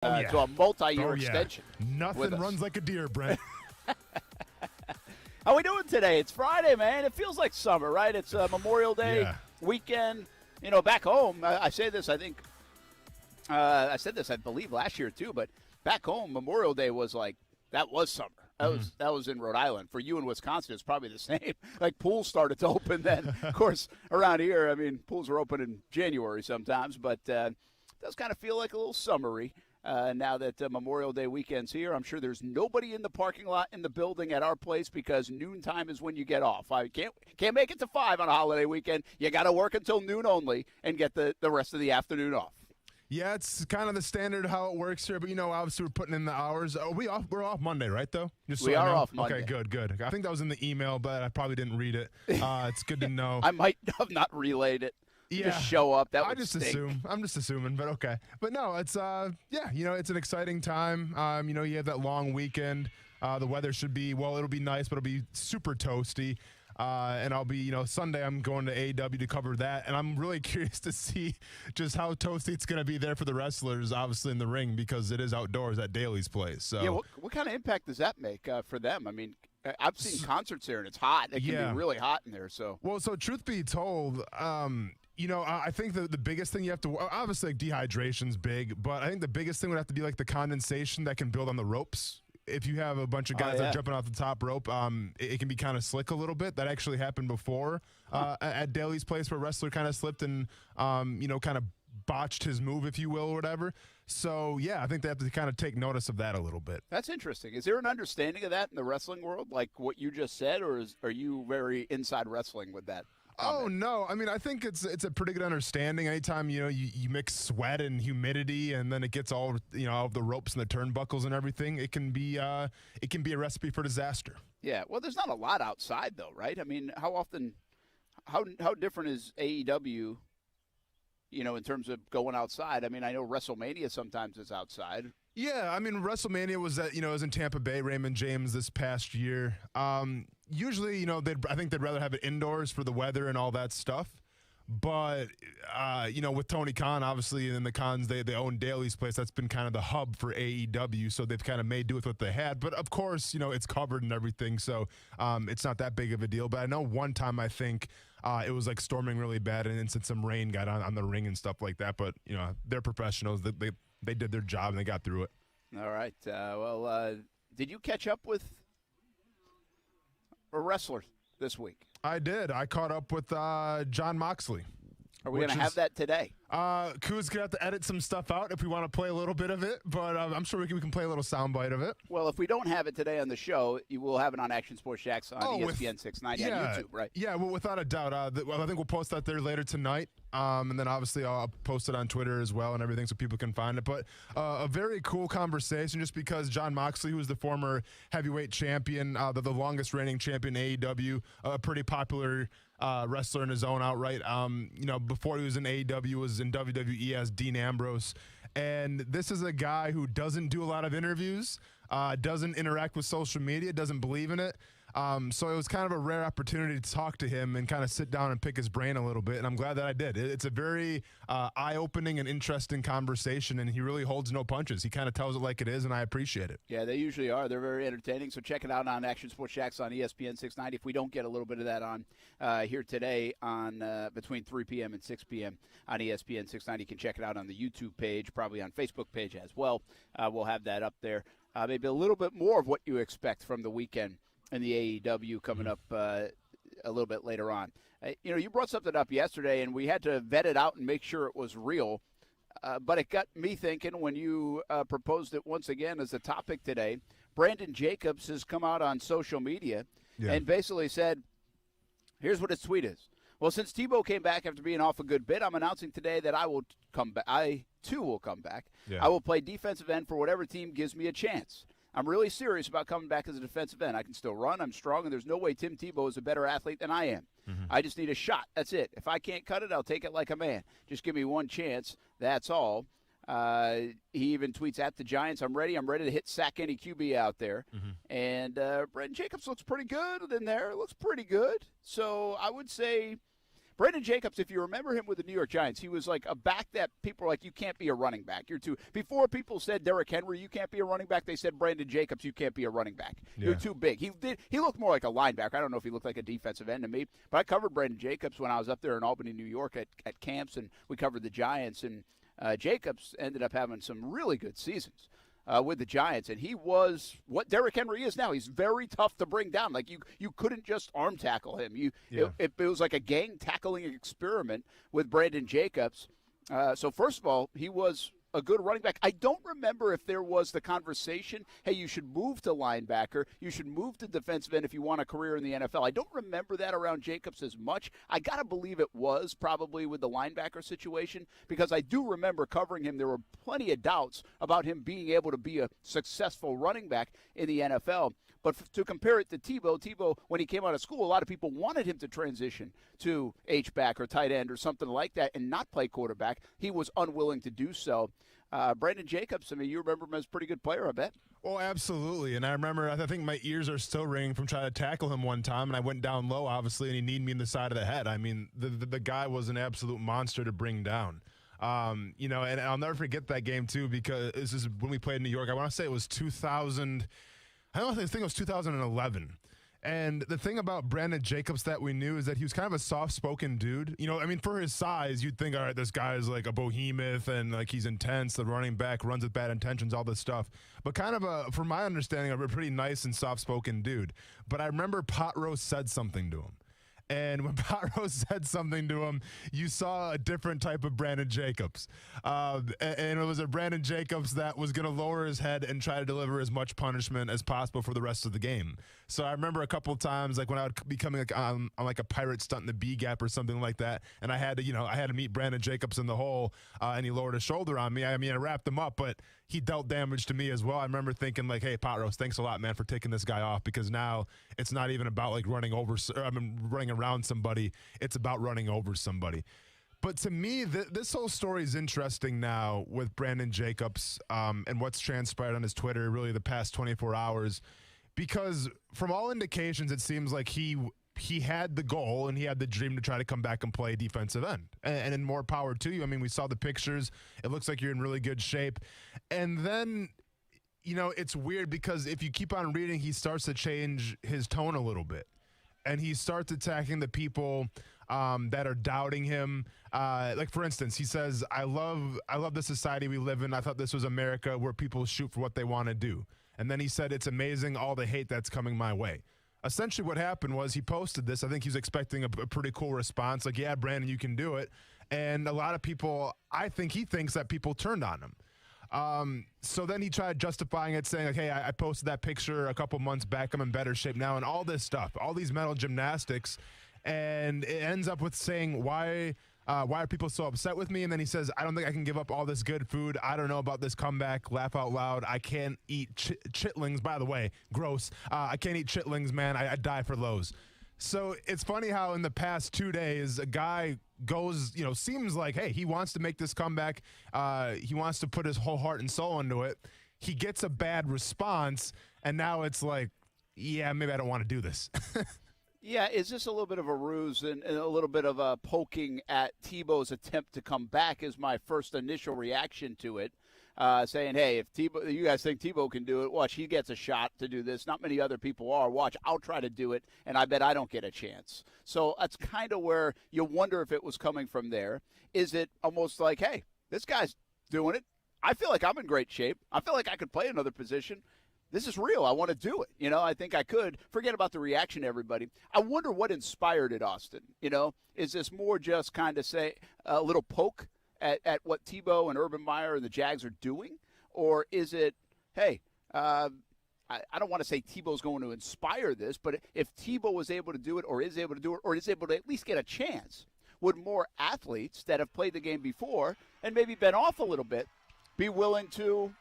to a multi-year extension. Nothing runs like a deer, Brent. How we doing today? It's Friday, man. It feels like summer, right? It's Memorial Day weekend. You know, back home, I say this, I think, I said this, I believe, last year too, but back home, Memorial Day was like, that was summer. That was in Rhode Island. For you in Wisconsin, it's probably the same. Like, pools started to open then. Of course, around here, I mean, pools are open in January sometimes, but it does kind of feel like a little summery now that Memorial Day weekend's here. I'm sure there's nobody in the parking lot in the building at our place because noontime is when you get off. I can't make it to 5 on a holiday weekend. You got to work until noon only and get the rest of the afternoon off. Yeah, it's kind of the standard how it works here, but, you know, obviously we're putting in the hours. We're off Monday, right, though? We are off Monday. Okay, good. I think that was in the email, but I probably didn't read it. It's good to know. I might have not relayed it. Yeah. Just show up. That would stink. I'm just assuming, but okay. But no, it's, you know, it's an exciting time. You know, you have that long weekend. The weather should be, it'll be nice, but it'll be super toasty. And I'll be, you know, Sunday I'm going to AEW to cover that. And I'm really curious to see just how toasty it's going to be there for the wrestlers, obviously, in the ring, because it is outdoors at Daly's place. So, yeah, what kind of impact does that make for them? I mean, I've seen concerts there, and it's hot. It can be really hot in there. So truth be told, you know, I think the biggest thing you have to, obviously, like, dehydration's big, but I think the biggest thing would have to be, like, the condensation that can build on the ropes. If you have a bunch of guys that are jumping off the top rope, it can be kind of slick a little bit. That actually happened before at Daly's place, where a wrestler kind of slipped and, you know, kind of botched his move, if you will, or whatever. So, yeah, I think they have to kind of take notice of that a little bit. That's interesting. Is there an understanding of that in the wrestling world, like what you just said, or are you very inside wrestling with that? Oh, no. I mean, I think it's a pretty good understanding. Anytime, you know, you mix sweat and humidity and then it gets all, you know, all of the ropes and the turnbuckles and everything, it can be a recipe for disaster. Yeah. Well, there's not a lot outside, though, right? I mean, how different is AEW, you know, in terms of going outside? I mean, I know WrestleMania sometimes is outside. Yeah, I mean, WrestleMania was was in Tampa Bay, Raymond James this past year. Usually, you know, I think they'd rather have it indoors for the weather and all that stuff. But, you know, with Tony Khan, obviously, and the Khans, they own Daly's place. That's been kind of the hub for AEW, so they've kind of made do with what they had. But, of course, you know, it's covered and everything, so it's not that big of a deal. But I know one time, I think, it was, like, storming really bad, and then some rain got on the ring and stuff like that. But, you know, they're professionals. They did their job, and they got through it. All right. Did you catch up with a wrestler this week? I did. I caught up with John Moxley. Are we going to have that today? Koo's going to have to edit some stuff out if we want to play a little bit of it, but I'm sure we can play a little soundbite of it. Well, if we don't have it today on the show, you will have it on Action Sports Jacks on ESPN 690 on YouTube, right? Yeah, well, without a doubt. I think we'll post that there later tonight, and then obviously I'll post it on Twitter as well and everything so people can find it. But a very cool conversation just because John Moxley, who is the former heavyweight champion, the longest reigning champion in AEW, a pretty popular wrestler in his own outright. You know, before he was in AEW, was in WWE as Dean Ambrose. And this is a guy who doesn't do a lot of interviews, doesn't interact with social media, doesn't believe in it. So it was kind of a rare opportunity to talk to him and kind of sit down and pick his brain a little bit, and I'm glad that I did. It's a very eye-opening and interesting conversation, and he really holds no punches. He kind of tells it like it is, and I appreciate it. Yeah, they usually are. They're very entertaining, so check it out on Action Sports Jacks on ESPN 690. If we don't get a little bit of that on here today on between 3 p.m. and 6 p.m. on ESPN 690, you can check it out on the YouTube page, probably on Facebook page as well. We'll have that up there. Maybe a little bit more of what you expect from the weekend in the AEW coming up a little bit later on. You know, you brought something up yesterday, and we had to vet it out and make sure it was real. But it got me thinking when you proposed it once again as a topic today. Brandon Jacobs has come out on social media and basically said, here's what his tweet is. Well, since Tebow came back after being off a good bit, I'm announcing today that I will come back. I, too, will come back. Yeah. I will play defensive end for whatever team gives me a chance. I'm really serious about coming back as a defensive end. I can still run. I'm strong, and there's no way Tim Tebow is a better athlete than I am. Mm-hmm. I just need a shot. That's it. If I can't cut it, I'll take it like a man. Just give me one chance. That's all. He even tweets at the Giants, I'm ready to hit sack any QB out there. Mm-hmm. And Brandon Jacobs looks pretty good in there. Looks pretty good. So I would say Brandon Jacobs, if you remember him with the New York Giants, he was like a back that people were like, you can't be a running back. You're too. Before people said Derrick Henry, you can't be a running back, they said Brandon Jacobs, you can't be a running back. Yeah. You're too big. He looked more like a linebacker. I don't know if he looked like a defensive end to me, but I covered Brandon Jacobs when I was up there in Albany, New York at camps, and we covered the Giants, and Jacobs ended up having some really good seasons with the Giants, and he was what Derrick Henry is now. He's very tough to bring down. Like, you couldn't just arm tackle him. It was like a gang tackling experiment with Brandon Jacobs. So first of all, he was a good running back. I don't remember if there was the conversation, hey, you should move to linebacker, you should move to defensive end if you want a career in the NFL. I don't remember that around Jacobs as much. I got to believe it was probably with the linebacker situation, because I do remember covering him. There were plenty of doubts about him being able to be a successful running back in the NFL. But to compare it to Tebow, when he came out of school, a lot of people wanted him to transition to H-back or tight end or something like that and not play quarterback. He was unwilling to do so. Brandon Jacobs, I mean, you remember him as a pretty good player, I bet. Oh, absolutely. And I remember, I think my ears are still ringing from trying to tackle him one time, and I went down low, obviously, and he kneed me in the side of the head. I mean, the guy was an absolute monster to bring down. And I'll never forget that game, too, because this is when we played in New York. I want to say it was 2000. I don't think it was 2011. And the thing about Brandon Jacobs that we knew is that he was kind of a soft-spoken dude. For his size, you'd think, all right, this guy is like a behemoth and like he's intense, the running back, runs with bad intentions, all this stuff. But kind of from my understanding, a pretty nice and soft-spoken dude. But I remember Pot Roast said something to him. And when Pot Roast said something to him, you saw a different type of Brandon Jacobs. And it was a Brandon Jacobs that was going to lower his head and try to deliver as much punishment as possible for the rest of the game. So I remember a couple of times, like when I would be coming on like a pirate stunt in the B gap or something like that, and I had to meet Brandon Jacobs in the hole, and he lowered his shoulder on me. I wrapped him up, but he dealt damage to me as well. I remember thinking like, hey, Pot Roast, thanks a lot, man, for taking this guy off, because now it's not even about like running around somebody. It's about running over somebody. But to me, this whole story is interesting now with Brandon Jacobs and what's transpired on his Twitter really the past 24 hours, because from all indications, it seems like he had the goal and he had the dream to try to come back and play defensive end. And in more power to you. I mean, we saw the pictures. It looks like you're in really good shape. And then, it's weird because if you keep on reading, he starts to change his tone a little bit. And he starts attacking the people that are doubting him. Like, for instance, he says, I love the society we live in. I thought this was America where people shoot for what they want to do. And then he said, it's amazing all the hate that's coming my way. Essentially what happened was he posted this. I think he was expecting a pretty cool response. Like, yeah, Brandon, you can do it. And a lot of people, I think he thinks that people turned on him. So then he tried justifying it, saying, like, hey, I posted that picture a couple months back. I'm in better shape now, and all this stuff, all these mental gymnastics. And it ends up with saying, why are people so upset with me? And then he says, I don't think I can give up all this good food. I don't know about this comeback. Laugh out loud. I can't eat chitlings. By the way, gross. I can't eat chitlings, man. I die for Lowe's. So it's funny how in the past 2 days, a guy goes, seems like, hey, he wants to make this comeback. He wants to put his whole heart and soul into it. He gets a bad response, and now it's like, yeah, maybe I don't want to do this. Yeah, is this a little bit of a ruse and a little bit of a poking at Tebow's attempt to come back is my first initial reaction to it, saying, hey, if you guys think Tebow can do it, watch, he gets a shot to do this. Not many other people are. Watch, I'll try to do it, and I bet I don't get a chance. So that's kind of where you wonder if it was coming from there. Is it almost like, hey, this guy's doing it. I feel like I'm in great shape. I feel like I could play another position. This is real. I want to do it. I think I could. Forget about the reaction, everybody. I wonder what inspired it, Austin. Is this more just kind of say a little poke at what Tebow and Urban Meyer and the Jags are doing? Or is it, hey, I don't want to say Tebow's going to inspire this, but if Tebow was able to do it or is able to do it or is able to at least get a chance, would more athletes that have played the game before and maybe been off a little bit be willing to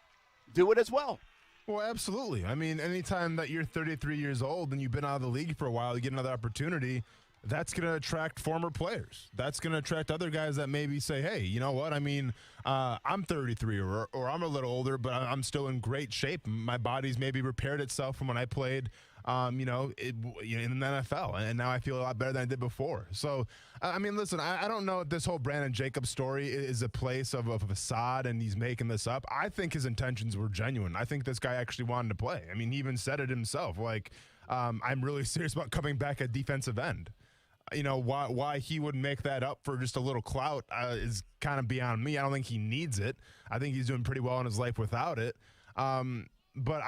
do it as well? Well, absolutely. I mean, anytime that you're 33 years old and you've been out of the league for a while, you get another opportunity, that's going to attract former players. That's going to attract other guys that maybe say, hey, you know what? I mean, I'm 33 or I'm a little older, but I'm still in great shape. My body's maybe repaired itself from when I played. in the NFL. And now I feel a lot better than I did before. So, I mean, listen, I don't know if this whole Brandon Jacobs story is a place of a facade and he's making this up. I think his intentions were genuine. I think this guy actually wanted to play. I mean, he even said it himself. Like, I'm really serious about coming back at defensive end. Why he would make that up for just a little clout is kind of beyond me. I don't think he needs it. I think he's doing pretty well in his life without it. But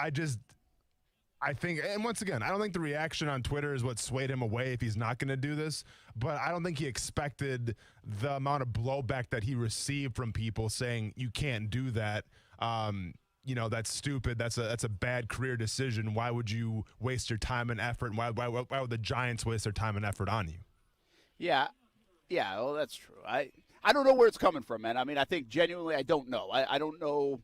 I think, and once again, I don't think the reaction on Twitter is what swayed him away if he's not going to do this. But I don't think he expected the amount of blowback that he received from people saying you can't do that. That's stupid. That's a bad career decision. Why would you waste your time and effort? And why would the Giants waste their time and effort on you? Yeah, well, that's true. I don't know where it's coming from, man. I mean, I think genuinely I don't know. I don't know,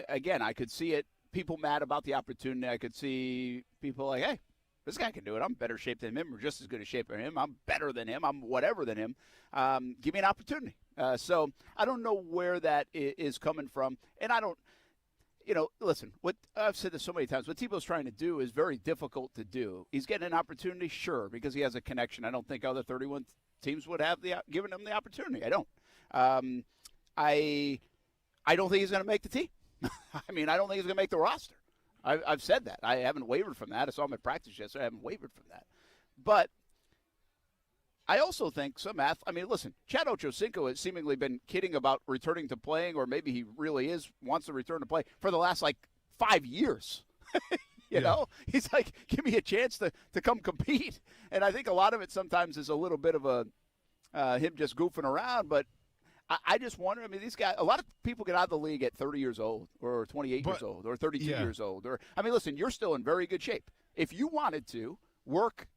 again, I could see it, people mad about the opportunity. I could see people like, hey, this guy can do it. I'm in better shape than him or just as good a shape as him. I'm better than him. I'm whatever than him. Give me an opportunity. So I don't know where that is coming from. And I don't, listen, what I've said this so many times, what Tebow's trying to do is very difficult to do. He's getting an opportunity, sure, because he has a connection. I don't think other 31 teams would have given him the opportunity. I don't. I don't think he's going to make the team. I mean, I don't think he's going to make the roster. I've said that. I haven't wavered from that. I saw him at practice yesterday. I haven't wavered from that. But I also think listen, Chad Ochocinco has seemingly been kidding about returning to playing, or maybe he really wants to return to play for the last, 5 years. You know? He's like, give me a chance to come compete. And I think a lot of it sometimes is a little bit of him just goofing around, but I just wonder, these guys, a lot of people get out of the league at 30 years old or 28 years old or 32 years old. Listen, you're still in very good shape. If you wanted to work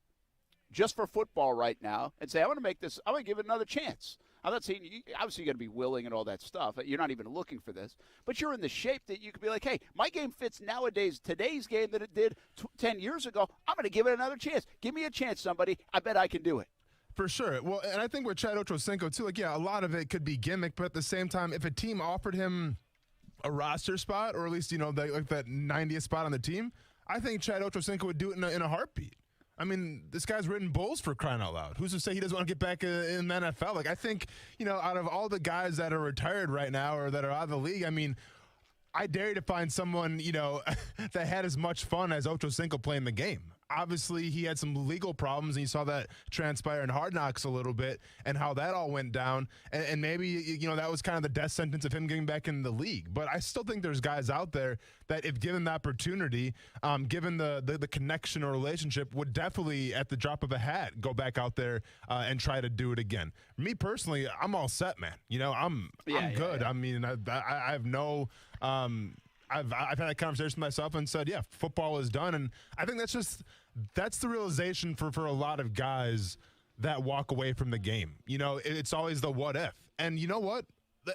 just for football right now and say, I'm going to give it another chance. I'm not saying obviously you got to be willing and all that stuff. You're not even looking for this. But you're in the shape that you could be like, hey, my game fits today's game that it did 10 years ago. I'm going to give it another chance. Give me a chance, somebody. I bet I can do it. For sure. Well, and I think with Chad Ochocinco, too, a lot of it could be gimmick, but at the same time, if a team offered him a roster spot, or at least, that 90th spot on the team, I think Chad Ochocinco would do it in a heartbeat. This guy's written bulls, for crying out loud. Who's to say he doesn't want to get back in the NFL? I think, out of all the guys that are retired right now or that are out of the league, I dare you to find someone, that had as much fun as Ochocinco playing the game. Obviously, he had some legal problems, and you saw that transpire in Hard Knocks a little bit and how that all went down. And maybe, that was kind of the death sentence of him getting back in the league. But I still think there's guys out there that, if given the opportunity, given the connection or relationship, would definitely, at the drop of a hat, go back out there and try to do it again. Me personally, I'm all set, man. I'm good. Yeah. I have no I've had that conversation with myself and said, football is done. And I think that's the realization for a lot of guys that walk away from the game. It's always the what if. And you know what?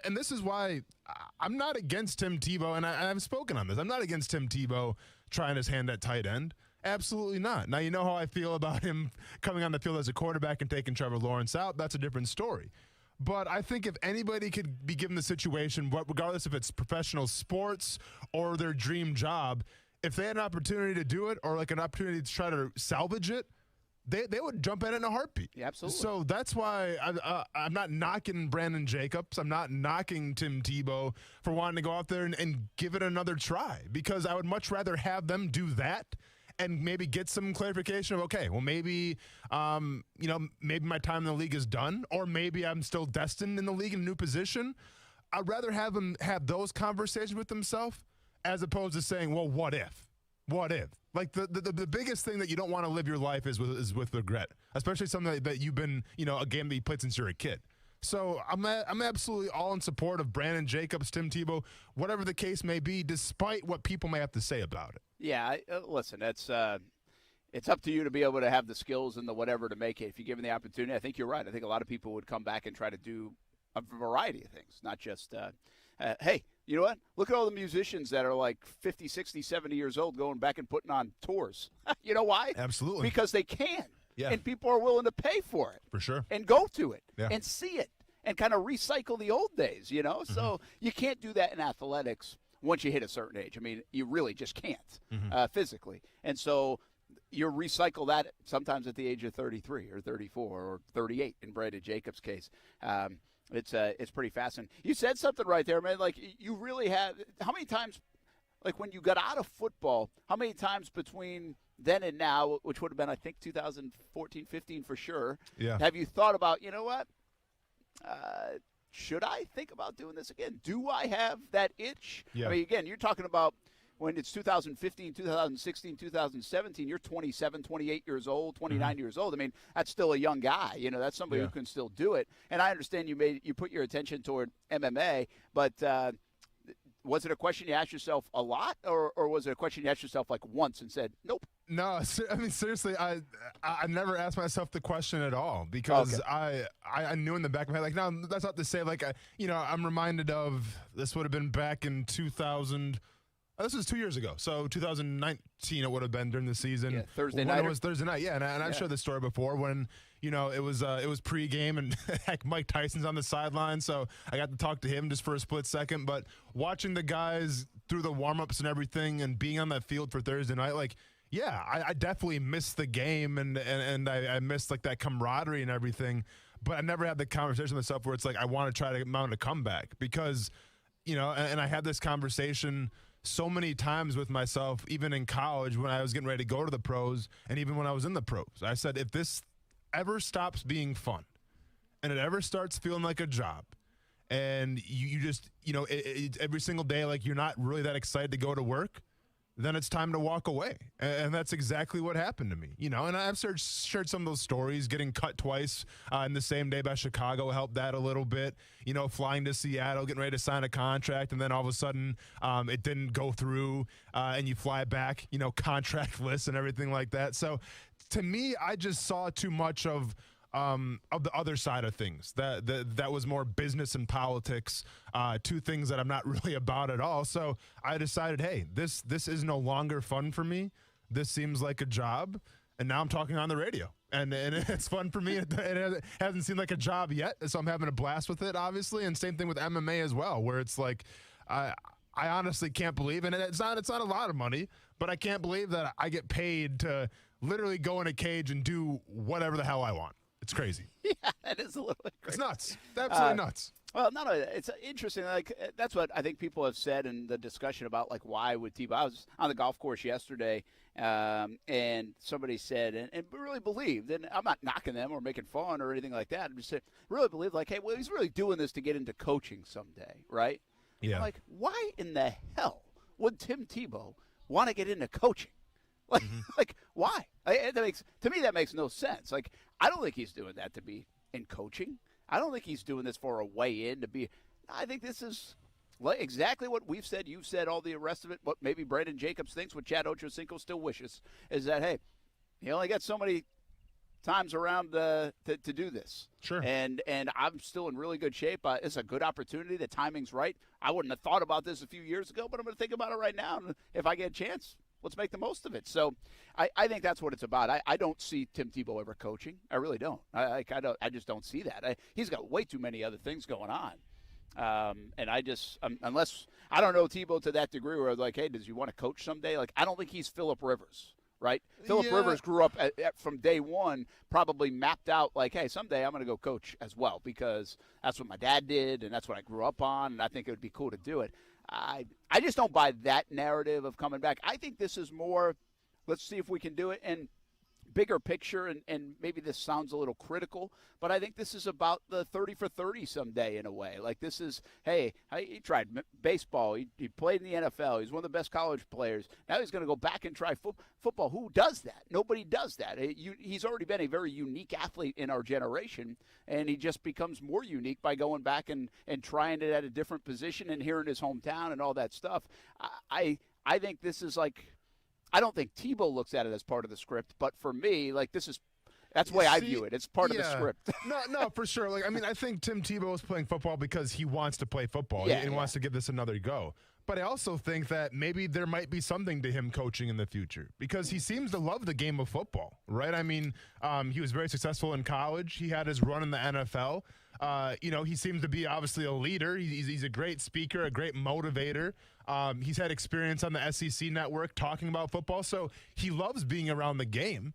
And this is why I'm not against Tim Tebow, and I've spoken on this. I'm not against Tim Tebow trying his hand at tight end. Absolutely not. Now, you know how I feel about him coming on the field as a quarterback and taking Trevor Lawrence out. That's a different story. But I think if anybody could be given the situation, regardless if it's professional sports or their dream job, if they had an opportunity to do it or an opportunity to try to salvage it, they would jump at it in a heartbeat. Yeah, absolutely. So that's why I'm not knocking Brandon Jacobs. I'm not knocking Tim Tebow for wanting to go out there and give it another try, because I would much rather have them do that and maybe get some clarification of, okay, well, maybe, maybe my time in the league is done, or maybe I'm still destined in the league in a new position. I'd rather have him have those conversations with himself as opposed to saying, well, what if? What if? The biggest thing that you don't want to live your life is with regret, especially something that you've been, a game that you played since you were a kid. So I'm absolutely all in support of Brandon Jacobs, Tim Tebow, whatever the case may be, despite what people may have to say about it. Yeah, listen, it's up to you to be able to have the skills and the whatever to make it. If you're given the opportunity, I think you're right. I think a lot of people would come back and try to do a variety of things, not just, hey, you know what? Look at all the musicians that are 50, 60, 70 years old going back and putting on tours. You know why? Absolutely. Because they can. Yeah. And people are willing to pay for it. For sure. And go to it. Yeah. And see it. And kind of recycle the old days, Mm-hmm. So you can't do that in athletics once you hit a certain age. I mean, you really just can't physically. And so you recycle that sometimes at the age of 33 or 34 or 38 in Brandon Jacobs' case. It's pretty fascinating. You said something right there, man. Like, you really have – how many times, like, when you got out of football, how many times between then and now, which would have been, I think, 2014, 15 for sure, have you thought about, you know what, should I think about doing this again? Do I have that itch? Yeah. I mean, again, you're talking about when it's 2015, 2016, 2017, you're 27, 28 years old, 29 years old. I mean, that's still a young guy. You know, that's somebody who can still do it. And I understand you put your attention toward MMA, but was it a question you asked yourself a lot, or was it a question you asked yourself like once and said, nope? No, I mean, seriously, I never asked myself the question at all because I knew in the back of my head, like, no, that's not to say, like, I'm reminded of, this would have been back in 2000. This was 2 years ago, so 2019 it would have been during the season. Yeah, Thursday night. It was Thursday night, and I've shared this story before when it was pregame and heck, Mike Tyson's on the sideline, so I got to talk to him just for a split second. But watching the guys through the warm-ups and everything, and being on that field for Thursday night, like, yeah, I definitely missed the game and I missed like that camaraderie and everything. But I never had the conversation with myself where it's like I want to try to mount a comeback because, and I had this conversation so many times with myself, even in college when I was getting ready to go to the pros, and even when I was in the pros. I said, if this ever stops being fun and it ever starts feeling like a job, and you just, every single day, like, you're not really that excited to go to work, then it's time to walk away. And that's exactly what happened to me. And I've shared some of those stories. Getting cut twice in the same day by Chicago helped that a little bit. Flying to Seattle, getting ready to sign a contract, and then all of a sudden it didn't go through, and you fly back, contractless and everything like that. So to me, I just saw too much of the other side of things. That was more business and politics, two things that I'm not really about at all. So I decided, hey, this is no longer fun for me. This seems like a job, and now I'm talking on the radio, and it's fun for me. It hasn't seemed like a job yet, so I'm having a blast with it, obviously. And same thing with MMA as well, where it's like I honestly can't believe, and it's not a lot of money, but I can't believe that I get paid to literally go in a cage and do whatever the hell I want. It's crazy. Yeah, that is a little bit crazy. It's nuts. Absolutely nuts. Well, it's interesting. Like, that's what I think people have said in the discussion about, like, why would Tebow. I was on the golf course yesterday, and somebody said, and really believed, and I'm not knocking them or making fun or anything like that. I'm just saying, really believed, like, hey, well, he's really doing this to get into coaching someday, right? Yeah. I'm like, why in the hell would Tim Tebow want to get into coaching? Like, like, why? To me, that makes no sense. Like, I don't think he's doing that to be in coaching. I don't think he's doing this for a way in to be. I think this is exactly what we've said, you've said, all the rest of it. What maybe Brandon Jacobs thinks, what Chad Ochocinco still wishes, is that, hey, you only got so many times around to do this. Sure. And I'm still in really good shape. It's a good opportunity. The timing's right. I wouldn't have thought about this a few years ago, but I'm going to think about it right now. And if I get a chance, let's make the most of it. So I think that's what it's about. I don't see Tim Tebow ever coaching. I really don't. I just don't see that. He's got way too many other things going on. And unless I don't know Tebow to that degree where I'm like, hey, does he want to coach someday? Like, I don't think he's Phillip Rivers, right? Phillip Rivers grew up from day one, probably mapped out like, hey, someday I'm going to go coach as well because that's what my dad did and that's what I grew up on, and I think it would be cool to do it. I just don't buy that narrative of coming back. I think this is more, let's see if we can do it, and bigger picture, and maybe this sounds a little critical, but I think this is about the 30 for 30 someday in a way. Like, this is, hey, he tried baseball. He played in the NFL. He's one of the best college players. Now he's going to go back and try football. Who does that? Nobody does that. He's already been a very unique athlete in our generation, and he just becomes more unique by going back and trying it at a different position and here in his hometown and all that stuff. I think this is like, I don't think Tebow looks at it as part of the script, but for me, like, that's the way I view it. It's part of the script. No, for sure. Like, I mean, I think Tim Tebow is playing football because he wants to play football and wants to give this another go. But I also think that maybe there might be something to him coaching in the future because he seems to love the game of football, right? I mean, he was very successful in college. He had his run in the NFL. He seems to be obviously a leader. He's a great speaker, a great motivator. He's had experience on the SEC network talking about football, so he loves being around the game.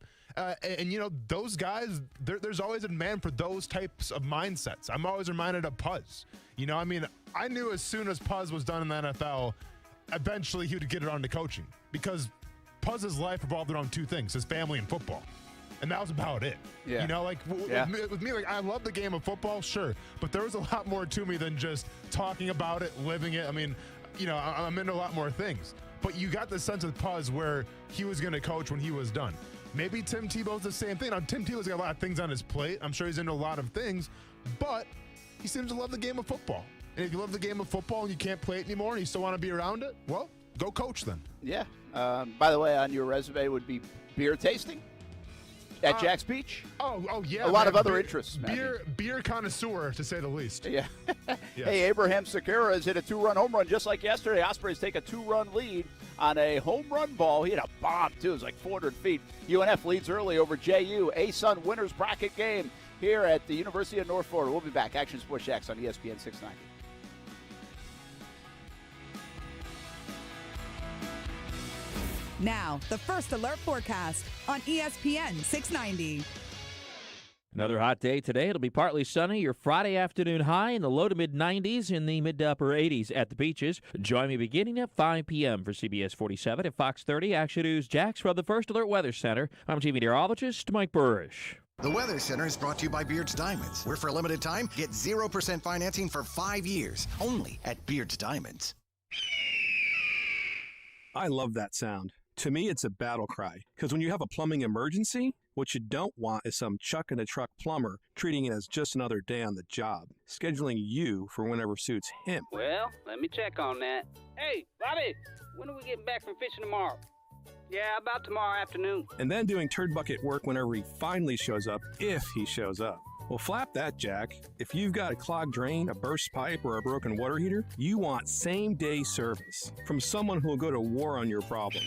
Those guys, there's always a demand for those types of mindsets. I'm always reminded of Puz. I knew as soon as Puz was done in the NFL, eventually he would get around to coaching because Puz's life revolved around two things, his family and football. And that was about it. Yeah. With me, I love the game of football, sure, but there was a lot more to me than just talking about it, living it. I'm into a lot more things. But you got the sense of Puz where he was going to coach when he was done. Maybe Tim Tebow's the same thing. Now, Tim Tebow's got a lot of things on his plate. I'm sure he's into a lot of things, but he seems to love the game of football. And if you love the game of football and you can't play it anymore and you still want to be around it, well, go coach then. Yeah. By the way, on your resume would be beer tasting at Jack's Beach. Oh yeah. A lot of other interests. Beer connoisseur, to say the least. Yeah. Yes. Hey, Abraham Sakura has hit a 2-run home run just like yesterday. Ospreys take a 2-run lead on a home run ball. He had a bomb, too. It was like 400 feet. UNF leads early over JU. A-Sun winners bracket game here at the University of North Florida. We'll be back. Action Sports Jacks on ESPN 690. Now, the First Alert Forecast on ESPN 690. Another hot day today. It'll be partly sunny. Your Friday afternoon high in the low to mid 90s, in the mid to upper 80s at the beaches. Join me beginning at 5 p.m. for CBS 47 at Fox 30. Action News Jacks from the First Alert Weather Center. I'm TV meteorologist Mike Burrish. The Weather Center is brought to you by Beards Diamonds, where for a limited time, get 0% financing for 5 years, only at Beards Diamonds. I love that sound. To me, it's a battle cry, because when you have a plumbing emergency, what you don't want is some chuck-in-the-truck plumber treating it as just another day on the job, scheduling you for whenever suits him. Well, let me check on that. Hey, Bobby, when are we getting back from fishing tomorrow? Yeah, about tomorrow afternoon. And then doing turd bucket work whenever he finally shows up, if he shows up. Well, flap that, Jack. If you've got a clogged drain, a burst pipe, or a broken water heater, you want same-day service from someone who will go to war on your problem.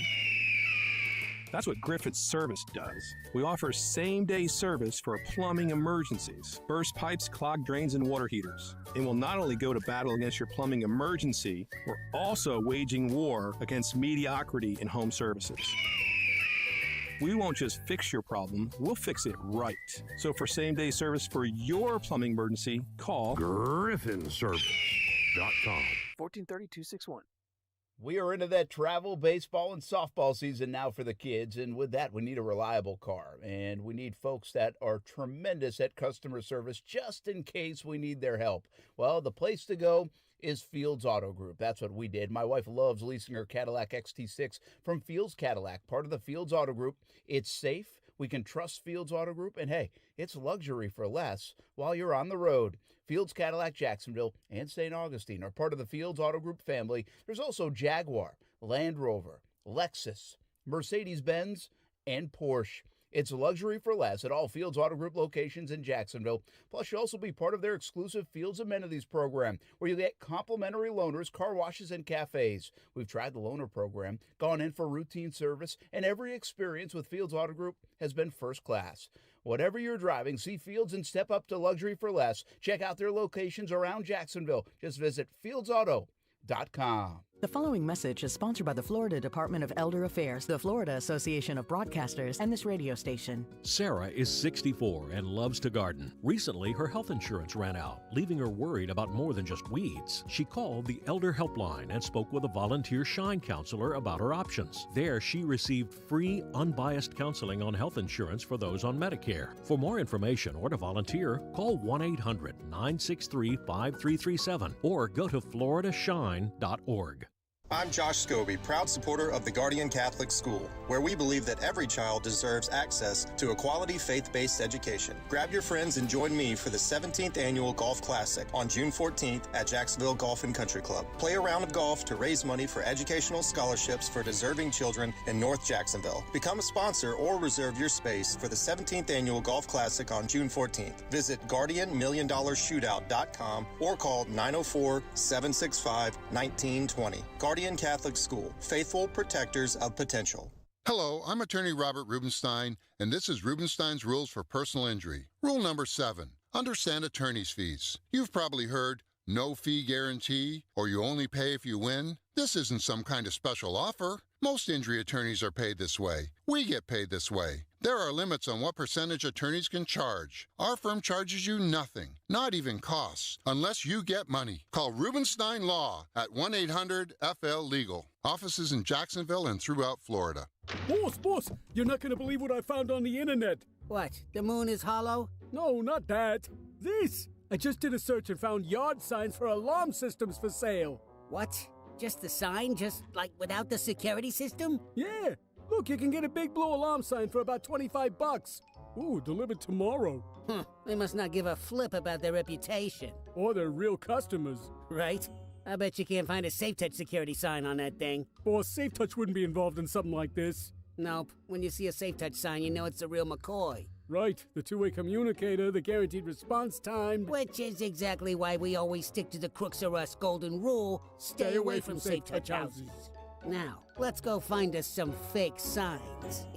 That's what Griffith's Service does. We offer same-day service for plumbing emergencies, burst pipes, clogged drains, and water heaters. And we'll not only go to battle against your plumbing emergency, we're also waging war against mediocrity in home services. We won't just fix your problem, we'll fix it right. So for same-day service for your plumbing emergency, call GriffinService.com. 1430-261. We are into that travel, baseball, and softball season now for the kids, and with that, we need a reliable car, and we need folks that are tremendous at customer service just in case we need their help. Well, the place to go is Fields Auto Group. That's what we did. My wife loves leasing her Cadillac XT6 from Fields Cadillac, part of the Fields Auto Group. It's safe. We can trust Fields Auto Group, and hey, it's luxury for less while you're on the road. Fields Cadillac Jacksonville and St. Augustine are part of the Fields Auto Group family. There's also Jaguar, Land Rover, Lexus, Mercedes-Benz, and Porsche. It's luxury for less at all Fields Auto Group locations in Jacksonville. Plus, you'll also be part of their exclusive Fields Amenities program, where you get complimentary loaners, car washes, and cafes. We've tried the loaner program, gone in for routine service, and every experience with Fields Auto Group has been first class. Whatever you're driving, see Fields and step up to luxury for less. Check out their locations around Jacksonville. Just visit fieldsauto.com. The following message is sponsored by the Florida Department of Elder Affairs, the Florida Association of Broadcasters, and this radio station. Sarah is 64 and loves to garden. Recently, her health insurance ran out, leaving her worried about more than just weeds. She called the Elder Helpline and spoke with a volunteer Shine counselor about her options. There, she received free, unbiased counseling on health insurance for those on Medicare. For more information or to volunteer, call 1-800-963-5337 or go to floridashine.org. I'm Josh Scobie, proud supporter of the Guardian Catholic School, where we believe that every child deserves access to a quality faith-based education. Grab your friends and join me for the 17th Annual Golf Classic on June 14th at Jacksonville Golf and Country Club. Play a round of golf to raise money for educational scholarships for deserving children in North Jacksonville. Become a sponsor or reserve your space for the 17th Annual Golf Classic on June 14th. Visit GuardianMillionDollarShootout.com or call 904-765-1920. Guardian Catholic School, faithful protectors of potential. Hello, I'm attorney Robert Rubenstein, and this is Rubenstein's Rules for Personal Injury. Rule number 7, Understand attorney's fees. You've probably heard no fee guarantee or you only pay if you win. This isn't some kind of special offer. Most injury attorneys are paid this way. We get paid this way. There are limits on what percentage attorneys can charge. Our firm charges you nothing, not even costs, unless you get money. Call Rubenstein Law at 1-800-FL-LEGAL. Offices in Jacksonville and throughout Florida. Boss, you're not going to believe what I found on the internet. What, the moon is hollow? No, not that. This. I just did a search and found yard signs for alarm systems for sale. What? Just the sign? Just, like, without the security system? Yeah. Look, you can get a big blue alarm sign for about $25. Ooh, delivered tomorrow. They must not give a flip about their reputation. Or their real customers. Right. I bet you can't find a SafeTouch security sign on that thing. Boss, SafeTouch wouldn't be involved in something like this. Nope. When you see a SafeTouch sign, you know it's the real McCoy. Right. The two-way communicator, the guaranteed response time. Which is exactly why we always stick to the Crooks or Us golden rule. Stay away from SafeTouch houses. Now, let's go find us some fake signs.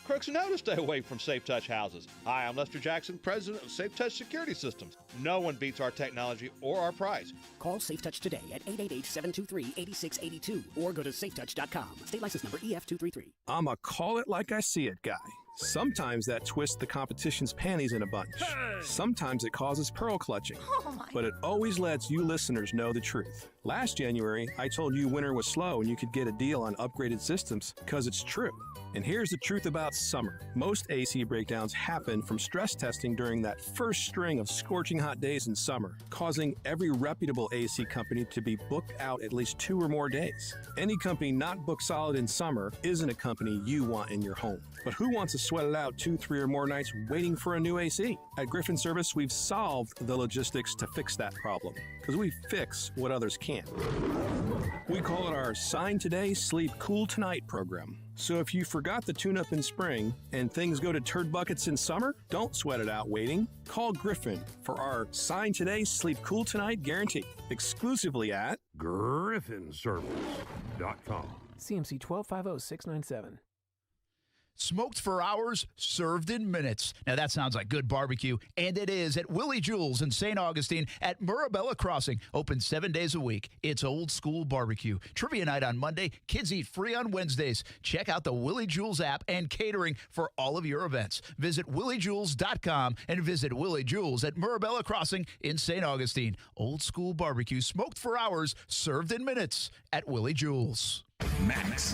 Crooks know to stay away from SafeTouch houses. Hi, I'm Lester Jackson, president of SafeTouch Security Systems. No one beats our technology or our price. Call SafeTouch today at 888-723-8682 or go to safetouch.com. State license number EF233. I'm a call it like I see it guy. Sometimes that twists the competition's panties in a bunch. Sometimes it causes pearl clutching. But it always lets you listeners know the truth. Last January, I told you winter was slow and you could get a deal on upgraded systems because it's true. And here's the truth about summer. Most AC breakdowns happen from stress testing during that first string of scorching hot days in summer, causing every reputable AC company to be booked out at least 2 or more days. Any company not booked solid in summer isn't a company you want in your home. But who wants to sweat it out 2, 3, or more nights waiting for a new AC? At Griffin Service, we've solved the logistics to fix that problem, because we fix what others can't. We call it our Sign Today, Sleep Cool Tonight program. So if you forgot the tune-up in spring and things go to turd buckets in summer, don't sweat it out waiting. Call Griffin for our Sign Today, Sleep Cool Tonight guarantee, exclusively at GriffinService.com. CMC 1250697. Smoked for hours, served in minutes. Now that sounds like good barbecue, and it is at Willie Jules in St. Augustine at Murabella Crossing. Open 7 days a week. It's old school barbecue. Trivia night on Monday. Kids eat free on Wednesdays. Check out the Willie Jules app and catering for all of your events. Visit williejules.com and visit Willie Jules at Murabella Crossing in St. Augustine. Old school barbecue, smoked for hours, served in minutes at Willie Jules. Max.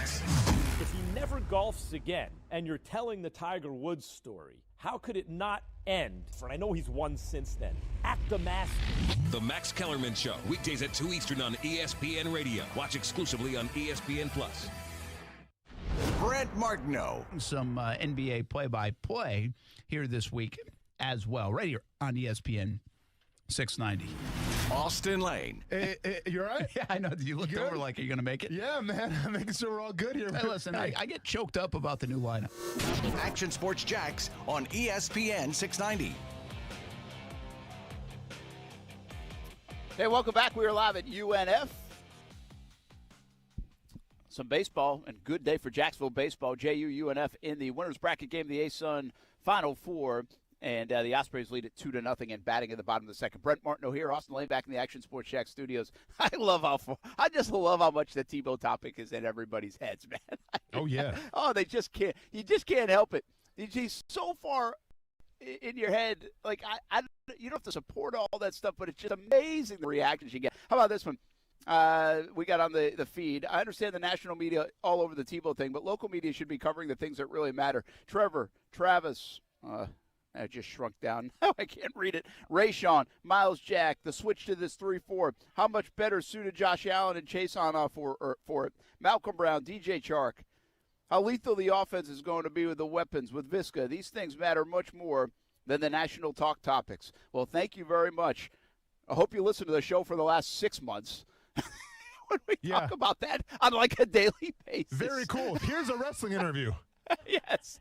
If he never golfs again and you're telling the Tiger Woods story, how could it not end? For I know he's won since then. At the Masters. The Max Kellerman Show, weekdays at 2 Eastern on ESPN Radio. Watch exclusively on ESPN+. Brent Martineau. Some NBA play-by-play here this week as well, right here on ESPN 690. Austin Lane. Hey, you all right? Yeah, I know. You looked over like, are you going to make it? Yeah, man. I'm making sure we're all good here. Hey, listen, I get choked up about the new lineup. Action Sports Jacks on ESPN 690. Hey, welcome back. We are live at UNF. Some baseball and good day for Jacksonville baseball. JU UNF in the winners bracket game, the A-Sun Final Four. And the Ospreys lead it 2-0 and batting at the bottom of the second. Brent Martineau here, Austin Lane back in the Action Sports Shack studios. I just love how much the Tebow topic is in everybody's heads, man. Oh, yeah. They just can't. You just can't help it. He's so far in your head. Like, you don't have to support all that stuff, but it's just amazing the reactions you get. How about this one? We got on the feed. I understand the national media all over the Tebow thing, but local media should be covering the things that really matter. Travis, I just shrunk down. I can't read it. Rayshawn, Miles Jack, the switch to this 3-4. How much better suited Josh Allen and Chase on for it? Malcolm Brown, DJ Chark. How lethal the offense is going to be with the weapons, with Visca. These things matter much more than the national talk topics. Well, thank you very much. I hope you listened to the show for the last 6 months. When we talk about that on like a daily basis. Very cool. Here's a wrestling interview. Yes.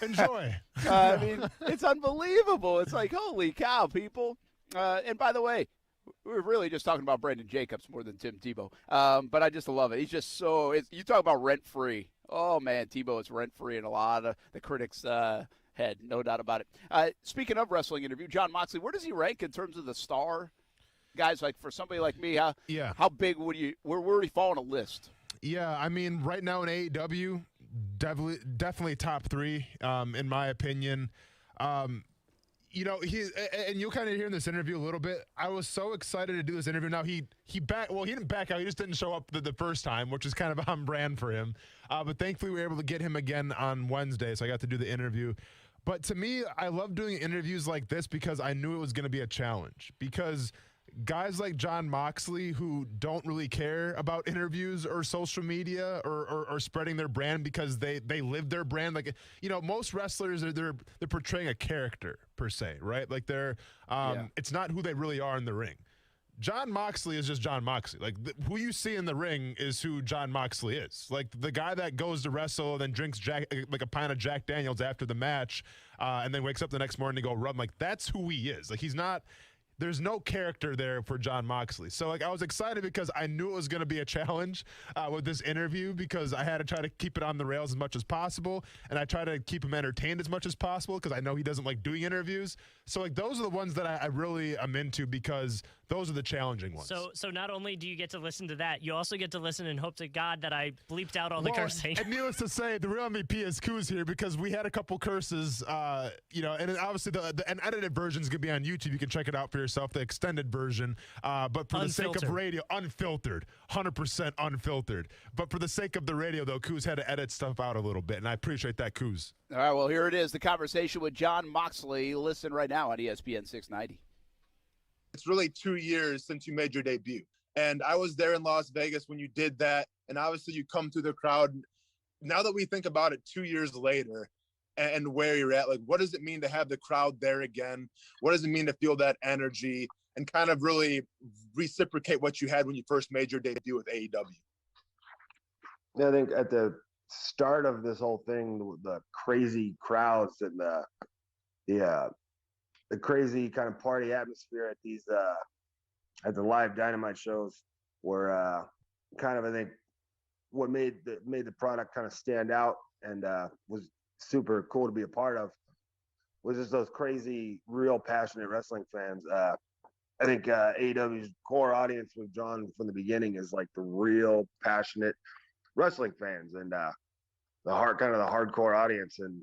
Enjoy. I mean, it's unbelievable. It's like, holy cow, people. And by the way, we're really just talking about Brandon Jacobs more than Tim Tebow. But I just love it. He's just so – you talk about rent-free. Oh, man, Tebow is rent-free, and a lot of the critics head, no doubt about it. Speaking of wrestling interview, John Moxley, where does he rank in terms of the star guys? Like for somebody like me, how big where would he fall on a list? Yeah, I mean, right now in AEW, definitely top 3, in my opinion. You know, and you'll kind of hear in this interview a little bit. I was so excited to do this interview. Now he didn't back out. He just didn't show up the first time, which is kind of on brand for him. But thankfully, we were able to get him again on Wednesday, so I got to do the interview. But to me, I love doing interviews like this because I knew it was going to be a challenge. Because guys like John Moxley, who don't really care about interviews or social media or spreading their brand because they live their brand. Like, you know, most wrestlers they're portraying a character per se, right? Like it's not who they really are in the ring. John Moxley is just John Moxley. Like who you see in the ring is who John Moxley is. Like the guy that goes to wrestle and then drinks like a pint of Jack Daniels after the match, and then wakes up the next morning to go rub. Like that's who he is. Like he's not. There's no character there for John Moxley. So, like, I was excited because I knew it was going to be a challenge with this interview because I had to try to keep it on the rails as much as possible, and I try to keep him entertained as much as possible because I know he doesn't like doing interviews. So, like, those are the ones that I really am into because those are the challenging ones. So not only do you get to listen to that, you also get to listen and hope to God that I bleeped out all the cursing. And needless to say, the real MVP is Kuz here because we had a couple curses, you know, and obviously an edited version is going to be on YouTube. You can check it out for yourself, the extended version. But for the sake of radio, unfiltered, 100% unfiltered. But for the sake of the radio, though, Kuz had to edit stuff out a little bit, and I appreciate that, Kuz. All right, well, here it is, the conversation with John Moxley. Listen right now on ESPN 690. It's really 2 years since you made your debut. And I was there in Las Vegas when you did that. And obviously you come through the crowd. Now that we think about it 2 years later and where you're at, like, what does it mean to have the crowd there again? What does it mean to feel that energy and kind of really reciprocate what you had when you first made your debut with AEW? Yeah, I think at the start of this whole thing, the crazy crowds and the crazy kind of party atmosphere at these at the live Dynamite shows were kind of, I think, what made the product kind of stand out and was super cool to be a part of was just those crazy, real passionate wrestling fans. I think AEW's core audience was drawn from the beginning is like the real passionate wrestling fans and the hardcore audience and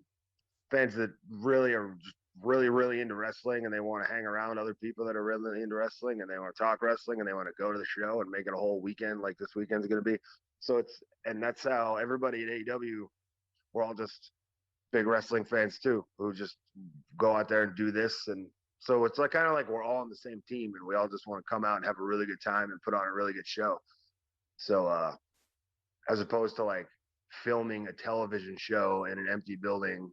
fans that really are just really into wrestling and they want to hang around other people that are really into wrestling and they want to talk wrestling and they want to go to the show and make it a whole weekend like this weekend's going to be. So that's how everybody at AEW, we're all just big wrestling fans too, who just go out there and do this. And so it's like kind of like we're all on the same team and we all just want to come out and have a really good time and put on a really good show. So as opposed to like filming a television show in an empty building,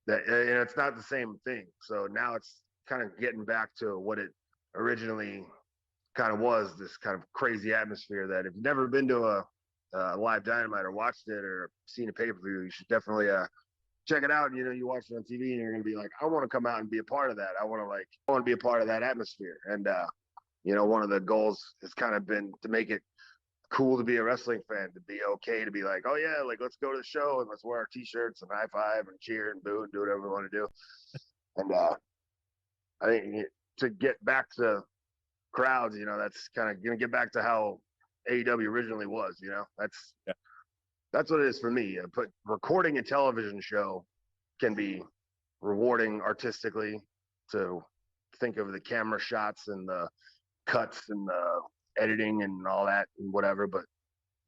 that, you know, it's not the same thing. So now it's kind of getting back to what it originally kind of was, this kind of crazy atmosphere that if you've never been to a live Dynamite or watched it or seen a pay-per-view, you should definitely check it out. You know, you watch it on TV and you're going to be like, I want to come out and be a part of that. I want to be a part of that atmosphere. And, you know, one of the goals has kind of been to make it cool to be a wrestling fan, to be okay to be like, oh yeah, like let's go to the show and let's wear our t-shirts and high five and cheer and boo and do whatever we want to do. And I think to get back to crowds, you know, that's kind of gonna get back to how AEW originally was. You know, that's what it is for me. But recording a television show can be rewarding artistically, to think of the camera shots and the cuts and the editing and all that and whatever, but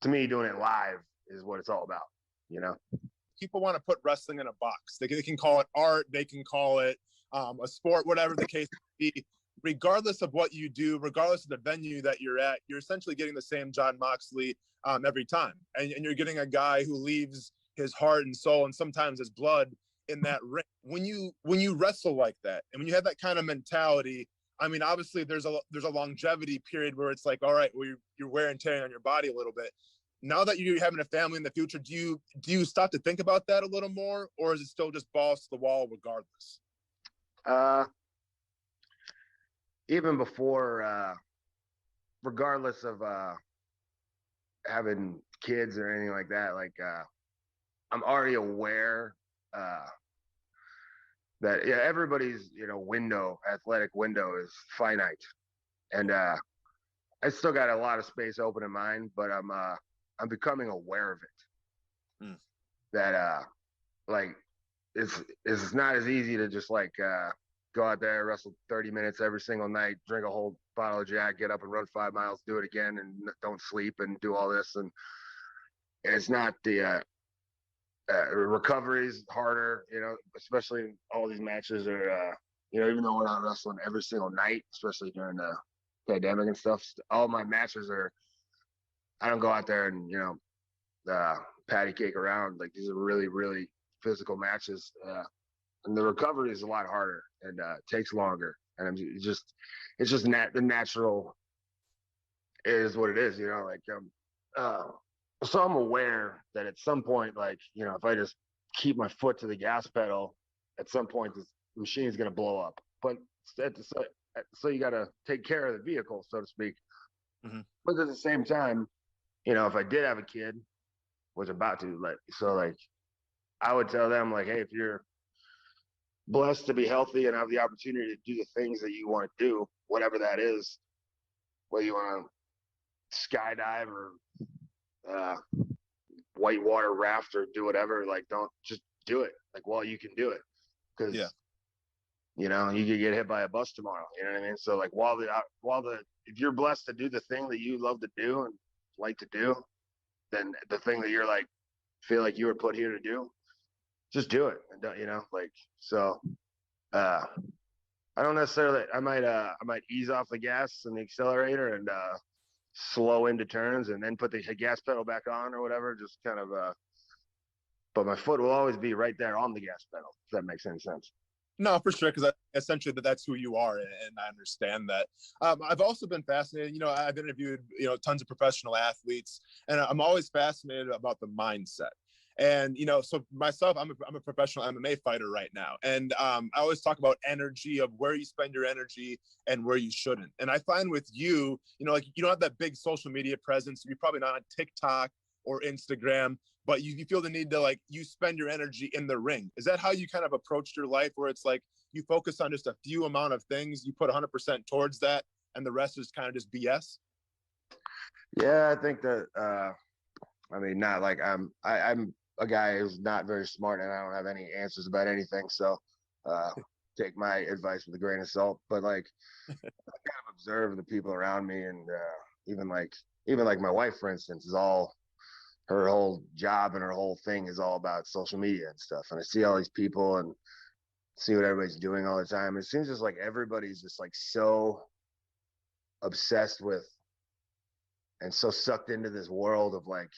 to me doing it live is what it's all about, you know. People want to put wrestling in a box. They can call it art, they can call it a sport, whatever the case may be. Regardless of what you do, regardless of the venue that you're at, you're essentially getting the same John Moxley every time, and you're getting a guy who leaves his heart and soul and sometimes his blood in that ring. When you wrestle like that and when you have that kind of mentality, I mean, obviously there's a longevity period where it's like, all right, well, you're wear and tearing on your body a little bit. Now that you're having a family in the future, do you stop to think about that a little more, or is it still just balls to the wall regardless? Even before, regardless of having kids or anything like that, like I'm already aware that everybody's athletic window is finite, and I still got a lot of space open in mine, but I'm becoming aware of it. That like it's not as easy to just like go out there, wrestle 30 minutes every single night, drink a whole bottle of Jack, get up and run 5 miles, do it again, and don't sleep and do all this. And it's not the recovery is harder, especially all these matches are, even though we're not wrestling every single night, especially during the pandemic and stuff, all my matches I don't go out there and, patty cake around. Like, these are really, really physical matches. And the recovery is a lot harder and takes longer. And it's just the natural is what it is, so I'm aware that at some point, like, if I just keep my foot to the gas pedal, at some point this machine is going to blow up. But so you got to take care of the vehicle, so to speak. Mm-hmm. But at the same time, if I did have a kid, was about to, I would tell them, like, hey, if you're blessed to be healthy and have the opportunity to do the things that you want to do, whatever that is, whether you want to skydive or whitewater raft or do whatever, like, don't just do it, like, while you can do it, because you could get hit by a bus tomorrow, you know what I mean? So, like, if you're blessed to do the thing that you love to do and like to do, then the thing that you're like feel like you were put here to do, just do it. And so I don't necessarily, I might ease off the gas and the accelerator and slow into turns and then put the gas pedal back on or whatever, just kind of but my foot will always be right there on the gas pedal, if that makes any sense. No, for sure, because essentially that's who you are, and I understand that. I've also been fascinated. I've interviewed tons of professional athletes, and I'm always fascinated about the mindset. And so myself, I'm a professional MMA fighter right now, and I always talk about energy, of where you spend your energy and where you shouldn't. And I find with you, like, you don't have that big social media presence. You're probably not on TikTok or Instagram, but you feel the need to, like, you spend your energy in the ring. Is that how you kind of approached your life, where it's like you focus on just a few amount of things, you put 100% towards that, and the rest is kind of just BS? Yeah, I think that, not like I'm a guy who's not very smart and I don't have any answers about anything. So take my advice with a grain of salt, but like, I kind of observe the people around me, and even like my wife, for instance, her whole job and her whole thing is all about social media and stuff. And I see all these people and see what everybody's doing all the time. It seems just like everybody's just like so obsessed with and so sucked into this world of like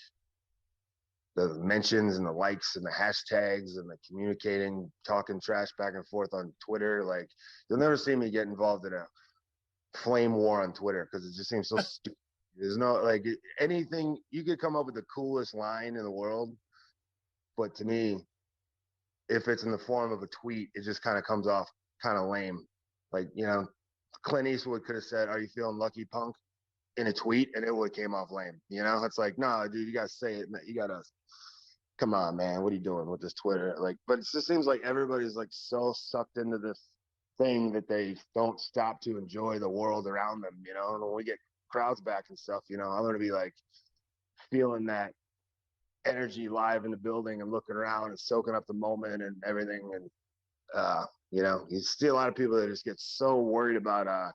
the mentions and the likes and the hashtags and the communicating, talking trash back and forth on Twitter. Like, you'll never see me get involved in a flame war on Twitter, because it just seems so stupid. There's no, like, anything, you could come up with the coolest line in the world, but to me, if it's in the form of a tweet, it just kind of comes off kind of lame. Like, Clint Eastwood could have said, "Are you feeling lucky, punk?" in a tweet, and it would have came off lame. It's like, no, dude, you gotta say it. You gotta, come on, man, what are you doing with this Twitter? Like, but it just seems like everybody's like so sucked into this thing that they don't stop to enjoy the world around them. And when we get crowds back and stuff, I'm gonna be like feeling that energy live in the building and looking around and soaking up the moment and everything. And you see a lot of people that just get so worried about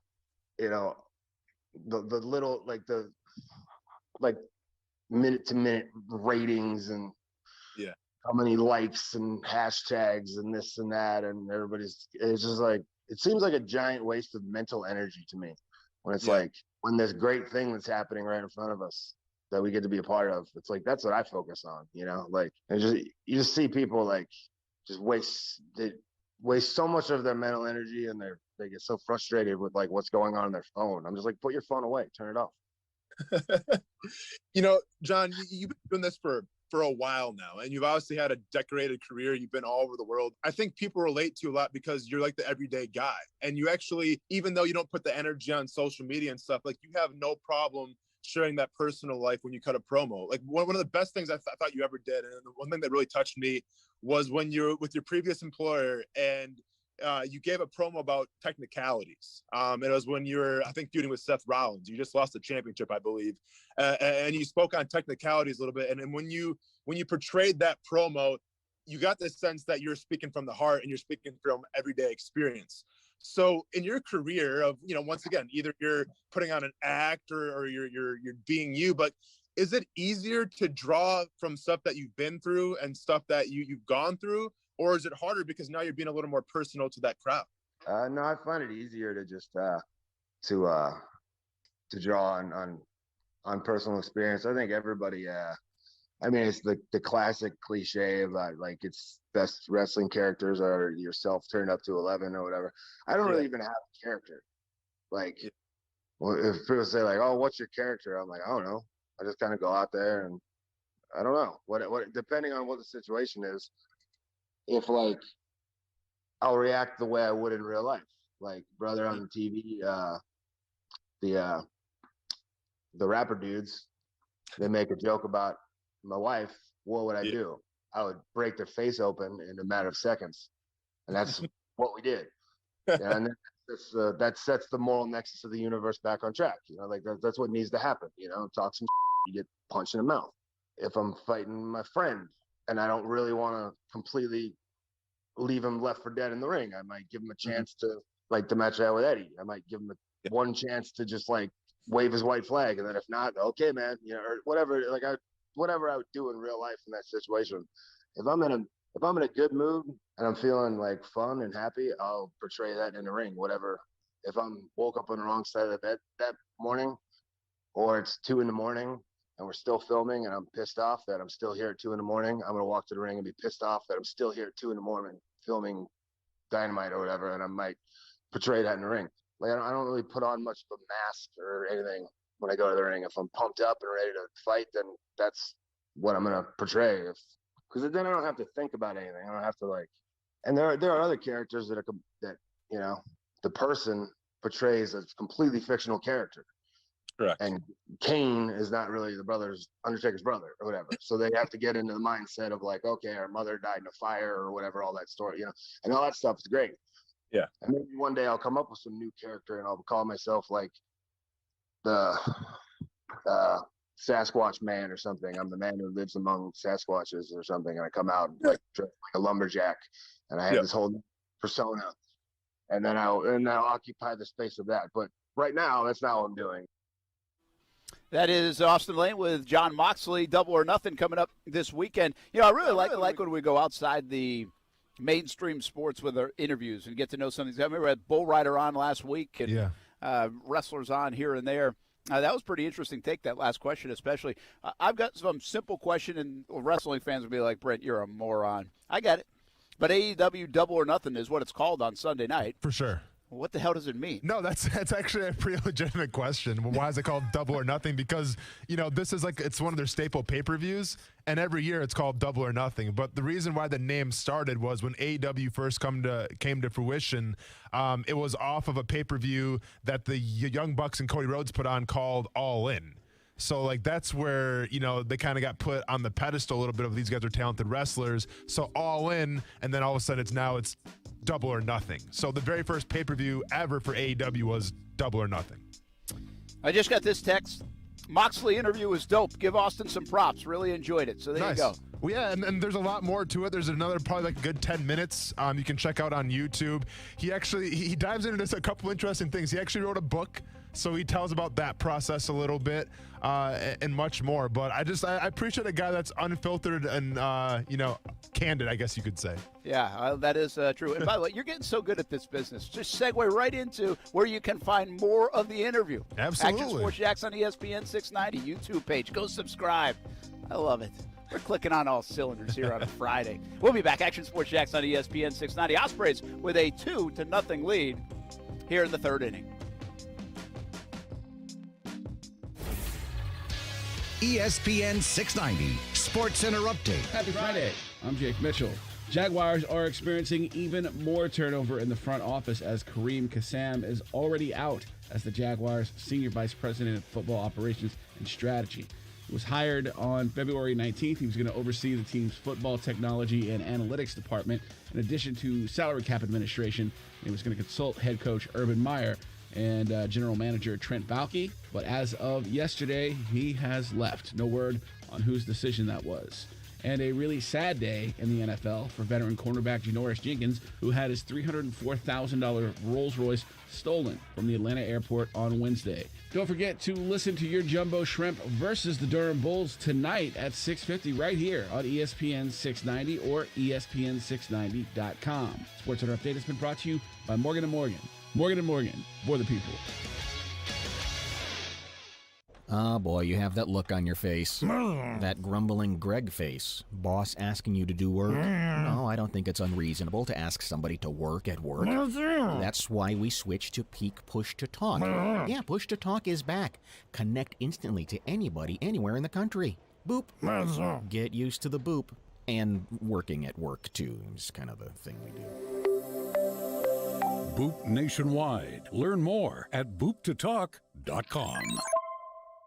the little, like, the minute to minute ratings and how many likes and hashtags and this and that, and it's just like, it seems like a giant waste of mental energy to me, when it's like, when this great thing that's happening right in front of us that we get to be a part of, it's like, that's what I focus on, like, you just see people like just waste so much of their mental energy, and they get so frustrated with like what's going on their phone. I'm just like, put your phone away, turn it off. John, you've been doing this for a while now, and you've obviously had a decorated career. You've been all over the world. I think people relate to you a lot because you're like the everyday guy, and you actually, even though you don't put the energy on social media and stuff, like, you have no problem sharing that personal life when you cut a promo. Like, one of the best things I thought you ever did, and the one thing that really touched me, was when you're with your previous employer and you gave a promo about technicalities. It was when you were, I think, feuding with Seth Rollins. You just lost the championship, I believe, and you spoke on technicalities a little bit. And when you portrayed that promo, you got this sense that you're speaking from the heart and you're speaking from everyday experience. So in your career of, once again, either you're putting on an act or you're being you, but is it easier to draw from stuff that you've been through and stuff that you've gone through, or is it harder because now you're being a little more personal to that crowd? No, I find it easier to just to draw on personal experience. I think everybody, it's the classic cliche about like it's best wrestling characters are yourself turned up to 11 or whatever. I don't really even have a character. Like, well, if people say like, "Oh, what's your character?" I'm like, I don't know. I just kind of go out there and I don't know what depending on what the situation is. If like I'll react the way I would in real life, like brother on the TV, the rapper dudes, they make a joke about my wife. What would I do? I would break their face open in a matter of seconds, and that's what we did. And that sets the moral nexus of the universe back on track. Like that's what needs to happen. Talk some you get punched in the mouth. If I'm fighting my friend and I don't really want to completely leave him left for dead in the ring, I might give him a chance to, like the match I had with Eddie. I might give him one chance to just like wave his white flag, and then if not, okay, man, or whatever. Like whatever I would do in real life in that situation. If I'm in a good mood and I'm feeling like fun and happy, I'll portray that in the ring. Whatever. If I'm woke up on the wrong side of the bed that morning, or it's 2 a.m. and we're still filming and I'm pissed off that I'm still here at 2 a.m, I'm gonna walk to the ring and be pissed off that I'm still here at 2 a.m. filming Dynamite or whatever, and I might portray that in the ring. Like I don't really put on much of a mask or anything when I go to the ring. If I'm pumped up and ready to fight, then that's what I'm gonna portray. Because then I don't have to think about anything. I don't have to like. And there are other characters that the person portrays a completely fictional character. Correct. And Kane is not really Undertaker's brother or whatever. So they have to get into the mindset of like, okay, our mother died in a fire or whatever, all that story, and all that stuff is great. Yeah. And maybe one day I'll come up with some new character and I'll call myself like the Sasquatch man or something. I'm the man who lives among Sasquatches or something. And I come out like a lumberjack and I have this whole persona. And then I'll occupy the space of that. But right now, that's not what I'm doing. That is Austin Lane with John Moxley. Double or Nothing coming up this weekend. I really like when we go outside the mainstream sports with our interviews and get to know some of these guys. I remember we had Bull Rider on last week and wrestlers on here and there. That was pretty interesting take, that last question especially. I've got some simple question, and wrestling fans will be like, Brent, you're a moron. I get it. But AEW Double or Nothing is what it's called on Sunday night. For sure. What the hell does it mean? No, that's actually a pretty legitimate question. Why is it called Double or Nothing? Because, this is it's one of their staple pay-per-views, and every year it's called Double or Nothing. But the reason why the name started was when AEW first came to fruition, it was off of a pay-per-view that the Young Bucks and Cody Rhodes put on called All In. So, that's where, they kind of got put on the pedestal a little bit of these guys are talented wrestlers. So, All In, and then all of a sudden it's Double or Nothing. So, the very first pay-per-view ever for AEW was Double or Nothing. I just got this text. Moxley interview was dope. Give Austin some props. Really enjoyed it. So, there you go. Well, yeah, and there's a lot more to it. There's another probably a good 10 minutes you can check out on YouTube. He dives into a couple interesting things. He actually wrote a book, so he tells about that process a little bit and much more. But I appreciate a guy that's unfiltered and, candid, I guess you could say. Yeah, that is true. And by the way, you're getting so good at this business. Just segue right into where you can find more of the interview. Absolutely. Action Sports Jacks on ESPN 690 YouTube page. Go subscribe. I love it. We're clicking on all cylinders here on a Friday. We'll be back. Action Sports Jacks on ESPN 690. Ospreys with a 2-0 lead here in the third inning. ESPN 690 Sports Center Update. Happy Friday. I'm Jake Mitchell. Jaguars are experiencing even more turnover in the front office as Kareem Kassam is already out as the Jaguars' Senior Vice President of Football Operations and Strategy. was hired on February 19th. He was going to oversee the team's football technology and analytics department, in addition to salary cap administration. He was going to consult head coach Urban Meyer and general manager Trent Baalke. But as of yesterday, he has left. No word on whose decision that was. And a really sad day in the NFL for veteran cornerback Janoris Jenkins, who had his $304,000 Rolls-Royce stolen from the Atlanta airport on Wednesday. Don't forget to listen to your Jumbo Shrimp versus the Durham Bulls tonight at 6:50 right here on ESPN 690 or ESPN690.com. Sports Center Update has been brought to you by Morgan & Morgan. Morgan & Morgan, for the people. Ah, boy, you have that look on your face. That grumbling Greg face. Boss asking you to do work? No, I don't think it's unreasonable to ask somebody to work at work. That's why we switched to Peak Push to Talk. Yeah, Push to Talk is back. Connect instantly to anybody, anywhere in the country. Boop. Get used to the boop. And working at work, too. It's kind of the thing we do. Boop nationwide. Learn more at booptotalk.com.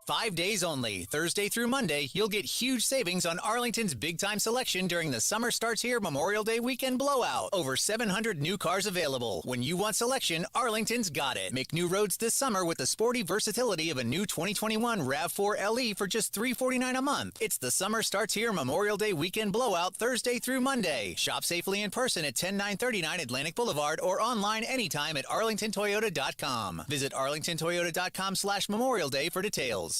5 days only, Thursday through Monday, you'll get huge savings on Arlington's big-time selection during the Summer Starts Here Memorial Day weekend blowout. Over 700 new cars available. When you want selection, Arlington's got it. Make new roads this summer with the sporty versatility of a new 2021 RAV4 LE for just $349 a month. It's the Summer Starts Here Memorial Day weekend blowout Thursday through Monday. Shop safely in person at 10939 Atlantic Boulevard or online anytime at arlingtontoyota.com. Visit arlingtontoyota.com/Memorial Day for details.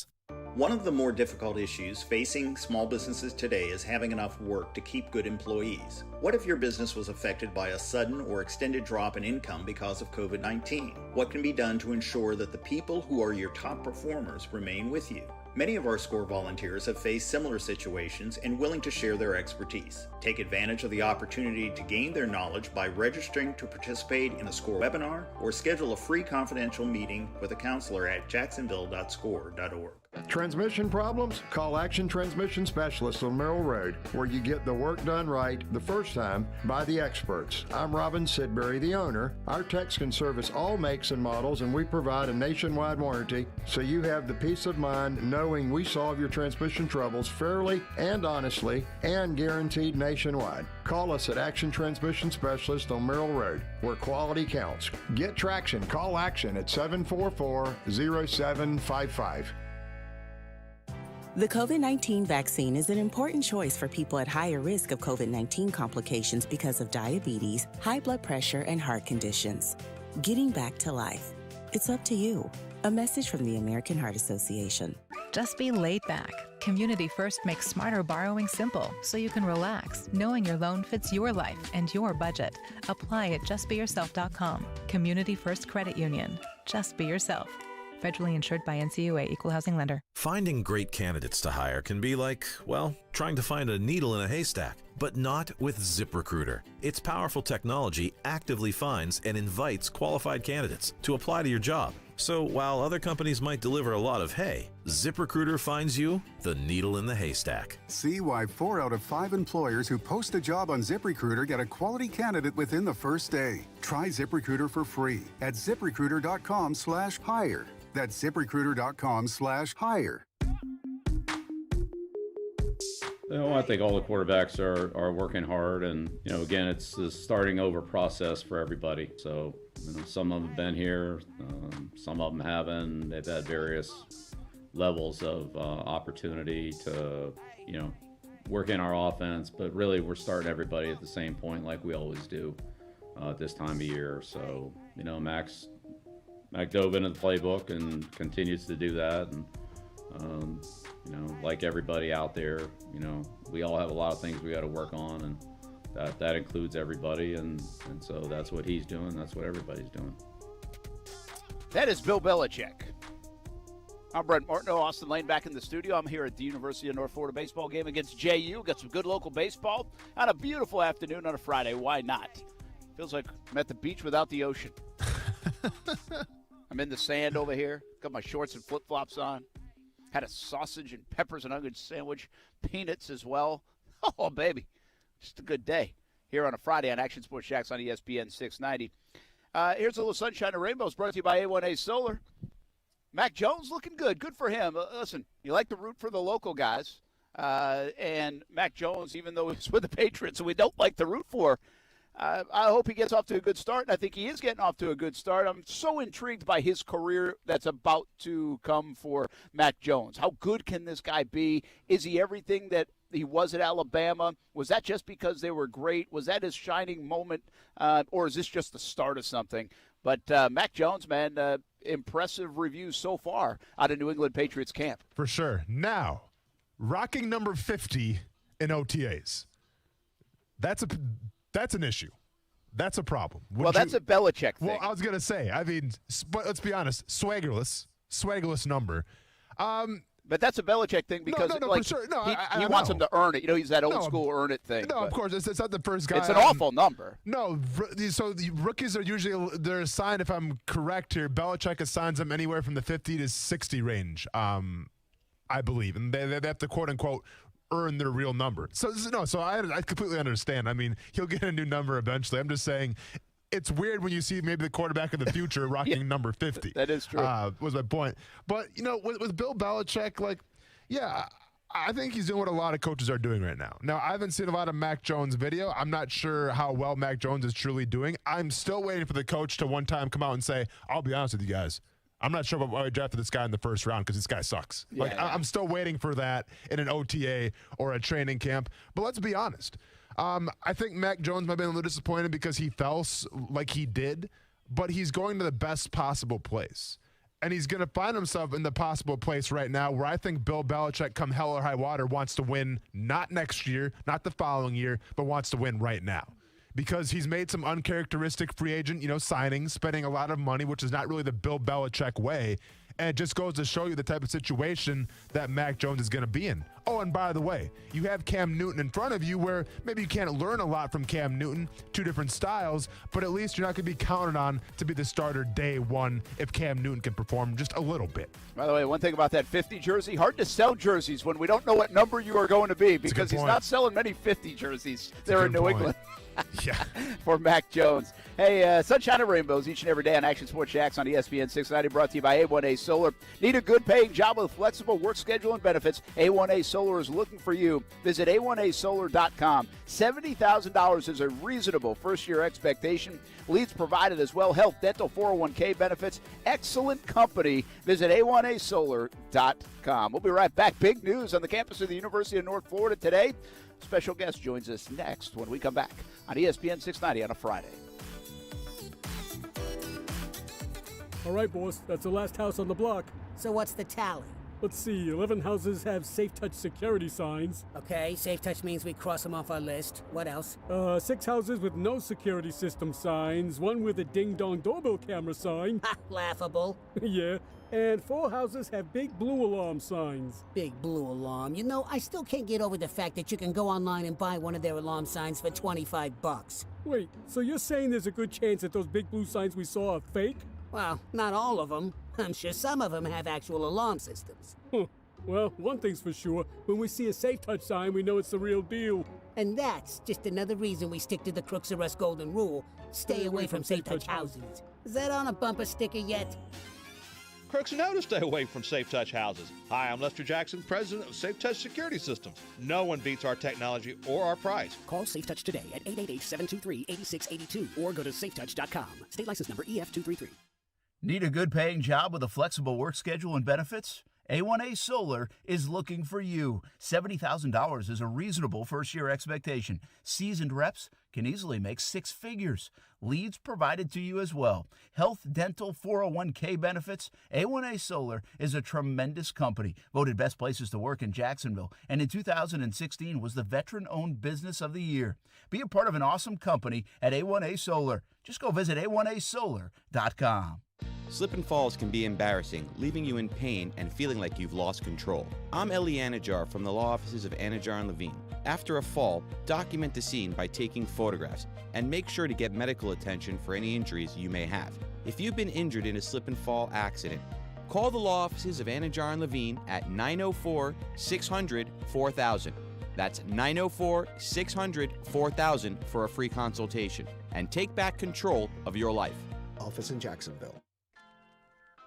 One of the more difficult issues facing small businesses today is having enough work to keep good employees. What if your business was affected by a sudden or extended drop in income because of COVID-19? What can be done to ensure that the people who are your top performers remain with you? Many of our SCORE volunteers have faced similar situations and willing to share their expertise. Take advantage of the opportunity to gain their knowledge by registering to participate in a SCORE webinar or schedule a free confidential meeting with a counselor at jacksonville.score.org. Transmission problems? Call Action Transmission Specialists on Merrill Road, where you get the work done right the first time by the experts. I'm Robin Sidbury, the owner. Our techs can service all makes and models, and we provide a nationwide warranty, so you have the peace of mind knowing we solve your transmission troubles fairly and honestly and guaranteed nationwide. Call us at Action Transmission Specialist on Merrill Road, where quality counts. Get traction. Call Action at 744-0755. The COVID-19 vaccine is an important choice for people at higher risk of COVID-19 complications because of diabetes, high blood pressure, and heart conditions. Getting back to life. It's up to you. A message from the American Heart Association. Just be laid back. Community First makes smarter borrowing simple, so you can relax, knowing your loan fits your life and your budget. Apply at justbeyourself.com. Community First Credit Union. Just be yourself. Federally insured by NCUA, Equal Housing Lender. Finding great candidates to hire can be like, well, trying to find a needle in a haystack, but not with ZipRecruiter. Its powerful technology actively finds and invites qualified candidates to apply to your job. So while other companies might deliver a lot of hay, ZipRecruiter finds you the needle in the haystack. See why 4 out of 5 employers who post a job on ZipRecruiter get a quality candidate within the first day. Try ZipRecruiter for free at ZipRecruiter.com/hire. That's ZipRecruiter.com/hire. I think all the quarterbacks are working hard, and again, it's a starting over process for everybody. So some of them have been here, some of them haven't. They've had various levels of opportunity to work in our offense, but really we're starting everybody at the same point like we always do at this time of year. So Mac dove into the playbook and continues to do that, and like everybody out there, we all have a lot of things we got to work on, and that includes everybody, and so that's what he's doing. That's what everybody's doing. That is Bill Belichick. I'm Brent Martineau, Austin Lane back in the studio. I'm here at the University of North Florida baseball game against JU. Got some good local baseball on a beautiful afternoon on a Friday. Why not? Feels like I'm at the beach without the ocean. I'm in the sand over here. Got my shorts and flip-flops on. Had a sausage and peppers and onions sandwich. Peanuts as well. Oh, baby. Just a good day here on a Friday on Action Sports Shacks on ESPN 690. Here's a little sunshine and rainbows brought to you by A1A Solar. Mac Jones looking good. Good for him. Listen, You like to root for the local guys. And Mac Jones, even though he's with the Patriots, we don't like to root for. I hope he gets off to a good start, and I think he is getting off to a good start. I'm so intrigued by his career that's about to come for Mac Jones. How good can this guy be? Is he everything that he was at Alabama? Was that just because they were great? Was that his shining moment, or is this just the start of something? But Mac Jones, man, impressive reviews so far out of New England Patriots camp. For sure. Now, rocking number 50 in OTAs. That's an issue. That's a problem. That's a Belichick thing. Well, I was going to say, I mean, but let's be honest, swaggerless number. But that's a Belichick thing because for sure. No, he wants him to earn it. You know, he's that old school earn it thing. No, of course. It's not the first guy. It's an awful number. No, so the rookies are usually, they're assigned, if I'm correct here, Belichick assigns them anywhere from the 50 to 60 range, I believe. And they have to, quote unquote, earn their real number. So I completely understand. I mean, he'll get a new number eventually. I'm just saying it's weird when you see maybe the quarterback of the future rocking number 50. That is true. Was my point. But, with Bill Belichick, I think he's doing what a lot of coaches are doing right now. Now, I haven't seen a lot of Mac Jones video. I'm not sure how well Mac Jones is truly doing. I'm still waiting for the coach to one time come out and say, I'll be honest with you guys, I'm not sure why I drafted this guy in the first round because this guy sucks. I'm still waiting for that in an OTA or a training camp. But let's be honest. I think Mac Jones might have been a little disappointed because he fell like he did, but he's going to the best possible place. And he's going to find himself in the possible place right now where I think Bill Belichick, come hell or high water, wants to win not next year, not the following year, but wants to win right now. Because he's made some uncharacteristic free agent, signings, spending a lot of money, which is not really the Bill Belichick way. And it just goes to show you the type of situation that Mac Jones is going to be in. Oh, and by the way, you have Cam Newton in front of you where maybe you can't learn a lot from Cam Newton, two different styles, but at least you're not going to be counted on to be the starter day one if Cam Newton can perform just a little bit. By the way, one thing about that 50 jersey, hard to sell jerseys when we don't know what number you are going to be because he's not selling many 50 jerseys there in New England. Yeah. For Mac Jones. Hey, sunshine and rainbows each and every day on Action Sports Shacks on ESPN 690, brought to you by A1A Solar. Need a good paying job with flexible work schedule and benefits? A1A Solar is looking for you. Visit A1ASolar.com. $70,000 is a reasonable first-year expectation. Leads provided as well. Health, dental, 401k benefits. Excellent company. Visit A1ASolar.com. We'll be right back. Big news on the campus of the University of North Florida today. Special guest joins us next when we come back on ESPN 690 on a Friday. All right, boss, that's the last house on the block. So what's the tally? Let's see, 11 houses have Safe Touch security signs. Okay, Safe Touch means we cross them off our list. What else? 6 houses with no security system signs, 1 with a ding-dong doorbell camera sign. Ha, laughable. Yeah. And 4 houses have big blue alarm signs. Big blue alarm. I still can't get over the fact that you can go online and buy one of their alarm signs for $25. Wait, so you're saying there's a good chance that those big blue signs we saw are fake? Well, not all of them. I'm sure some of them have actual alarm systems. Huh. Well, one thing's for sure. When we see a Safe Touch sign, we know it's the real deal. And that's just another reason we stick to the Crooks R Us golden rule. Stay away from Safe Touch houses. Is that on a bumper sticker yet? Crooks know to stay away from Safe Touch houses. Hi, I'm Lester Jackson, president of Safe Touch Security Systems. No one beats our technology or our price. Call Safe Touch today at 888-723-8682 or go to safetouch.com. State license number EF233. Need a good paying job with a flexible work schedule and benefits? A1A Solar is looking for you. $70,000 is a reasonable first-year expectation. Seasoned reps can easily make 6 figures. Leads provided to you as well. Health, dental, 401k benefits. A1A Solar is a tremendous company, voted best places to work in Jacksonville, and in 2016 was the Veteran-Owned Business of the Year. Be a part of an awesome company at A1A Solar. Just go visit A1ASolar.com. Slip and falls can be embarrassing, leaving you in pain and feeling like you've lost control. I'm Eli Anajar from the law offices of Anajar and Levine. After a fall, document the scene by taking photographs and make sure to get medical attention for any injuries you may have. If you've been injured in a slip and fall accident, call the law offices of Anajar and Levine at 904-600-4000. That's 904-600-4000 for a free consultation. And take back control of your life. Office in Jacksonville.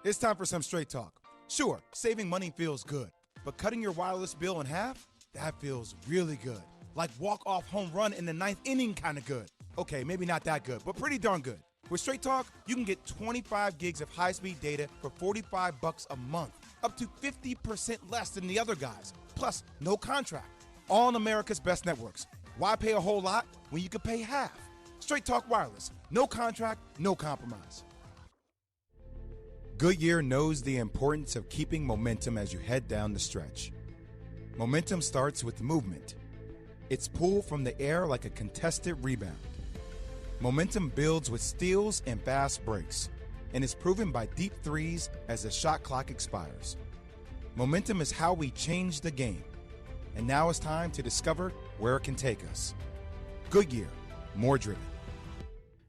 It's time for some straight talk. Sure, saving money feels good, But cutting your wireless bill in half, that feels really good. Like walk-off home run in the 9th inning kind of good. Okay, maybe not that good, but pretty darn good. With Straight Talk, you can get 25 gigs of high-speed data for $45 a month, up to 50% less than the other guys. Plus, no contract. All on America's best networks. Why pay a whole lot when you could pay half? Straight Talk Wireless. No contract, no compromise. Goodyear knows the importance of keeping momentum as you head down the stretch. Momentum starts with movement. It's pulled from the air like a contested rebound. Momentum builds with steals and fast breaks, and is proven by deep threes as the shot clock expires. Momentum is how we change the game, and now it's time to discover where it can take us. Goodyear, more driven.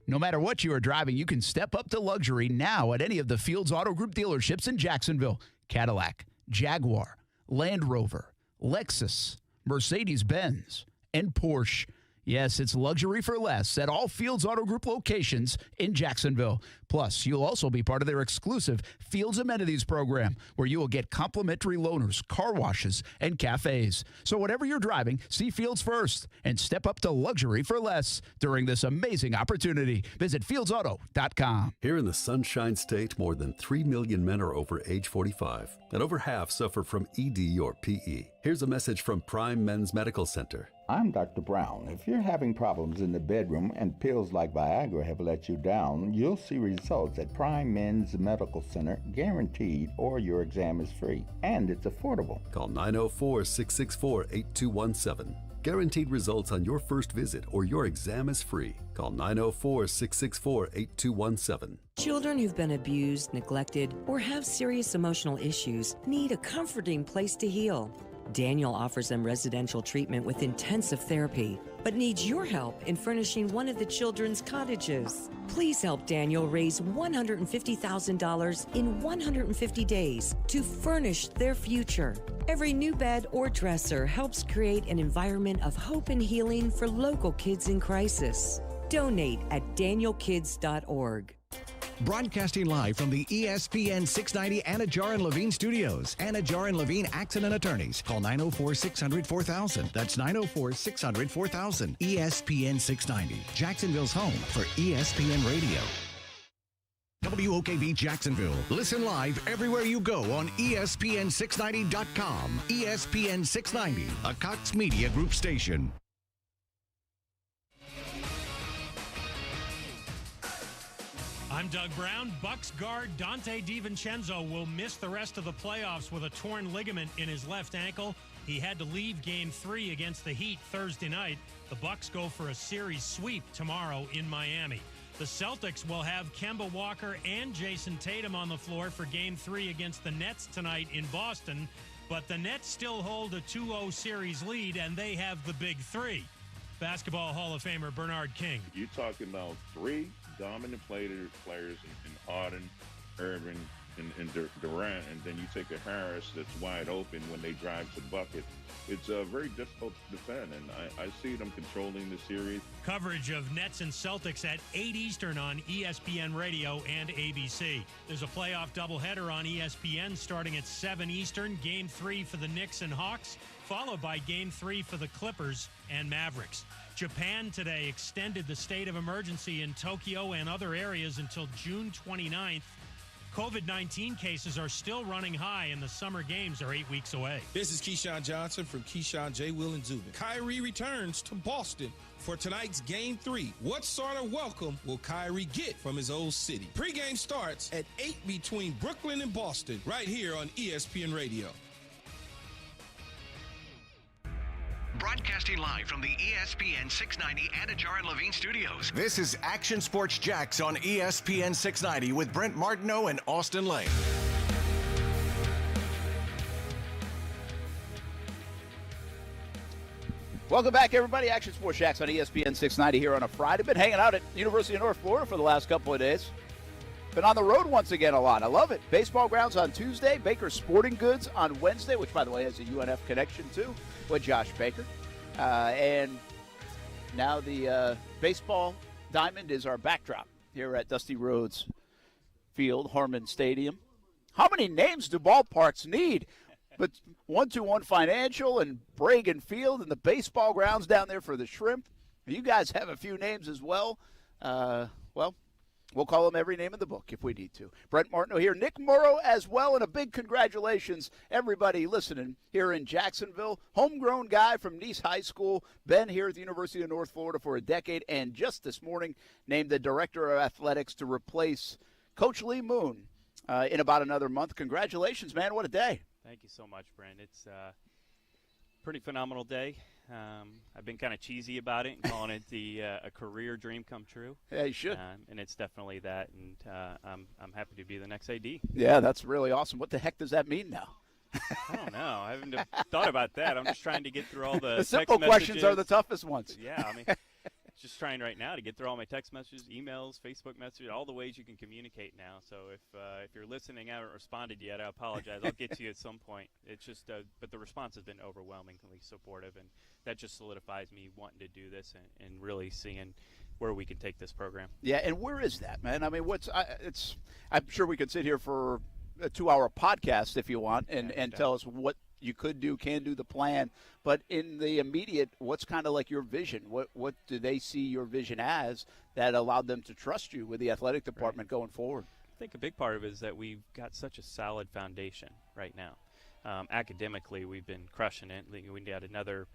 No matter what you are driving, you can step up to luxury now at any of the Fields Auto Group dealerships in Jacksonville. Cadillac, Jaguar, Land Rover, Lexus, Mercedes-Benz, and Porsche. Yes, it's luxury for less at all Fields Auto Group locations in Jacksonville. Plus, you'll also be part of their exclusive Fields Amenities program, where you will get complimentary loaners, car washes, and cafes. So whatever you're driving, see Fields first and step up to luxury for less during this amazing opportunity. Visit fieldsauto.com. Here in the Sunshine State, more than 3 million men are over age 45, and over half suffer from ED or PE. Here's a message from Prime Men's Medical Center. I'm Dr. Brown. If you're having problems in the bedroom and pills like Viagra have let you down, you'll see results at Prime Men's Medical Center, guaranteed, or your exam is free. And it's affordable. Call 904-664-8217. Guaranteed results on your first visit or your exam is free. Call 904-664-8217. Children who've been abused, neglected, or have serious emotional issues need a comforting place to heal. Daniel offers them residential treatment with intensive therapy, but needs your help in furnishing one of the children's cottages. Please help Daniel raise $150,000 in 150 days to furnish their future. Every new bed or dresser helps create an environment of hope and healing for local kids in crisis. Donate at danielkids.org. Broadcasting live from the ESPN 690 Anajar and Levine studios. Anajar and Levine Accident Attorneys. Call 904-600-4000. That's 904-600-4000. ESPN 690. Jacksonville's home for ESPN Radio. WOKV Jacksonville. Listen live everywhere you go on ESPN690.com. ESPN 690, a Cox Media Group station. I'm Doug Brown. Bucks guard Dante DiVincenzo will miss the rest of the playoffs with a torn ligament in his left ankle. He had to leave Game 3 against the Heat Thursday night. The Bucks go for a series sweep tomorrow in Miami. The Celtics will have Kemba Walker and Jason Tatum on the floor for Game 3 against the Nets tonight in Boston. But the Nets still hold a 2-0 series lead, and they have the big three. Basketball Hall of Famer Bernard King. You're talking about three dominant players in Harden, Irving, and Durant, and then you take a Harris that's wide open when they drive to the bucket. It's very difficult to defend, and I see them controlling the series. Coverage of Nets and Celtics at 8 Eastern on ESPN Radio and ABC. There's a playoff doubleheader on ESPN starting at 7 Eastern. Game 3 for the Knicks and Hawks, followed by Game 3 for the Clippers and Mavericks. Japan today extended the state of emergency in Tokyo and other areas until June 29th. COVID-19 cases are still running high, and the summer games are 8 weeks away. This is Keyshawn Johnson from Keyshawn J. Will and Zubin. Kyrie returns to Boston for tonight's Game 3. What sort of welcome will Kyrie get from his old city? Pre-game starts at 8 between Brooklyn and Boston, right here on ESPN Radio. Broadcasting live from the ESPN 690 Anajar and Levine studios. This is Action Sports Jacks on ESPN 690 with Brent Martineau and Austin Lane. Welcome back, everybody. Action Sports Jacks on ESPN 690 here on a Friday. Been hanging out at University of North Florida for the last couple of days. Been on the road once again a lot. I love it. Baseball grounds on Tuesday. Baker Sporting Goods on Wednesday, which, by the way, has a UNF connection, too, with Josh Baker. And now the baseball diamond is our backdrop here at Dusty Rhodes Field, Harmon Stadium. How many names do ballparks need? But 121 Financial and Bragan Field and the baseball grounds down there for the Shrimp. You guys have a few names as well. Well, we'll call them every name in the book if we need to. Brent Martineau here, Nick Morrow as well, and a big congratulations, everybody listening here in Jacksonville. Homegrown guy from Nice High School, been here at the University of North Florida for a decade, and just this morning named the Director of Athletics to replace Coach Lee Moon in about another month. Congratulations, man. What a day. Thank you so much, Brent. It's a pretty phenomenal day. I've been kind of cheesy about it and calling it a career dream come true. Yeah, you should. And it's definitely that, and I'm happy to be the next AD. Yeah, that's really awesome. What the heck does that mean now? I don't know. I haven't thought about that. I'm just trying to get through all the simple text questions are messages. the toughest ones. Yeah, I mean, just trying right now to get through all my text messages, emails, Facebook messages, all the ways you can communicate now. So if you're listening, I haven't responded yet, I apologize. I'll get to you at some point. It's just, but the response has been overwhelmingly supportive, and that just solidifies me wanting to do this and really seeing where we can take this program. Yeah, and where is that, man? I mean, I'm sure we could sit here for a 2-hour podcast if you want and tell us what you could do, can do, the plan. But in the immediate, what's kind of like your vision? What do they see your vision as that allowed them to trust you with the athletic department going forward? I think a big part of it is that we've got such a solid foundation right now. Academically, we've been crushing it. We had another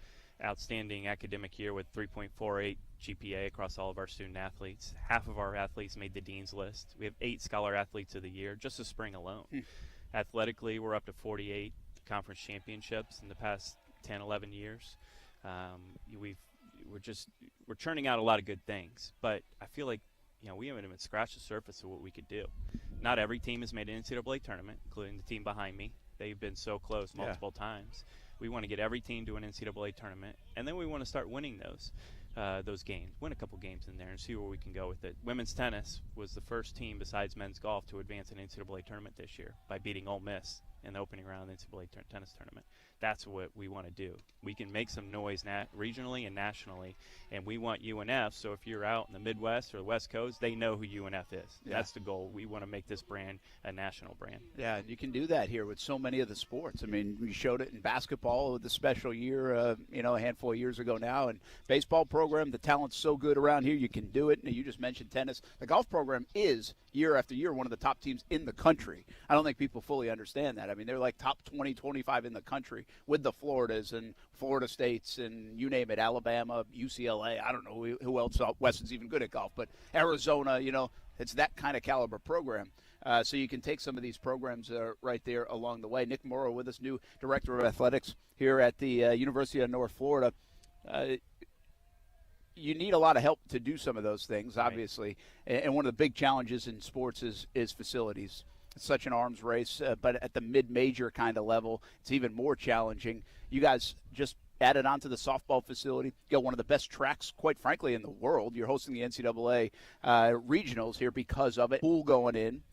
outstanding academic year with 3.48 GPA across all of our student athletes. Half of our athletes made the dean's list. We have 8 scholar athletes of the year just this spring alone. Athletically, we're up to 48 conference championships in the past 10, 11 years. We're churning out a lot of good things, but I feel like we haven't even scratched the surface of what we could do. Not every team has made an NCAA tournament, including the team behind me. They've been so close multiple times. We want to get every team to an NCAA tournament, and then we want to start winning those games, win a couple games in there, and see where we can go with it. Women's tennis was the first team besides men's golf to advance an NCAA tournament this year by beating Ole Miss in the opening round of the NCAA tennis tournament. That's what we want to do. We can make some noise regionally and nationally, and we want UNF, so if you're out in the Midwest or the West Coast, they know who UNF is. Yeah. That's the goal. We want to make this brand a national brand. Yeah, and you can do that here with so many of the sports. I mean, we showed it in basketball with the special year, a handful of years ago now. And baseball program, the talent's so good around here, you can do it. And you just mentioned tennis. The golf program is, year after year, one of the top teams in the country. I don't think people fully understand that. I mean, they're like top 20, 25 in the country with the Floridas and Florida States and you name it, Alabama, UCLA. I don't know who else out West is even good at golf, but Arizona, it's that kind of caliber program. So you can take some of these programs right there along the way. Nick Morrow with us, new Director of Athletics here at the University of North Florida. You need a lot of help to do some of those things, obviously. Right. And one of the big challenges in sports is facilities. It's such an arms race, but at the mid-major kind of level, it's even more challenging. You guys just added on to the softball facility. You got one of the best tracks, quite frankly, in the world. You're hosting the NCAA regionals here because of it. Pool going in.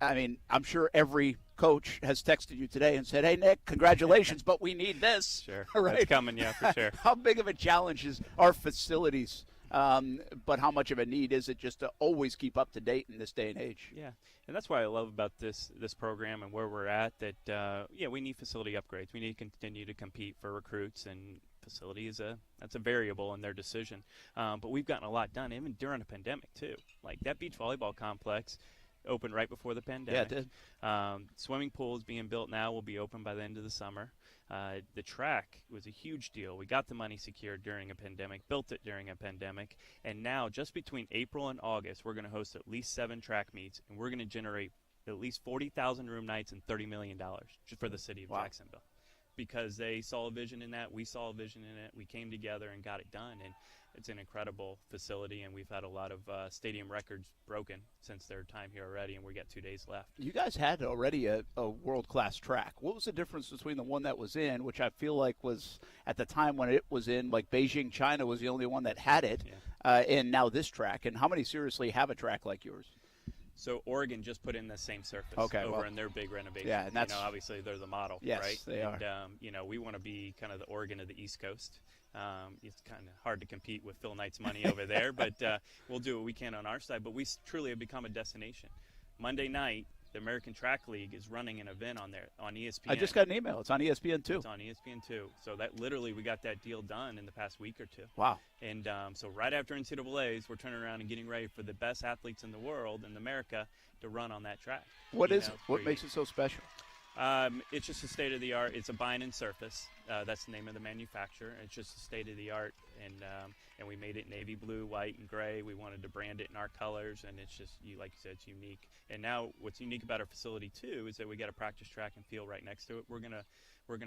I mean, I'm sure every coach has texted you today and said, hey, Nick, congratulations, but we need this. Sure. Right? That's coming, yeah, for sure. How big of a challenge is our facilities, but how much of a need is it just to always keep up to date in this day and age? Yeah, and that's what I love about this program and where we're at, that, we need facility upgrades. We need to continue to compete for recruits, and facility that's a variable in their decision. But we've gotten a lot done, even during a pandemic, too. Like that beach volleyball complex opened right before the pandemic. Yeah, it did. Swimming pool is being built now, will be open by the end of the summer. The track was a huge deal. We got the money secured during a pandemic, built it during a pandemic, and now just between April and August, we're going to host at least 7 track meets, and we're going to generate at least 40,000 room nights and $30 million just for the city of Jacksonville. Because they saw a vision in that, we saw a vision in it, we came together and got it done, and it's an incredible facility, and we've had a lot of stadium records broken since their time here already, and we got 2 days left. You guys had already a world-class track. What was the difference between the one that was in, which I feel like was at the time when it was in, like Beijing, China was the only one that had it, and now this track? And how many seriously have a track like yours? So Oregon just put in the same surface over in their big renovation. Yeah, and that's obviously they're the model, yes, right? They are. And we want to be kind of the Oregon of the East Coast. It's kind of hard to compete with Phil Knight's money over there, but we'll do what we can on our side. But we truly have become a destination. Monday night, the American Track League is running an event on there on ESPN. I just got an email. It's on ESPN too. It's on ESPN too. So that literally we got that deal done in the past week or two. Wow. And so right after NCAA's, we're turning around and getting ready for the best athletes in the world in America to run on that track. What makes it so special? It's just a state of the art. It's a bind-in surface. That's the name of the manufacturer. It's just a state of the art, and we made it navy blue, white, and gray. We wanted to brand it in our colors, and it's just, like you said, it's unique. And now, what's unique about our facility too is that we got a practice track and field right next to it. We're gonna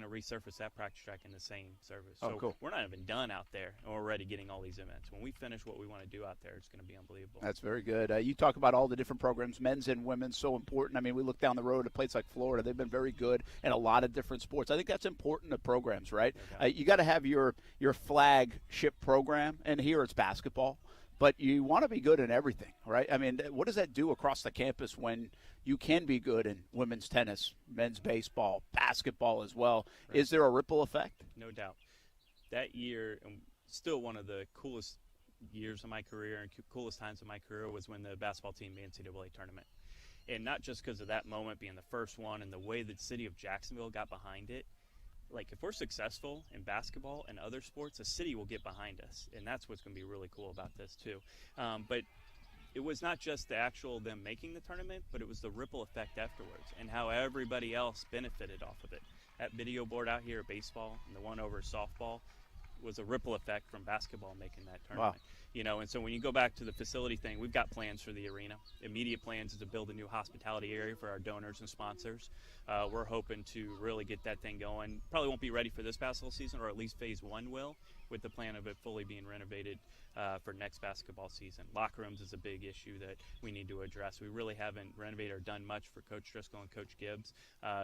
resurface that practice track in the same service. Oh, so cool. We're not even done out there, and we're already getting all these events. When we finish what we want to do out there, it's going to be unbelievable. That's very good. You talk about all the different programs, men's and women's, so important. I mean, we look down the road at places like Florida. They've been very good in a lot of different sports. I think that's important to programs, right? You got to have your flagship program, and here it's basketball. But you want to be good in everything, right? I mean, what does that do across the campus when you can be good in women's tennis, men's baseball, basketball as well? Right. Is there a ripple effect? No doubt. That year, and still one of the coolest years of my career and coolest times of my career was when the basketball team made the NCAA tournament. And not just because of that moment being the first one and the way the city of Jacksonville got behind it. Like, if we're successful in basketball and other sports, the city will get behind us, and that's what's going to be really cool about this too. But it was not just the actual them making the tournament, but it was the ripple effect afterwards and how everybody else benefited off of it. That video board out here at baseball and the one over softball was a ripple effect from basketball making that tournament. Wow. You know, and so when you go back to the facility thing, we've got plans for the arena. Immediate plans is to build a new hospitality area for our donors and sponsors. We're hoping to really get that thing going. Probably won't be ready for this basketball season, or at least phase one will, with the plan of it fully being renovated for next basketball season. Locker rooms is a big issue that we need to address. We really haven't renovated or done much for Coach Driscoll and Coach Gibbs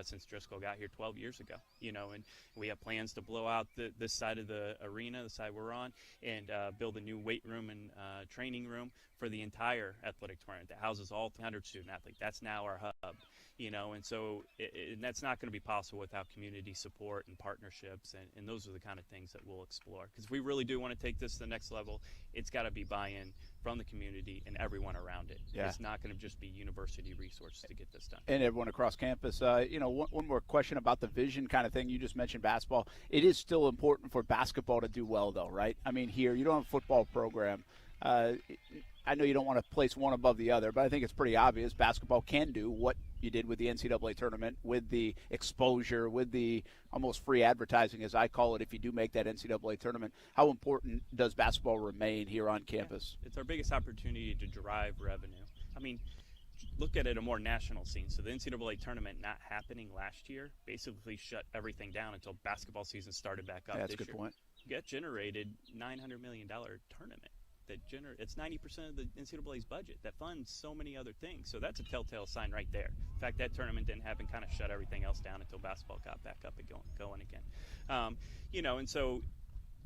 since Driscoll got here 12 years ago. You know, and we have plans to blow out this side of the arena, the side we're on, and build a new weight room and training room for the entire athletic tournament that houses all 300 student athletes. That's now our hub. You know, and so and that's not going to be possible without community support and partnerships, and those are the kind of things that we'll explore. Because if we really do want to take this to the next level, it's got to be buy-in from the community and everyone around it. Yeah. It's not going to just be university resources to get this done. And everyone across campus. You know, one more question about the vision kind of thing. You just mentioned basketball. It is still important for basketball to do well, though, right? I mean, here, you don't have a football program. I know you don't want to place one above the other, but I think it's pretty obvious basketball can do what you did with the NCAA tournament, with the exposure, with the almost free advertising, as I call it, if you do make that NCAA tournament. How important does basketball remain here on campus? Yeah. It's our biggest opportunity to drive revenue. I mean, look at it a more national scene. So the NCAA tournament not happening last year basically shut everything down until basketball season started back up. That's a this good year. point. That generated $900 million tournament. It's 90% of the NCAA's budget that funds so many other things. So that's a telltale sign right there. In fact, that tournament didn't happen, kind of shut everything else down until basketball got back up and going again. You know, and so,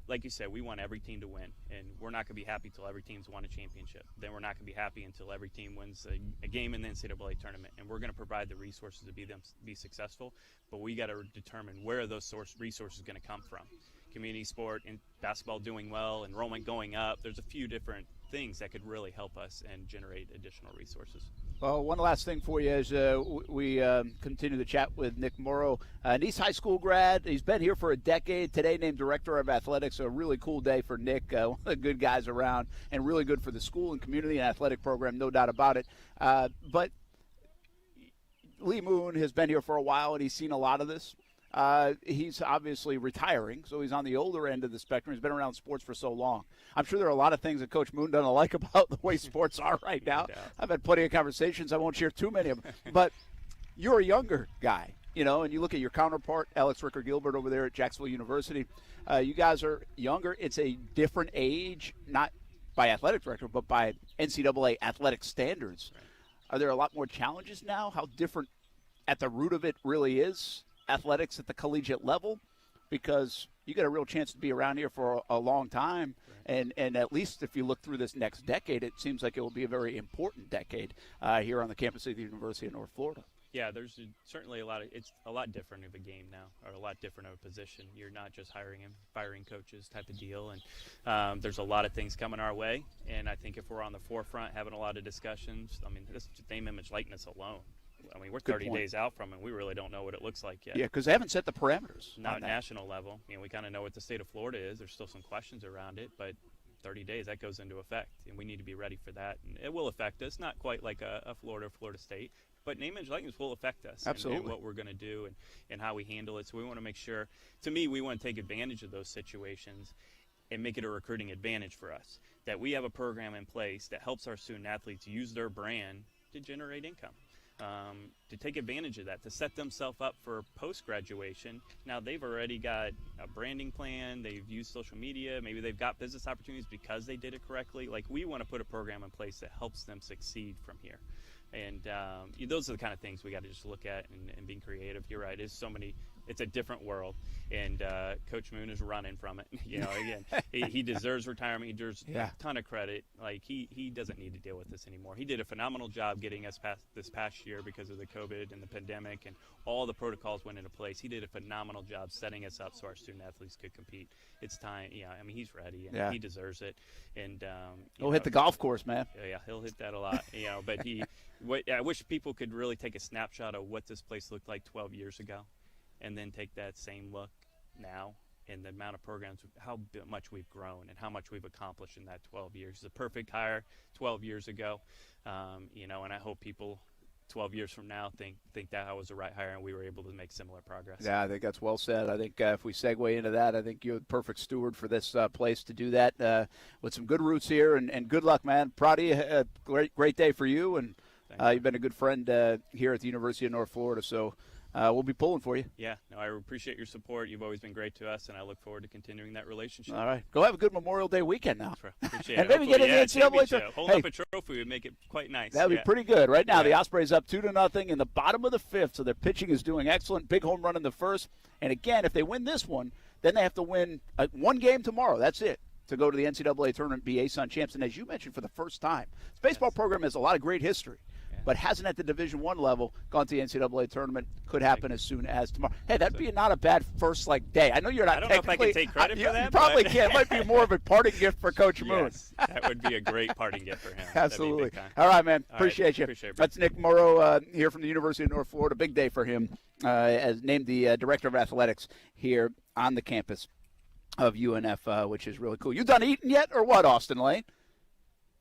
like you said, we want every team to win, and we're not going to be happy until every team's won a championship. Then we're not going to be happy until every team wins a game in the NCAA tournament, and we're going to provide the resources to be successful, but we got to determine where those resources are going to come from. Community sport and basketball doing well, enrollment going up. There's a few different things that could really help us and generate additional resources. Well, one last thing for you as we continue the chat with Nick Morrow, an East High School grad. He's been here for a decade. Today named Director of Athletics. A really cool day for Nick, one of the good guys around, and really good for the school and community and athletic program, no doubt about it. But Lee Moon has been here for a while, and he's seen a lot of this. He's obviously retiring, so he's on the older end of the spectrum. He's been around sports for so long. I'm sure there are a lot of things that Coach Moon doesn't like about the way sports are right now. I've had plenty of conversations. I won't share too many of them. But you're a younger guy, you know, and you look at your counterpart, Alex Ricker-Gilbert over there at Jacksonville University. You guys are younger. It's a different age, not by athletic director, but by NCAA athletic standards. Right. Are there a lot more challenges now? How different at the root of it really is athletics at the collegiate level, because you get a real chance to be around here for a long time. Right. And at least if you look through this next decade, it seems like it will be a very important decade here on the campus of the University of North Florida. Yeah, there's certainly it's a lot different of a game now, or a lot different of a position. You're not just hiring and firing coaches type of deal, and there's a lot of things coming our way, and I think if we're on the forefront having a lot of discussions, I mean, this name, image, likeness alone I mean, we're Good 30 point. days out from it. We really don't know what it looks like yet. Yeah, because they haven't set the parameters. Not on that. national level. You know, we kind of know what the state of Florida is. There's still some questions around it, but 30 days, that goes into effect, and we need to be ready for that. And it will affect us, not quite like a Florida State, but name, image, likeness will affect us. Absolutely. And what we're going to do and how we handle it. So we want to make sure, to me, we want to take advantage of those situations and make it a recruiting advantage for us, that we have a program in place that helps our student athletes use their brand to generate income, to take advantage of that, to set themselves up for post-graduation. Now, they've already got a branding plan, they've used social media, maybe they've got business opportunities because they did it correctly. Like, we want to put a program in place that helps them succeed from here. And those are the kind of things we got to just look at and being creative. You're right, it's a different world, and Coach Moon is running from it. You know, again, he deserves retirement. He deserves a ton of credit. Like, he doesn't need to deal with this anymore. He did a phenomenal job getting us past this past year because of the COVID and the pandemic, and all the protocols went into place. He did a phenomenal job setting us up so our student athletes could compete. It's time. Yeah, I mean, he's ready, and he deserves it. And he'll hit the golf course, man. Yeah, he'll hit that a lot. You know, but I wish people could really take a snapshot of what this place looked like 12 years ago, and then take that same look now and the amount of programs, how much we've grown and how much we've accomplished in that 12 years. It's a perfect hire 12 years ago, you know, and I hope people 12 years from now think that was the right hire and we were able to make similar progress. Yeah, I think that's well said. I think if we segue into that, I think you're the perfect steward for this place to do that with some good roots here, and good luck, man. Proud of you. Great day for you, and you've been a good friend here at the University of North Florida, so we'll be pulling for you. Yeah, no, I appreciate your support. You've always been great to us, and I look forward to continuing that relationship. All right. Go have a good Memorial Day weekend now. Appreciate and it. maybe get in the NCAA tournament. Hold up a trophy would make it quite nice. That would be pretty good. Right now, the Ospreys up 2-0 in the bottom of the fifth, so their pitching is doing excellent. Big home run in the first. And again, if they win this one, then they have to win one game tomorrow. That's it, to go to the NCAA tournament, be ASUN champs. And as you mentioned, for the first time, this baseball program has a lot of great history, but hasn't at the Division I level gone to the NCAA tournament. Could happen as soon as tomorrow. Hey, that'd be not a bad first day. I know you're not. I don't know if I can take credit for that. You probably can. It might be more of a parting gift for Coach Moon. Yes, that would be a great parting gift for him. Absolutely. All right, man. Appreciate you. Appreciate it. That's Nick Morrow here from the University of North Florida. Big day for him, as named the director of athletics here on the campus of UNF, which is really cool. You done eating yet, or what, Austin Lane?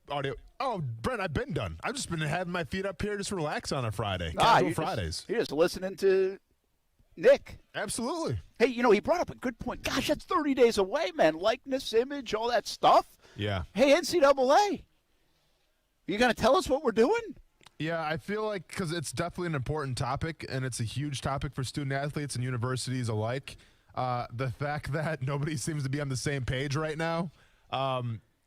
Audio. Oh, Brent, I've been done. I've just been having my feet up here, just relax on a Friday. Casual Fridays. You're just listening to Nick. Absolutely. Hey, he brought up a good point. Gosh, that's 30 days away, man. Likeness, image, all that stuff. Yeah. Hey, NCAA, you going to tell us what we're doing? Yeah, I feel like because it's definitely an important topic, and it's a huge topic for student athletes and universities alike. The fact that nobody seems to be on the same page right now,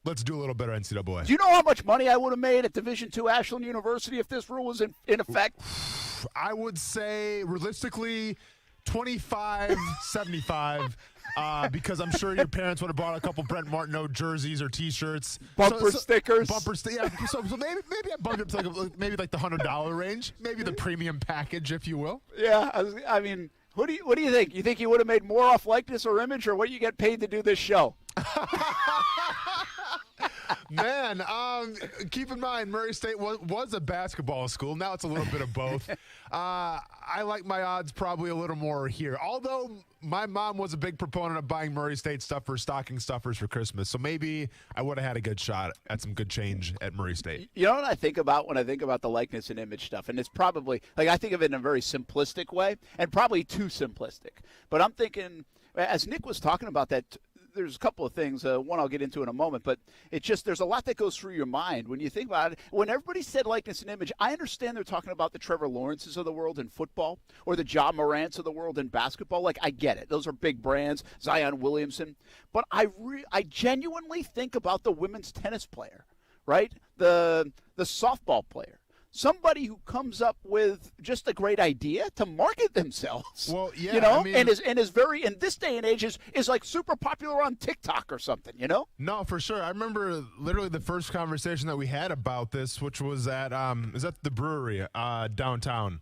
let's do a little better NCAA. Do you know how much money I would have made at Division II Ashland University if this rule was in effect? I would say, realistically, 25-75, because I'm sure your parents would have bought a couple Brent Martineau jerseys or T-shirts. Bumper stickers. Yeah, so maybe I bumped it up to maybe like the $100 range, maybe the premium package, if you will. Yeah, I mean, what do you think? You think you would have made more off likeness or image, or what you get paid to do this show? Man, keep in mind, Murray State was a basketball school. Now it's a little bit of both. I like my odds probably a little more here. Although my mom was a big proponent of buying Murray State stuff for stocking stuffers for Christmas. So maybe I would have had a good shot at some good change at Murray State. You know what I think about when I think about the likeness and image stuff? And it's probably, I think of it in a very simplistic way, and probably too simplistic. But I'm thinking, as Nick was talking about that, there's a couple of things. One I'll get into in a moment, but it's just there's a lot that goes through your mind when you think about it. When everybody said likeness and image, I understand they're talking about the Trevor Lawrences of the world in football or the Ja Morants of the world in basketball. Like, I get it. Those are big brands, Zion Williamson. But I genuinely think about the women's tennis player, right? The softball player. Somebody who comes up with just a great idea to market themselves. Well, yeah, I mean, and is very, in this day and age, is like super popular on TikTok or something, No, for sure. I remember literally the first conversation that we had about this, which was at the brewery downtown.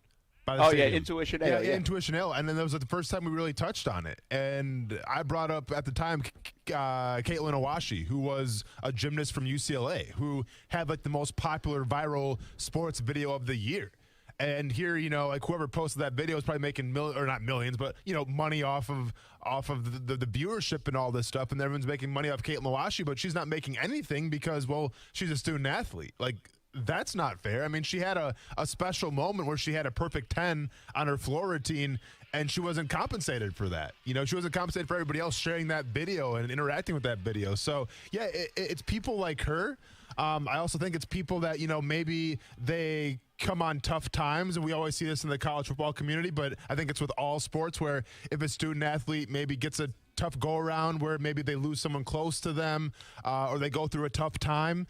Intuition Ale. Yeah, Intuition Ale. And then that was the first time we really touched on it. And I brought up at the time Caitlin Owashi, who was a gymnast from UCLA, who had the most popular viral sports video of the year. And here, like whoever posted that video is probably making or not millions, but money off of the viewership and all this stuff, and everyone's making money off Kate Mawashi, but she's not making anything because, well, she's a student athlete. Like, that's not fair. I mean, she had a special moment where she had a perfect 10 on her floor routine, and she wasn't compensated for that. She wasn't compensated for everybody else sharing that video and interacting with that video. So, yeah, it's people like her. I also think it's people that, maybe they come on tough times, and we always see this in the college football community, but I think it's with all sports where if a student athlete maybe gets a tough go around where maybe they lose someone close to them or they go through a tough time,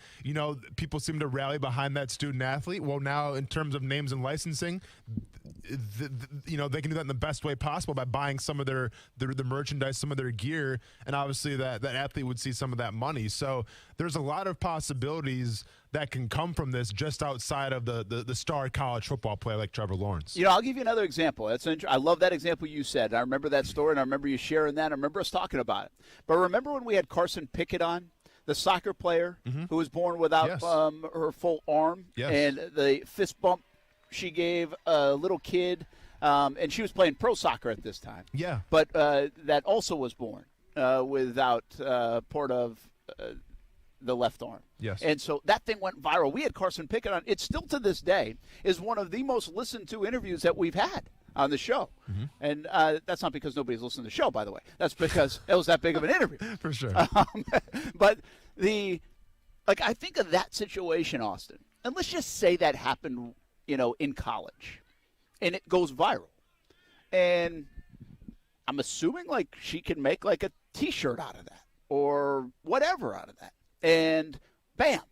people seem to rally behind that student athlete. Well, now in terms of names and licensing, they can do that in the best way possible by buying some of the merchandise, some of their gear, and obviously that athlete would see some of that money. So there's a lot of possibilities that can come from this just outside of the star college football player like Trevor Lawrence. I'll give you another example. I love that example you said. I remember that story, and I remember you sharing that. I remember us talking about it. But remember when we had Carson Pickett on, the soccer player who was born without her full arm, and the fist bump she gave a little kid, and she was playing pro soccer at this time. Yeah. But that also was born without part of the left arm. Yes. And so that thing went viral. We had Carson Pickett on. It still to this day is one of the most listened to interviews that we've had on the show. And that's not because nobody's listened to the show, by the way. That's because it was that big of an interview. For sure. But I think of that situation, Austin, and let's just say that happened, in college, and it goes viral. And I'm assuming she can make a T-shirt out of that or whatever out of that. And bam,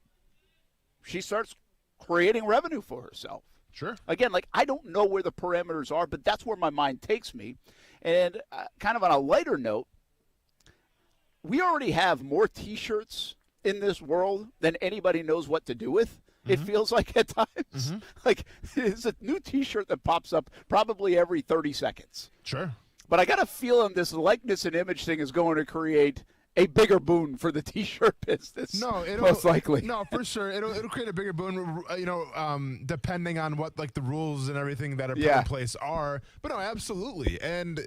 she starts creating revenue for herself. Sure. Again, I don't know where the parameters are, but that's where my mind takes me. And kind of on a lighter note, we already have more T-shirts in this world than anybody knows what to do with. It feels like at times. It's a new T-shirt that pops up probably every 30 seconds. Sure. But I got a feeling this likeness and image thing is going to create a bigger boon for the T-shirt business. No, most likely. No, for sure. It'll create a bigger boon, depending on what the rules and everything that are put in place are. But no, absolutely. And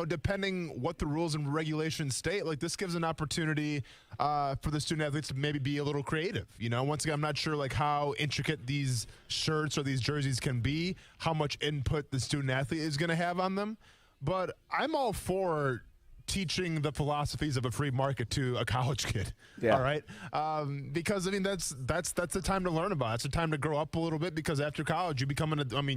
depending what the rules and regulations state, this gives an opportunity for the student athletes to maybe be a little creative. Once again, I'm not sure how intricate these shirts or these jerseys can be, how much input the student athlete is going to have on them. But I'm all for teaching the philosophies of a free market to a college kid. Yeah. All right. Because that's the time to learn about it. It's the time to grow up a little bit, because after college you become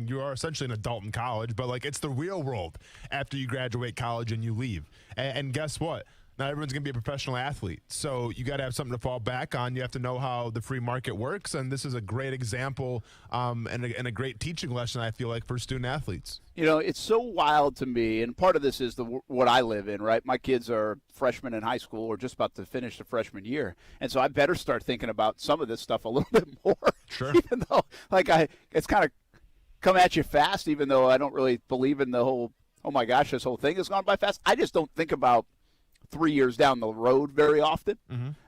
you are essentially an adult in college, but it's the real world after you graduate college and you leave. And guess what? Not everyone's going to be a professional athlete. So you got to have something to fall back on. You have to know how the free market works. And this is a great example and a great teaching lesson, I feel like, for student athletes. It's so wild to me. And part of this is what I live in, right? My kids are freshmen in high school or just about to finish the freshman year. And so I better start thinking about some of this stuff a little bit more. Sure. Even though, it's kind of come at you fast, even though I don't really believe in the whole, oh my gosh, this whole thing has gone by fast. I just don't think about 3 years down the road very often,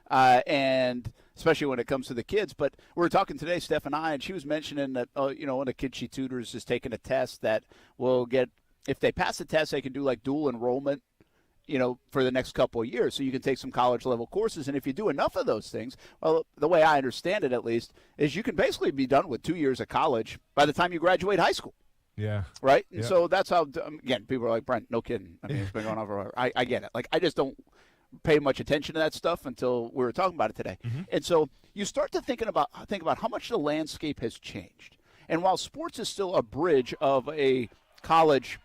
and especially when it comes to the kids. But we were talking today, Steph and I, and she was mentioning that, one of the kids she tutors is taking a test that will get, if they pass the test, they can do dual enrollment, for the next couple of years. So you can take some college-level courses, and if you do enough of those things, well, the way I understand it at least, is you can basically be done with 2 years of college by the time you graduate high school. Yeah. Right? And so that's how, again, people are like, Brent, no kidding. I mean, it's been going on for a while. I get it. I just don't pay much attention to that stuff until we were talking about it today. And so you start to think about how much the landscape has changed. And while sports is still a bridge of a college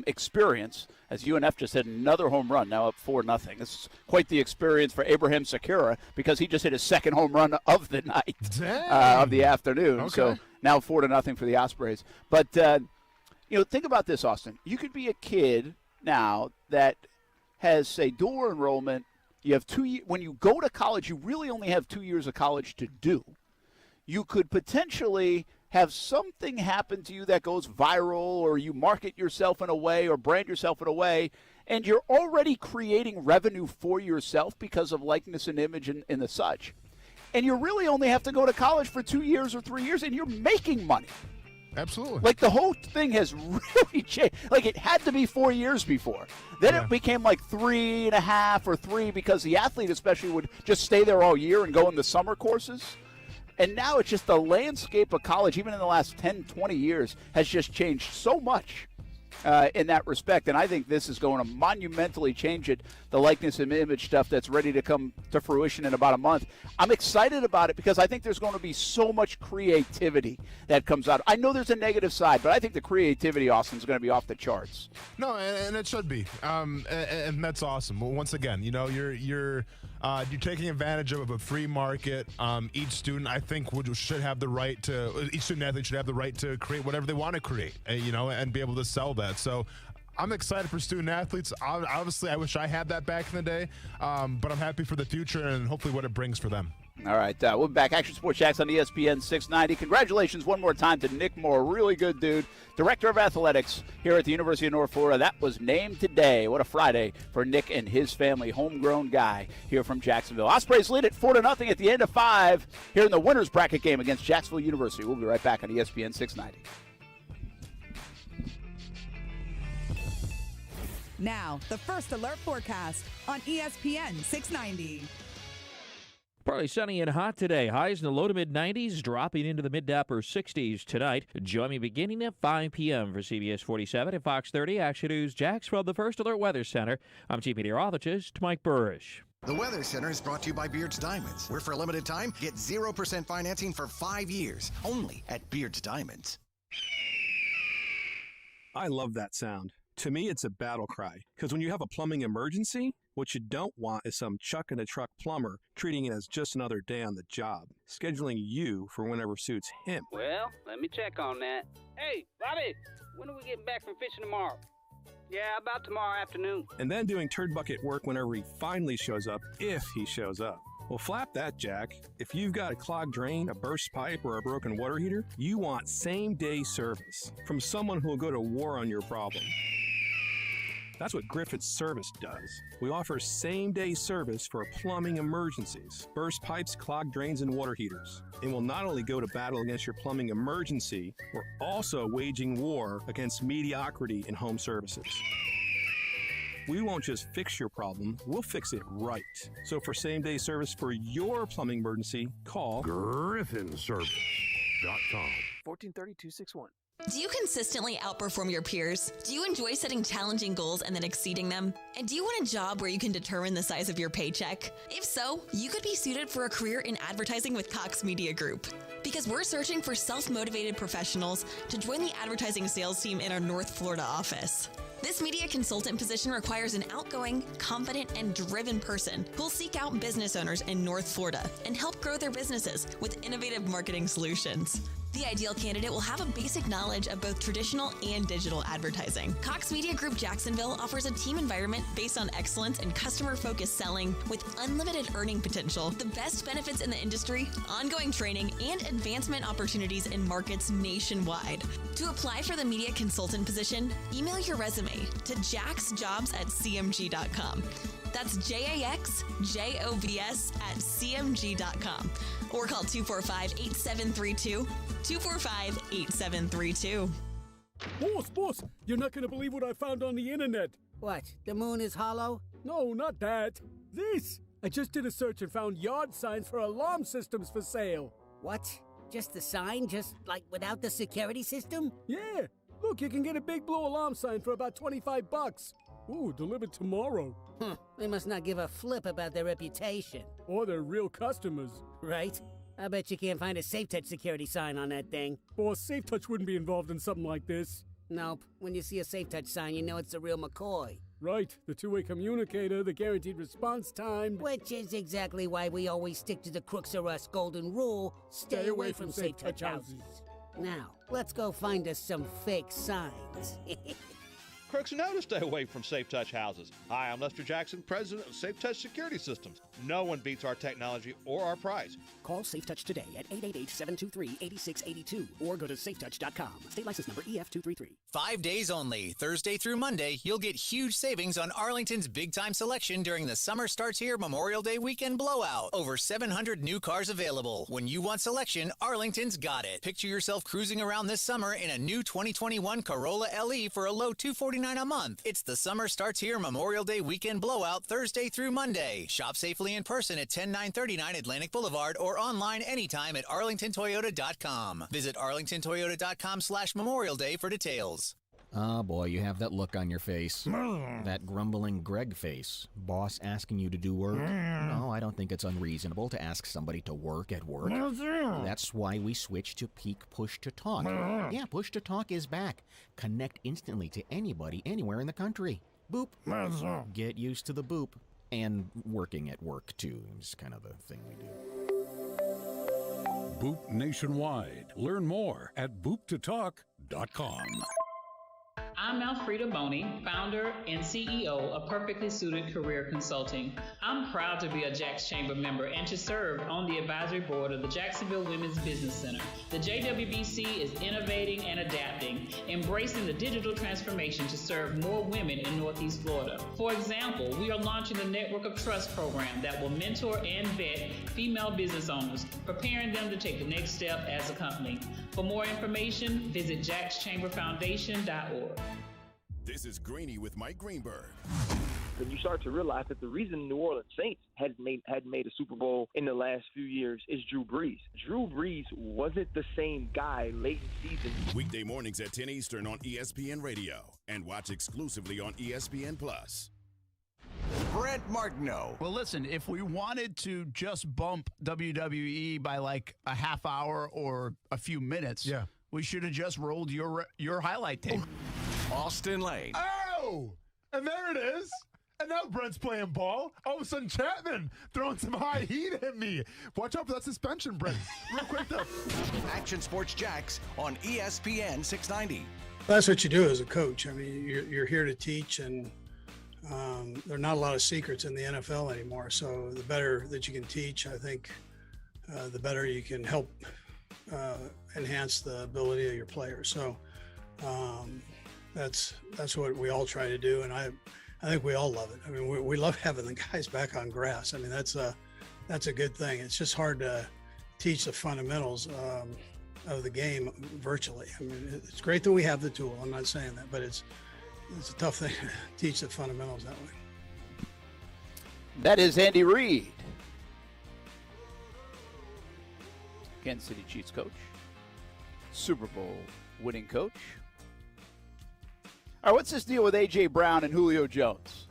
experience, as UNF just hit another home run, now up 4-0. This is quite the experience for Abraham Sakura, because he just hit his second home run of the night, of the afternoon. Okay. So now 4-0 for the Ospreys. But, think about this, Austin. You could be a kid now that has, say, dual enrollment. You have 2 years. When you go to college, you really only have 2 years of college to do. You could potentially have something happen to you that goes viral, or you market yourself in a way or brand yourself in a way, and you're already creating revenue for yourself because of likeness and image and the such. And you really only have to go to college for 2 years or 3 years, and you're making money. Absolutely. Like, the whole thing has really changed. Like, it had to be 4 years before. Then it became like 3.5 or 3 because the athlete especially would just stay there all year and go in the summer courses. And now it's just the landscape of college, even in the last 10, 20 years, has just changed so much in that respect. And I think this is going to monumentally change it, the likeness and image stuff that's ready to come to fruition in about a month. I'm excited about it because I think there's going to be so much creativity that comes out. I know there's a negative side, but I think the creativity, Austin, is going to be off the charts. No, and it should be. And that's awesome. Well, once again, you're taking advantage of a free market. Each student, I think, should have the right to. Each student athlete should have the right to create whatever they want to create, and be able to sell that. So, I'm excited for student athletes. Obviously, I wish I had that back in the day, but I'm happy for the future and hopefully what it brings for them. All right, we'll be back. Action Sports Shacks on ESPN 690. Congratulations one more time to Nick Moore, really good dude, Director of Athletics here at the University of North Florida. That was named today. What a Friday for Nick and his family, homegrown guy here from Jacksonville. Ospreys lead it 4-0 at the end of 5 here in the winners bracket game against Jacksonville University. We'll be right back on ESPN 690. Now, the first alert forecast on ESPN 690. Partly sunny and hot today. Highs in the low to mid-90s, dropping into the mid to upper 60s tonight. Join me beginning at 5 p.m. for CBS 47 and Fox 30. Action News Jax from the First Alert Weather Center. I'm Chief Meteorologist Mike Burrish. The Weather Center is brought to you by Beard's Diamonds, where for a limited time, get 0% financing for 5 years, only at Beard's Diamonds. I love that sound. To me, it's a battle cry, because when you have a plumbing emergency, what you don't want is some chuck-in-a-truck plumber treating it as just another day on the job, scheduling you for whenever suits him. Well, let me check on that. Hey, Bobby, when are we getting back from fishing tomorrow? Yeah, about tomorrow afternoon. And then doing turd bucket work whenever he finally shows up, if he shows up. Well, flap that, Jack. If you've got a clogged drain, a burst pipe, or a broken water heater, you want same-day service from someone who will go to war on your problem. That's what Griffith's Service does. We offer same-day service for plumbing emergencies, burst pipes, clogged drains, and water heaters. And we'll not only go to battle against your plumbing emergency, we're also waging war against mediocrity in home services. We won't just fix your problem, we'll fix it right. So for same-day service for your plumbing emergency, call GriffinService.com. 1430-261. Do you consistently outperform your peers? Do you enjoy setting challenging goals and then exceeding them? And do you want a job where you can determine the size of your paycheck? If so, you could be suited for a career in advertising with Cox Media Group. Because we're searching for self-motivated professionals to join the advertising sales team in our North Florida office. This media consultant position requires an outgoing, confident, and driven person who'll seek out business owners in North Florida and help grow their businesses with innovative marketing solutions. The ideal candidate will have a basic knowledge of both traditional and digital advertising. Cox Media Group Jacksonville offers a team environment based on excellence and customer-focused selling with unlimited earning potential, the best benefits in the industry, ongoing training, and advancement opportunities in markets nationwide. To apply for the media consultant position, email your resume to jaxjobs@cmg.com. That's JAXJOBS@cmg.com. Or call 245-8732, 245-8732. Boss, you're not gonna believe what I found on the internet. What, the moon is hollow? No, not that. This! I just did a search and found yard signs for alarm systems for sale. What? Just the sign? Just like without the security system? Yeah. Look, you can get a big blue alarm sign for about $25. Ooh, delivered tomorrow. They must not give a flip about their reputation. Or their real customers. Right? I bet you can't find a SafeTouch security sign on that thing. Boss, SafeTouch wouldn't be involved in something like this. Nope. When you see a SafeTouch sign, you know it's the real McCoy. Right. The two-way communicator, the guaranteed response time. Which is exactly why we always stick to the Crooks or Us golden rule. Stay away from SafeTouch houses. Now, let's go find us some fake signs. crooks know to stay away from Safe Touch houses. Hi, I'm Lester Jackson, president of Safe Touch Security Systems. No one beats our technology or our price. Call Safe Touch today at 888-723-8682 or go to safetouch.com. State license number EF233. 5 days only, Thursday through Monday, you'll get huge savings on Arlington's big-time selection during the Summer Starts Here Memorial Day weekend blowout. Over 700 new cars available. When you want selection, Arlington's got it. Picture yourself cruising around this summer in a new 2021 Corolla LE for a low $249 a month. It's the Summer Starts Here Memorial Day weekend blowout Thursday through Monday. Shop safely in person at 10939 Atlantic Boulevard or online anytime at arlingtontoyota.com. Visit arlingtontoyota.com/Memorial Day for details. Oh boy, you have that look on your face. That grumbling Greg face. Boss asking you to do work? No, I don't think it's unreasonable to ask somebody to work at work. That's why we switched to Peak Push to Talk. Yeah, Push to Talk is back. Connect instantly to anybody, anywhere in the country. Boop. Get used to the boop. And working at work, too. It's kind of the thing we do. Boop nationwide. Learn more at booptotalk.com. I'm Elfrida Boney, founder and CEO of Perfectly Suited Career Consulting. I'm proud to be a Jacks Chamber member and to serve on the advisory board of the Jacksonville Women's Business Center. The JWBC is innovating and adapting, embracing the digital transformation to serve more women in Northeast Florida. For example, we are launching the Network of Trust program that will mentor and vet female business owners, preparing them to take the next step as a company. For more information, visit jackschamberfoundation.org. This is Greeny with Mike Greenberg. When you start to realize that the reason New Orleans Saints hadn't made a Super Bowl in the last few years is Drew Brees. Drew Brees wasn't the same guy late in season. Weekday mornings at 10 Eastern on ESPN Radio and watch exclusively on ESPN Plus. Brent Martineau. Well, listen, if we wanted to just bump WWE by like a half hour or a few minutes, we should have just rolled your highlight tape. Austin Lane. Oh! And there it is. And now Brent's playing ball. All of a sudden, Chapman throwing some high heat at me. Watch out for that suspension, Brent. Real quick, though. Action Sports Jacks on ESPN 690. That's what you do as a coach. I mean, you're here to teach, and there are not a lot of secrets in the NFL anymore. So the better that you can teach, I think, the better you can help enhance the ability of your players. So that's what we all try to do, and I think we all love it. I mean, we love having the guys back on grass. I mean, that's a good thing. It's just hard to teach the fundamentals of the game virtually. I mean, it's great that we have the tool. I'm not saying that, but it's a tough thing to teach the fundamentals that way. That is Andy Reid, Kansas City Chiefs coach, Super Bowl winning coach. All right, what's this deal with A.J. Brown and Julio Jones?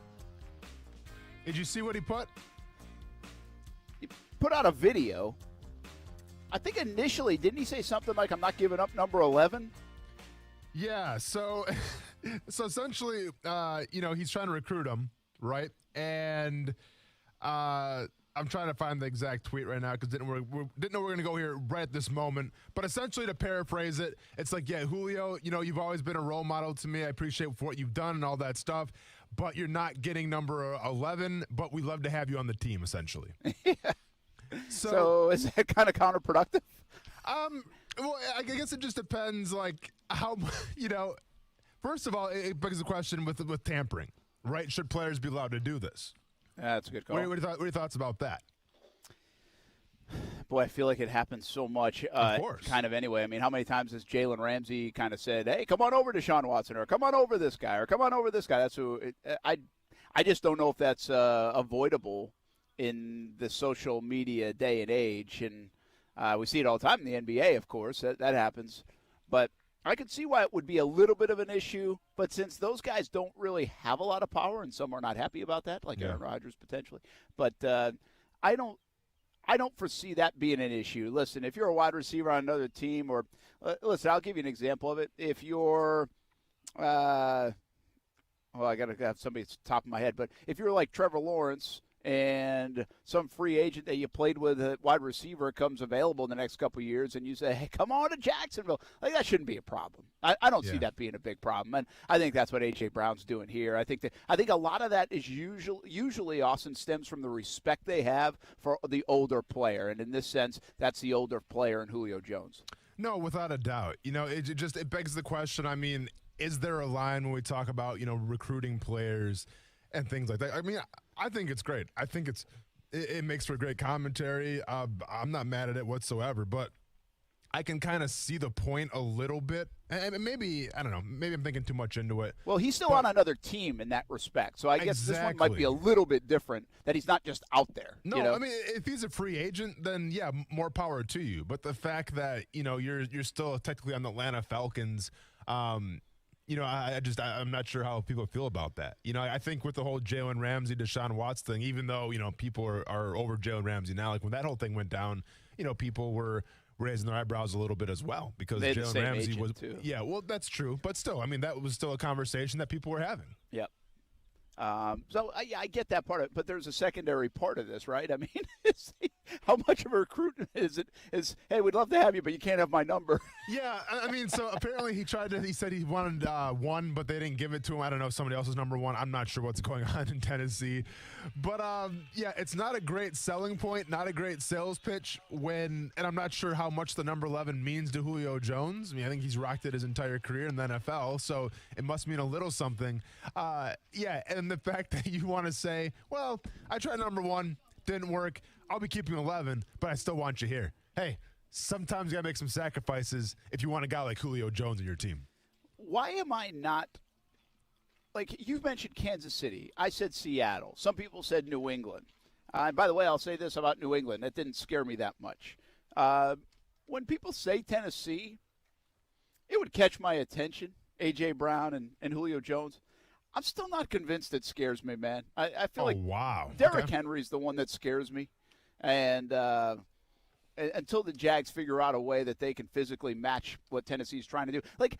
Did you see what he put? He put out a video. I think initially, didn't he say something like, I'm not giving up number 11? Yeah, so essentially, he's trying to recruit him, right? And I'm trying to find the exact tweet right now because didn't know we were going to go here right at this moment. But essentially, to paraphrase it, it's like, yeah, Julio, you've always been a role model to me. I appreciate what you've done and all that stuff. But you're not getting number 11, but we love to have you on the team, essentially. Yeah. So is that kind of counterproductive? Well, I guess it just depends, like, how, first of all, it begs the question with tampering, right? Should players be allowed to do this? That's a good call. What are your thoughts about that? Boy, I feel like it happens so much, of course. Kind of anyway. I mean, how many times has Jalen Ramsey kind of said, hey, come on over to Deshaun Watson, or come on over this guy, or come on over this guy? That's who I just don't know if that's avoidable in the social media day and age. And we see it all the time in the NBA, of course. That happens. But I could see why it would be a little bit of an issue, but since those guys don't really have a lot of power, and some are not happy about that, like Aaron Rodgers potentially, but I don't foresee that being an issue. Listen, if you're a wide receiver on another team, or listen, I'll give you an example of it. If you're, I got to have somebody at the top of my head, but if you're like Trevor Lawrence and some free agent that you played with at wide receiver comes available in the next couple of years, and you say, hey, come on to Jacksonville. Like, that shouldn't be a problem. I don't see that being a big problem, and I think that's what A.J. Brown's doing here. I think a lot of that is usually, Austin, stems from the respect they have for the older player, and in this sense, that's the older player in Julio Jones. No, without a doubt. It begs the question, I mean, is there a line when we talk about, recruiting players and things like that? I mean, I think it's great. I think it makes for great commentary. I'm not mad at it whatsoever, but I can kind of see the point a little bit. And maybe, I don't know, maybe I'm thinking too much into it. Well, he's still on another team in that respect. So I guess this one might be a little bit different, that he's not just out there. No, I mean, if he's a free agent, then, yeah, more power to you. But the fact that, you're still technically on the Atlanta Falcons, I'm not sure how people feel about that. I think with the whole Jalen Ramsey, Deshaun Watts thing, even though, people are over Jalen Ramsey now, like when that whole thing went down, people were raising their eyebrows a little bit as well because Jalen Ramsey was too. Yeah, well, that's true, but still, I mean, that was still a conversation that people were having. Yep. So I get that part of it, but there's a secondary part of this, right? I mean, how much of a recruit is it? Is, hey, we'd love to have you, but you can't have my number. Yeah, I mean, so apparently he said he wanted one, but they didn't give it to him. I don't know if somebody else is number one. I'm not sure what's going on in Tennessee. But, yeah, it's not a great selling point, not a great sales pitch and I'm not sure how much the number 11 means to Julio Jones. I mean, I think he's rocked it his entire career in the NFL, so it must mean a little something. Yeah, and the fact that you want to say, well, I tried number 1, didn't work. I'll be keeping 11, but I still want you here. Hey, sometimes you got to make some sacrifices if you want a guy like Julio Jones in your team. Why am I not – like, you've mentioned Kansas City. I said Seattle. Some people said New England. And by the way, I'll say this about New England. That didn't scare me that much. When people say Tennessee, it would catch my attention, A.J. Brown and Julio Jones. I'm still not convinced it scares me, man. I feel Derrick Henry's the one that scares me. And until the Jags figure out a way that they can physically match what Tennessee's trying to do. Like,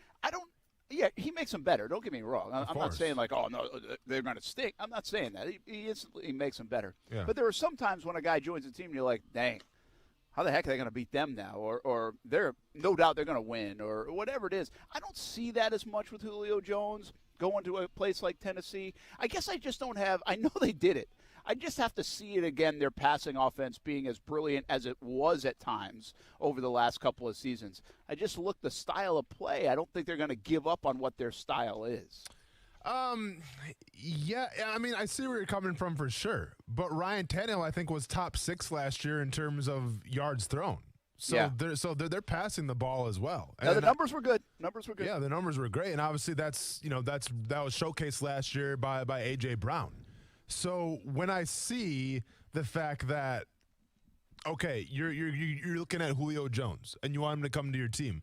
yeah, he makes them better. Don't get me wrong. I'm not saying like, oh, no, they're going to stink. I'm not saying that. He instantly makes them better. Yeah. But there are some times when a guy joins a team and you're like, dang, how the heck are they going to beat them now? Or they're no doubt they're going to win or whatever it is. I don't see that as much with Julio Jones going to a place like Tennessee. I guess I just don't have – I know they did it. I just have to see it again, their passing offense being as brilliant as it was at times over the last couple of seasons. I just look the style of play. I don't think they're going to give up on what their style is. Yeah, I mean, I see where you're coming from for sure. But Ryan Tannehill, I think, was top 6 last year in terms of yards thrown. So yeah. They're passing the ball as well. Now, the numbers were good. Yeah, the numbers were great, and obviously that was showcased last year by A.J. Brown. So when I see the fact that, okay, you're looking at Julio Jones and you want him to come to your team,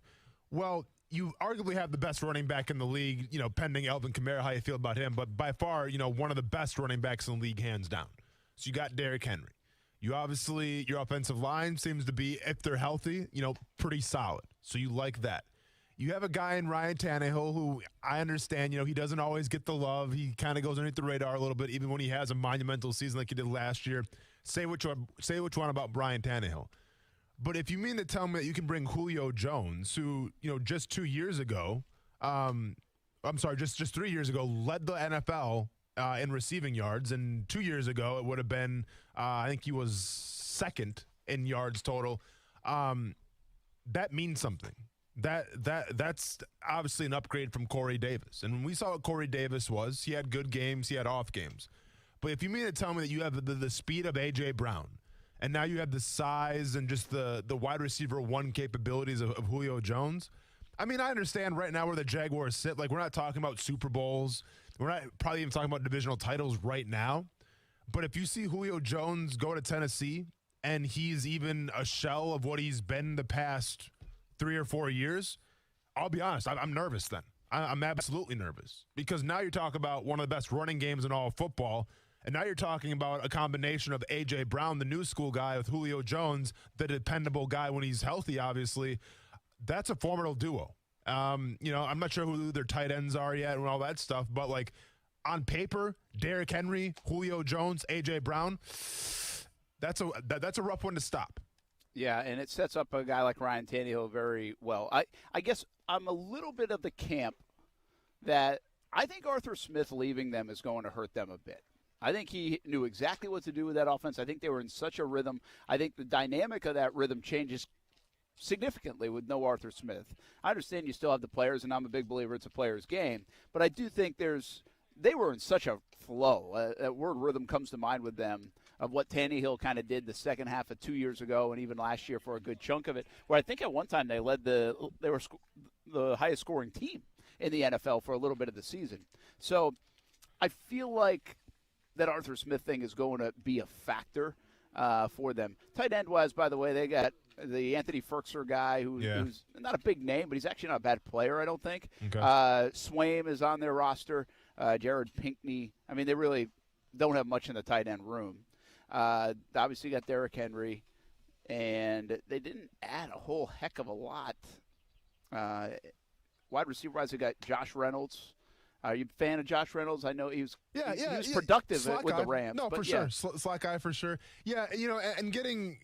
well, you arguably have the best running back in the league, pending Alvin Kamara, how you feel about him, but by far, one of the best running backs in the league, hands down. So you got Derrick Henry. You obviously, your offensive line seems to be, if they're healthy, pretty solid. So you like that. You have a guy in Ryan Tannehill who I understand, he doesn't always get the love. He kind of goes underneath the radar a little bit, even when he has a monumental season like he did last year. Say what you want about Ryan Tannehill. But if you mean to tell me that you can bring Julio Jones, who, just 2 years ago, just 3 years ago, led the NFL in receiving yards, and 2 years ago it would have been, I think he was second in yards total. That means something. That's obviously an upgrade from Corey Davis. And when we saw what Corey Davis was, he had good games, he had off games. But if you mean to tell me that you have the speed of A.J. Brown, and now you have the size and just the wide receiver 1 capabilities of Julio Jones, I mean, I understand right now where the Jaguars sit. Like, we're not talking about Super Bowls. We're not probably even talking about divisional titles right now. But if you see Julio Jones go to Tennessee, and he's even a shell of what he's been the past 3 or 4 years, I'll be honest, I'm nervous then. I'm absolutely nervous because now you're talking about one of the best running games in all of football, and now you're talking about a combination of A.J. Brown, the new school guy, with Julio Jones, the dependable guy when he's healthy, obviously. That's a formidable duo. I'm not sure who their tight ends are yet and all that stuff, but, like, on paper, Derrick Henry, Julio Jones, A.J. Brown, that's a rough one to stop. Yeah, and it sets up a guy like Ryan Tannehill very well. I guess I'm a little bit of the camp that I think Arthur Smith leaving them is going to hurt them a bit. I think he knew exactly what to do with that offense. I think they were in such a rhythm. I think the dynamic of that rhythm changes significantly with no Arthur Smith. I understand you still have the players, and I'm a big believer it's a player's game, but I do think they were in such a flow. That word rhythm comes to mind with them of what Tannehill kind of did the second half of 2 years ago and even last year for a good chunk of it, where I think at one time they were the highest scoring team in the NFL for a little bit of the season. So I feel like that Arthur Smith thing is going to be a factor for them. Tight end-wise, by the way, they got the Anthony Ferkser guy who's not a big name, but he's actually not a bad player, I don't think. Okay. Swaim is on their roster. Jared Pinkney. I mean, they really don't have much in the tight end room. Obviously got Derrick Henry, and they didn't add a whole heck of a lot. Wide receiver-wise, they got Josh Reynolds. Are you a fan of Josh Reynolds? I know he was productive with the Rams. No, for sure. Slack guy for sure. Yeah, and getting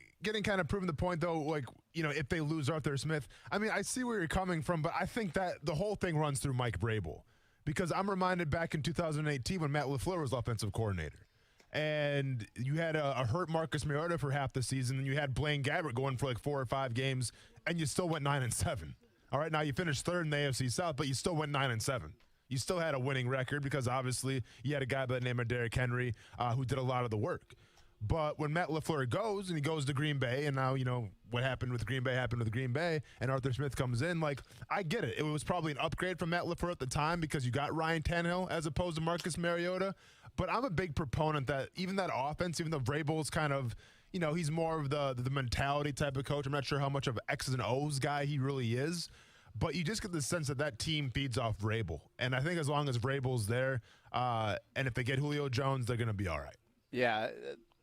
kind of proving the point, though, like, if they lose Arthur Smith, I mean, I see where you're coming from, but I think that the whole thing runs through Mike Vrabel. Because I'm reminded back in 2018 when Matt LaFleur was offensive coordinator. And you had a hurt Marcus Mariota for half the season, and you had Blaine Gabbert going for like 4 or 5 games, and you still went 9-7. All right, now you finished third in the AFC South, but you still went 9-7. You still had a winning record because obviously you had a guy by the name of Derrick Henry who did a lot of the work. But when Matt LaFleur goes, and he goes to Green Bay, and now, what happened with Green Bay, and Arthur Smith comes in, like, I get it. It was probably an upgrade from Matt LaFleur at the time because you got Ryan Tannehill as opposed to Marcus Mariota. But I'm a big proponent that even that offense, even though Vrabel's kind of, he's more of the mentality type of coach. I'm not sure how much of an X's and O's guy he really is. But you just get the sense that team feeds off Vrabel. And I think as long as Vrabel's there, and if they get Julio Jones, they're going to be all right. Yeah,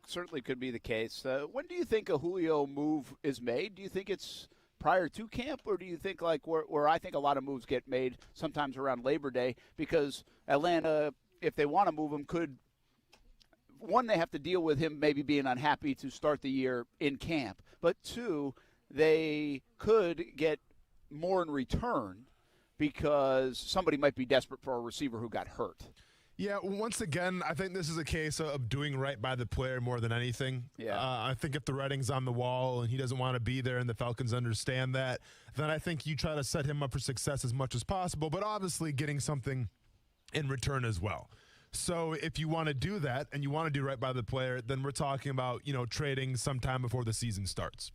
certainly could be the case. When do you think a Julio move is made? Do you think it's prior to camp, or do you think like where I think a lot of moves get made sometimes around Labor Day? Because Atlanta, if they want to move him, could – one, they have to deal with him maybe being unhappy to start the year in camp. But two, they could get – more in return because somebody might be desperate for a receiver who got hurt. Yeah, once again, I think this is a case of doing right by the player more than anything. Yeah. I think if the writing's on the wall and he doesn't want to be there and the Falcons understand that, then I think you try to set him up for success as much as possible, but obviously getting something in return as well. So if you want to do that and you want to do right by the player, then we're talking about, trading sometime before the season starts.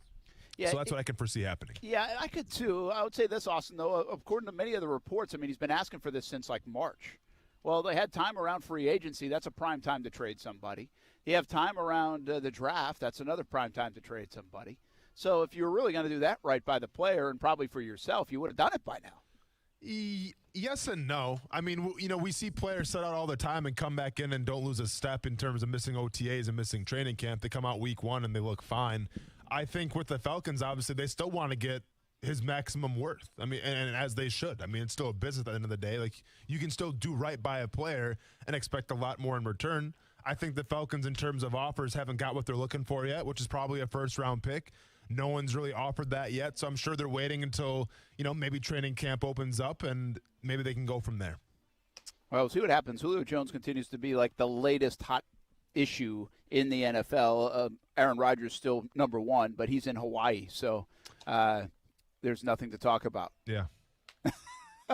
Yeah, so that's what I can foresee happening. Yeah, I could too. I would say this, Austin, though. According to many of the reports, I mean, he's been asking for this since like March. Well, they had time around free agency. That's a prime time to trade somebody. You have time around the draft. That's another prime time to trade somebody. So if you're really going to do that right by the player and probably for yourself, you would have done it by now. Yes and no. I mean, we see players set out all the time and come back in and don't lose a step in terms of missing OTAs and missing training camp. They come out week 1 and they look fine. I think with the Falcons, obviously, they still want to get his maximum worth. I mean, and as they should. I mean, it's still a business at the end of the day. Like, you can still do right by a player and expect a lot more in return. I think the Falcons, in terms of offers, haven't got what they're looking for yet, which is probably a first-round pick. No one's really offered that yet, so I'm sure they're waiting until, maybe training camp opens up, and maybe they can go from there. Well, we'll see what happens. Julio Jones continues to be like the latest hot issue in the NFL. Aaron Rodgers still number 1, but he's in Hawaii, so there's nothing to talk about. Yeah.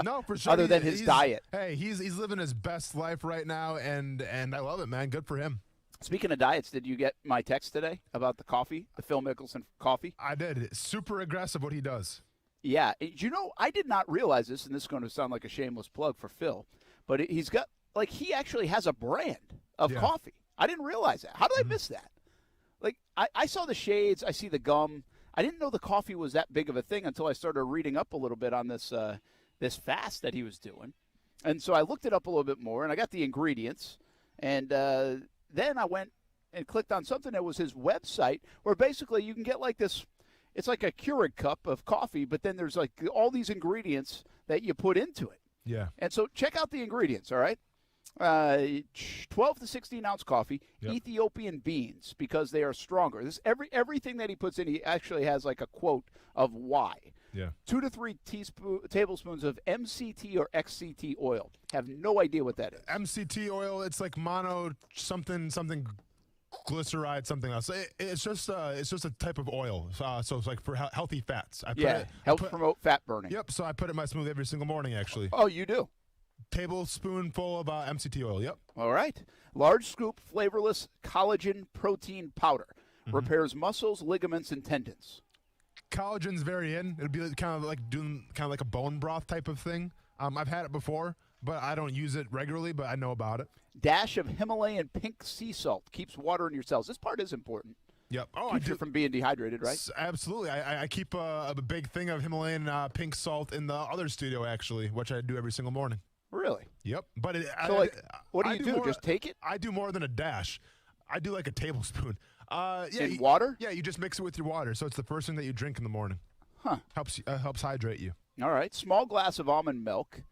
No, for sure. Other than his diet. Hey, he's living his best life right now, and I love it, man. Good for him. Speaking of diets, did you get my text today about the coffee, the Phil Mickelson coffee? I did. Super aggressive what he does. Yeah. I did not realize this, and this is going to sound like a shameless plug for Phil, but he's got, like, he actually has a brand of coffee. I didn't realize that. How did I miss that? Like, I saw the shades. I see the gum. I didn't know the coffee was that big of a thing until I started reading up a little bit on this this fast that he was doing. And so I looked it up a little bit more, and I got the ingredients. And then I went and clicked on something that was his website where basically you can get like this. It's like a Keurig cup of coffee, but then there's like all these ingredients that you put into it. Yeah. And so check out the ingredients, all right? 12 to 16 ounce coffee, Yep. Ethiopian beans, because they are stronger. This everything that he puts in, he actually has like a quote of why. Yeah. 2 to 3 tablespoons of MCT or XCT oil. Have no idea what that is. MCT oil, it's like mono something glyceride, something else. It's just a type of oil. So it's like for healthy fats. Helps promote fat burning. Yep. So I put it in my smoothie every single morning, actually. Oh, you do? Tablespoonful of MCT oil. Yep. All right. Large scoop, flavorless collagen protein powder. Repairs muscles, ligaments, and tendons. Collagen's very in. It'd be kind of like a bone broth type of thing. I've had it before, but I don't use it regularly, but I know about it. Dash of Himalayan pink sea salt. Keeps water in your cells. This part is important. Yep. Oh, Keeps you from being dehydrated, right? Absolutely. I keep a big thing of Himalayan pink salt in the other studio, actually, which I do every single morning. Really? Yep. But what do you do? Just take it? I do more than a dash. I do like a tablespoon. In water? Yeah, you just mix it with your water, so it's the first thing that you drink in the morning. Huh. Helps hydrate you. All right. Small glass of almond milk.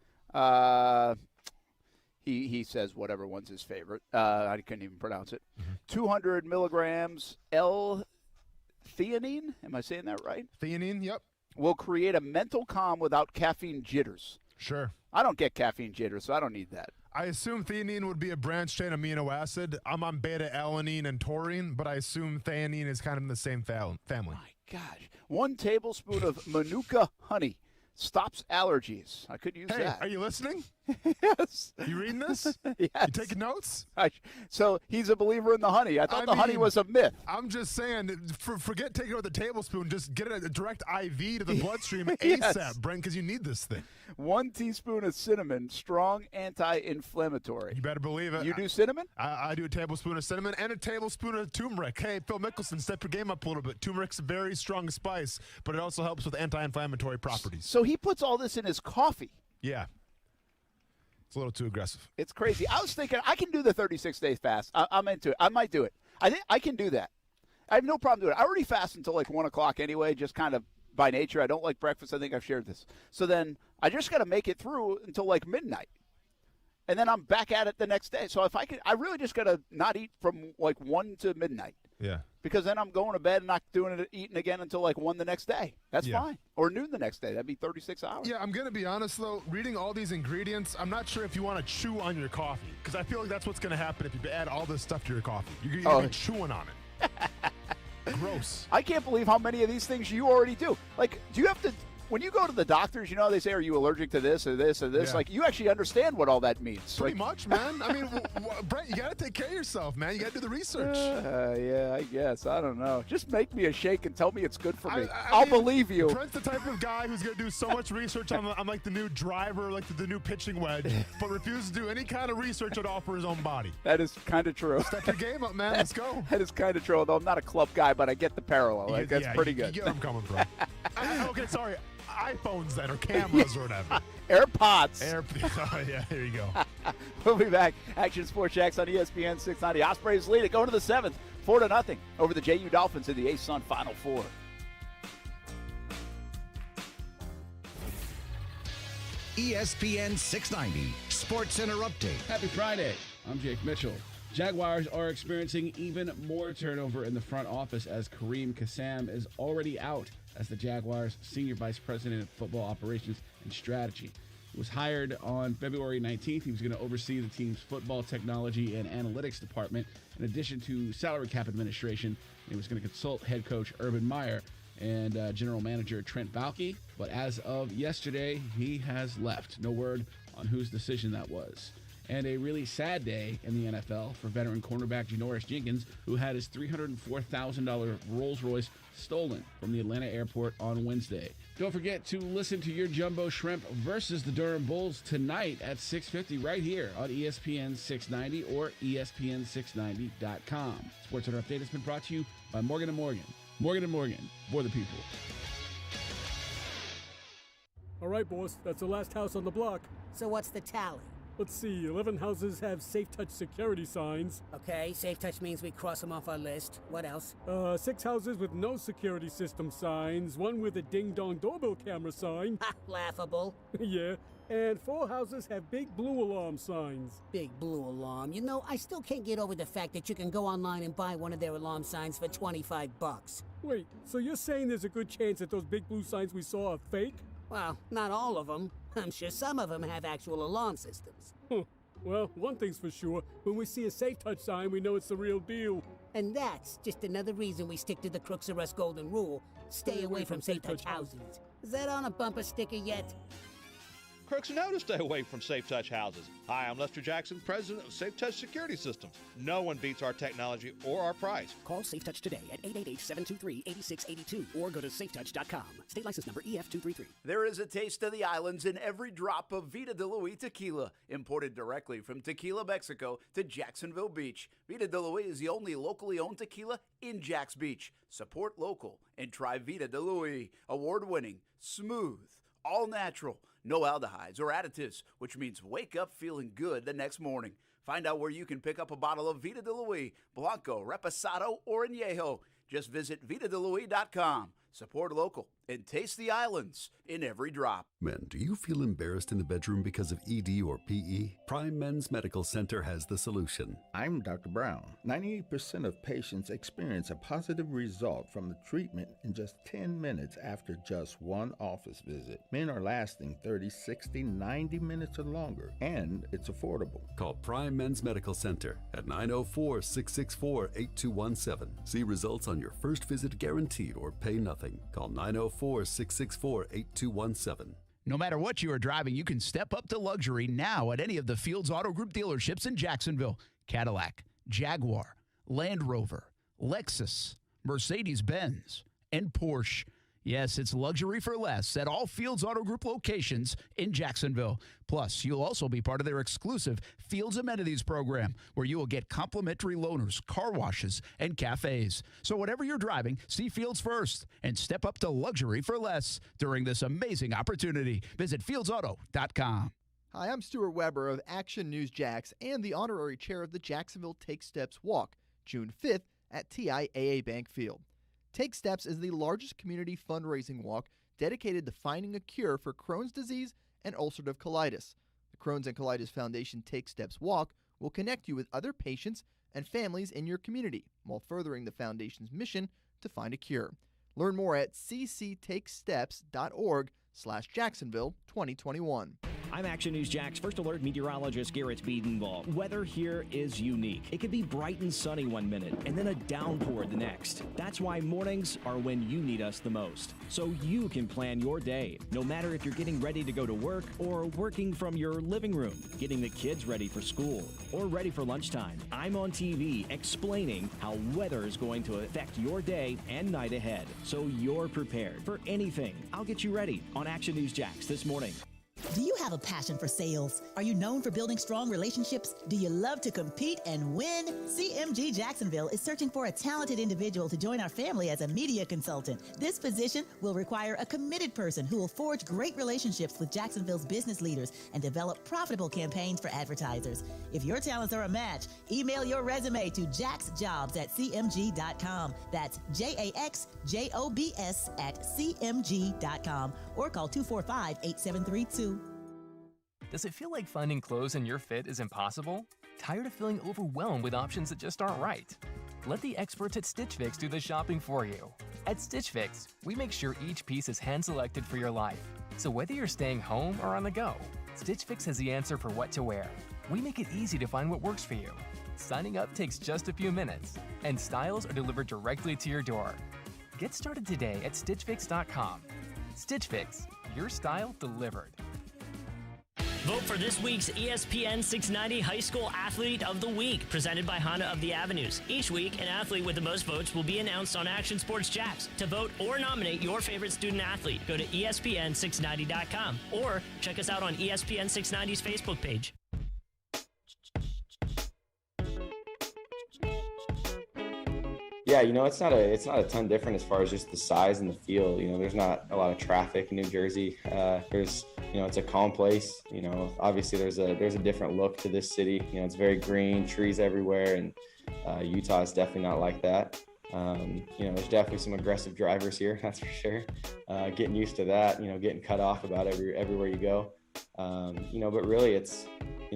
He says whatever one's his favorite. I couldn't even pronounce it. 200 milligrams L-theanine. Am I saying that right? Theanine, yep. Will create a mental calm without caffeine jitters. Sure. I don't get caffeine jitters, so I don't need that. I assume theanine would be a branched chain amino acid. I'm on beta-alanine and taurine, but I assume theanine is kind of in the same family. My gosh. 1 tablespoon of Manuka honey. Stops allergies. I could use that. Are you listening? Yes. You reading this? Yes. You taking notes? So he's a believer in the honey. I thought the honey was a myth. I'm just saying, forget taking it with a tablespoon. Just get a direct IV to the bloodstream Yes. ASAP, Brent, because you need this thing. 1 teaspoon of cinnamon, strong anti-inflammatory. You better believe it. You do cinnamon? I do a tablespoon of cinnamon and a tablespoon of turmeric. Hey, Phil Mickelson, step your game up a little bit. Turmeric's a very strong spice, but it also helps with anti-inflammatory properties. So he puts all this in his coffee. Yeah. It's a little too aggressive. It's crazy. I was thinking I can do the 36-day fast. I'm into it. I might do it. I think I can do that. I have no problem doing it. I already fast until like 1 o'clock anyway, just kind of by nature. I don't like breakfast. I think I've shared this. So then I just got to make it through until like midnight. And then I'm back at it the next day. So if I really just got to not eat from like 1 to midnight. Yeah. Because then I'm going to bed and not eating again until like 1 the next day. That's fine. Or noon the next day. That'd be 36 hours. Yeah, I'm going to be honest, though. Reading all these ingredients, I'm not sure if you want to chew on your coffee. Because I feel like that's what's going to happen if you add all this stuff to your coffee. You're going to be chewing on it. Gross. I can't believe how many of these things you already do. Like, do you have to, when you go to the doctors, you know, they say, are you allergic to this or this or this? Yeah. Like, you actually understand what all that means. Pretty much, man. I mean, Brent, you got to take care of yourself, man. You got to do the research. Yeah, I guess. I don't know. Just make me a shake and tell me it's good for me. I'll believe you. Brent's the type of guy who's going to do so much research on like the new driver, like the new pitching wedge, but refuses to do any kind of research at all for his own body. That is kind of true. Step your game up, man. Let's go. That is kind of true, although I'm not a club guy, but I get the parallel. Like, that's pretty good. You get where I'm coming from. Okay, sorry. iPhones then, or cameras or whatever. AirPods. Oh, yeah, there you go. We'll be back. Action Sports Jacks on ESPN 690. Ospreys lead it, going to the 7th, 4-0 over the JU Dolphins in the ASUN Final Four. ESPN 690 Sports Center Update. Happy Friday. I'm Jake Mitchell. Jaguars are experiencing even more turnover in the front office as Kareem Kassam is already out as the Jaguars' Senior Vice President of Football Operations and Strategy. He was hired on February 19th. He was going to oversee the team's football technology and analytics department, in addition to salary cap administration. He was going to consult head coach Urban Meyer and general manager Trent Baalke. But as of yesterday, he has left. No word on whose decision that was. And a really sad day in the NFL for veteran cornerback Janoris Jenkins, who had his $304,000 Rolls-Royce stolen from the Atlanta airport on Wednesday. Don't forget to listen to your Jumbo Shrimp versus the Durham Bulls tonight at 6:50 right here on ESPN 690 or ESPN690.com. Sports Center Update has been brought to you by Morgan & Morgan. Morgan & Morgan, for the people. All right, boss, that's the last house on the block. So what's the tally? Let's see, 11 houses have Safe Touch security signs. Okay, Safe Touch means we cross them off our list. What else? 6 houses with no security system signs, 1 with a ding-dong doorbell camera sign. Ha, laughable. Yeah. And 4 houses have big blue alarm signs. Big blue alarm. You know, I still can't get over the fact that you can go online and buy one of their alarm signs for $25. Wait, so you're saying there's a good chance that those big blue signs we saw are fake? Well, not all of them. I'm sure some of them have actual alarm systems. Well, one thing's for sure. When we see a Safe Touch sign, we know it's the real deal. And that's just another reason we stick to the Crooks R Us golden rule. Stay away from Safe Touch houses. Is that on a bumper sticker yet? Crooks know to stay away from Safe Touch houses. Hi, I'm Lester Jackson, president of Safe Touch Security Systems. No one beats our technology or our price. Call Safe Touch today at 888-723-8682 or go to safetouch.com. State license number EF233. There is a taste of the islands in every drop of Vida de Luis tequila, imported directly from Tequila, Mexico to Jacksonville Beach. Vida de Luis is the only locally owned tequila in Jax Beach. Support local and try Vida de Luis. Award-winning, smooth, all natural, no aldehydes or additives, which means wake up feeling good the next morning. Find out where you can pick up a bottle of Vida de Luis, Blanco, Reposado, or Añejo. Just visit VitaDeLuis.com. Support local and taste the islands in every drop. Men, do you feel embarrassed in the bedroom because of ED or PE? Prime Men's Medical Center has the solution. I'm Dr. Brown. 98% of patients experience a positive result from the treatment in just 10 minutes after just one office visit. Men are lasting 30, 60, 90 minutes or longer, and it's affordable. Call Prime Men's Medical Center at 904-664-8217. See results on your first visit guaranteed or pay nothing. Call 904-664-8217. No matter what you are driving, you can step up to luxury now at any of the Fields Auto Group dealerships in Jacksonville. Cadillac, Jaguar, Land Rover, Lexus, Mercedes-Benz, and Porsche. Yes, it's luxury for less at all Fields Auto Group locations in Jacksonville. Plus, you'll also be part of their exclusive Fields Amenities program, where you will get complimentary loaners, car washes, and cafes. So whatever you're driving, see Fields first and step up to luxury for less during this amazing opportunity. Visit fieldsauto.com. Hi, I'm Stuart Weber of Action News Jax and the honorary chair of the Jacksonville Take Steps Walk, June 5th at TIAA Bank Field. Take Steps is the largest community fundraising walk dedicated to finding a cure for Crohn's disease and ulcerative colitis. The Crohn's and Colitis Foundation Take Steps Walk will connect you with other patients and families in your community while furthering the foundation's mission to find a cure. Learn more at cctakesteps.org/Jacksonville 2021. I'm Action News Jax First Alert meteorologist Garrett Biedenball. Weather here is unique. It could be bright and sunny one minute and then a downpour the next. That's why mornings are when you need us the most. So you can plan your day, no matter if you're getting ready to go to work or working from your living room, getting the kids ready for school or ready for lunchtime. I'm on TV explaining how weather is going to affect your day and night ahead, so you're prepared for anything. I'll get you ready on Action News Jax this morning. Do you have a passion for sales? Are you known for building strong relationships? Do you love to compete and win? CMG Jacksonville is searching for a talented individual to join our family as a media consultant. This position will require a committed person who will forge great relationships with Jacksonville's business leaders and develop profitable campaigns for advertisers. If your talents are a match, email your resume to jaxjobs@cmg.com. That's JAXJOBS@cmg.com or call 245-8732. Does it feel like finding clothes in your fit is impossible? Tired of feeling overwhelmed with options that just aren't right? Let the experts at Stitch Fix do the shopping for you. At Stitch Fix, we make sure each piece is hand-selected for your life. So whether you're staying home or on the go, Stitch Fix has the answer for what to wear. We make it easy to find what works for you. Signing up takes just a few minutes, and styles are delivered directly to your door. Get started today at StitchFix.com. Stitch Fix, your style delivered. Vote for this week's ESPN 690 High School Athlete of the Week, presented by Honda of the Avenues. Each week, an athlete with the most votes will be announced on Action Sports Jax. To vote or nominate your favorite student athlete, go to ESPN690.com or check us out on ESPN 690's Facebook page. Yeah, it's not a ton different as far as just the size and the feel. There's not a lot of traffic in New Jersey. It's a calm place. Obviously there's a different look to this city. It's very green, trees everywhere, and Utah is definitely not like that. There's definitely some aggressive drivers here, that's for sure. Getting used to that, getting cut off about everywhere you go. But really it's,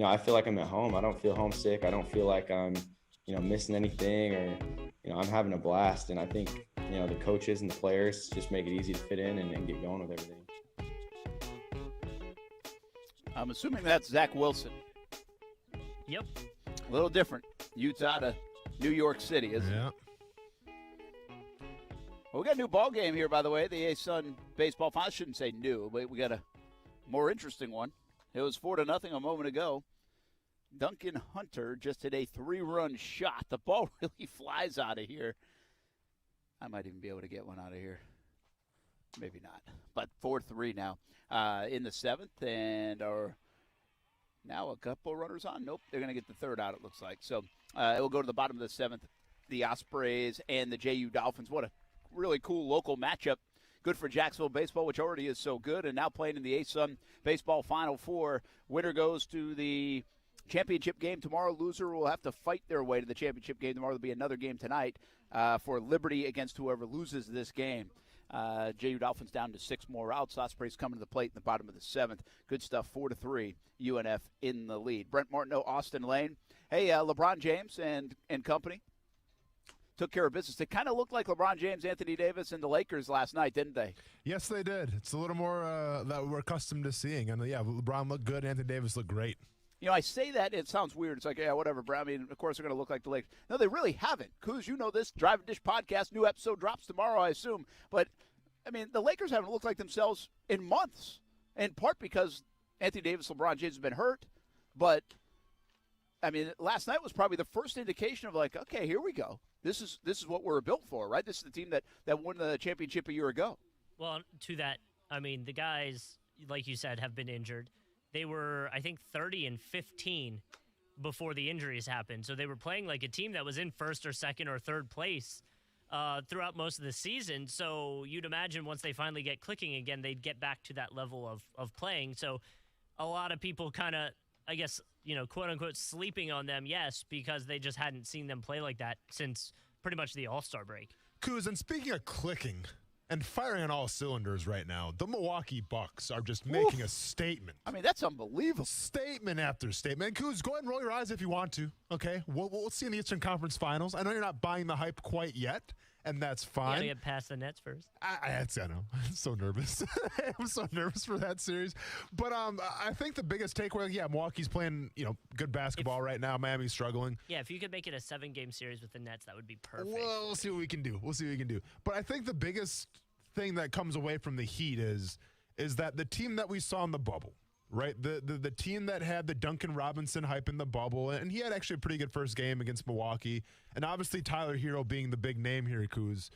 I feel like I'm at home. I don't feel homesick. I don't feel like I'm, missing anything, or, I'm having a blast. And I think, the coaches and the players just make it easy to fit in and get going with everything. I'm assuming that's Zach Wilson. Yep. A little different. Utah to New York City, isn't it? Well, we got a new ball game here, by the way. The A-Sun baseball final. I shouldn't say new, but we got a more interesting one. It was 4-0 a moment ago. Duncan Hunter just hit a 3-run shot. The ball really flies out of here. I might even be able to get one out of here. Maybe not. But 4-3 now in the seventh, and now a couple runners on. Nope, they're going to get the third out, it looks like. So it will go to the bottom of the seventh. The Ospreys and the JU Dolphins. What a really cool local matchup. Good for Jacksonville baseball, which already is so good, and now playing in the A-Sun baseball Final Four. Winner goes to the championship game tomorrow. Loser will have to fight their way to the championship game tomorrow. There'll be another game tonight for Liberty against whoever loses this game. JU Dolphins down to 6 more outs. Ospreys coming to the plate in the bottom of the seventh. Good stuff, 4-3. UNF in the lead. Brent Martineau, Austin Lane. Hey, LeBron James and company took care of business. They kind of looked like LeBron James, Anthony Davis, and the Lakers last night, didn't they? Yes, they did. It's a little more that we're accustomed to seeing. And, LeBron looked good. Anthony Davis looked great. I say that, it sounds weird. It's like, yeah, whatever, Brown. I mean, of course, they're going to look like the Lakers. No, they really haven't. Kuz, you know this. Drive and Dish podcast, new episode drops tomorrow, I assume. But, I mean, the Lakers haven't looked like themselves in months, in part because Anthony Davis, LeBron James have been hurt. But, I mean, last night was probably the first indication of like, okay, here we go. This is what we're built for, right? This is the team that won the championship a year ago. Well, to that, I mean, the guys, like you said, have been injured. They were, I think, 30-15 before the injuries happened. So they were playing like a team that was in first or second or third place throughout most of the season. So you'd imagine once they finally get clicking again, they'd get back to that level of playing. So a lot of people kind of, I guess, quote-unquote, sleeping on them, yes, because they just hadn't seen them play like that since pretty much the All-Star break. Kuz, and speaking of clicking and firing on all cylinders right now, the Milwaukee Bucks are just making a statement. I mean, that's unbelievable. Statement after statement. And Kuz, go ahead and roll your eyes if you want to, okay? We'll see in the Eastern Conference Finals. I know you're not buying the hype quite yet, and that's fine. You gotta get past the Nets first. I know. I'm so nervous. I'm so nervous for that series. But I think the biggest takeaway, Milwaukee's playing, good basketball right now. Miami's struggling. Yeah, if you could make it a 7-game series with the Nets, that would be perfect. Well, we'll see what we can do. But I think the biggest thing that comes away from the Heat is that the team that we saw in the bubble, right? The team that had the Duncan Robinson hype in the bubble, and he had actually a pretty good first game against Milwaukee, and obviously Tyler Hero being the big name here, Kuz.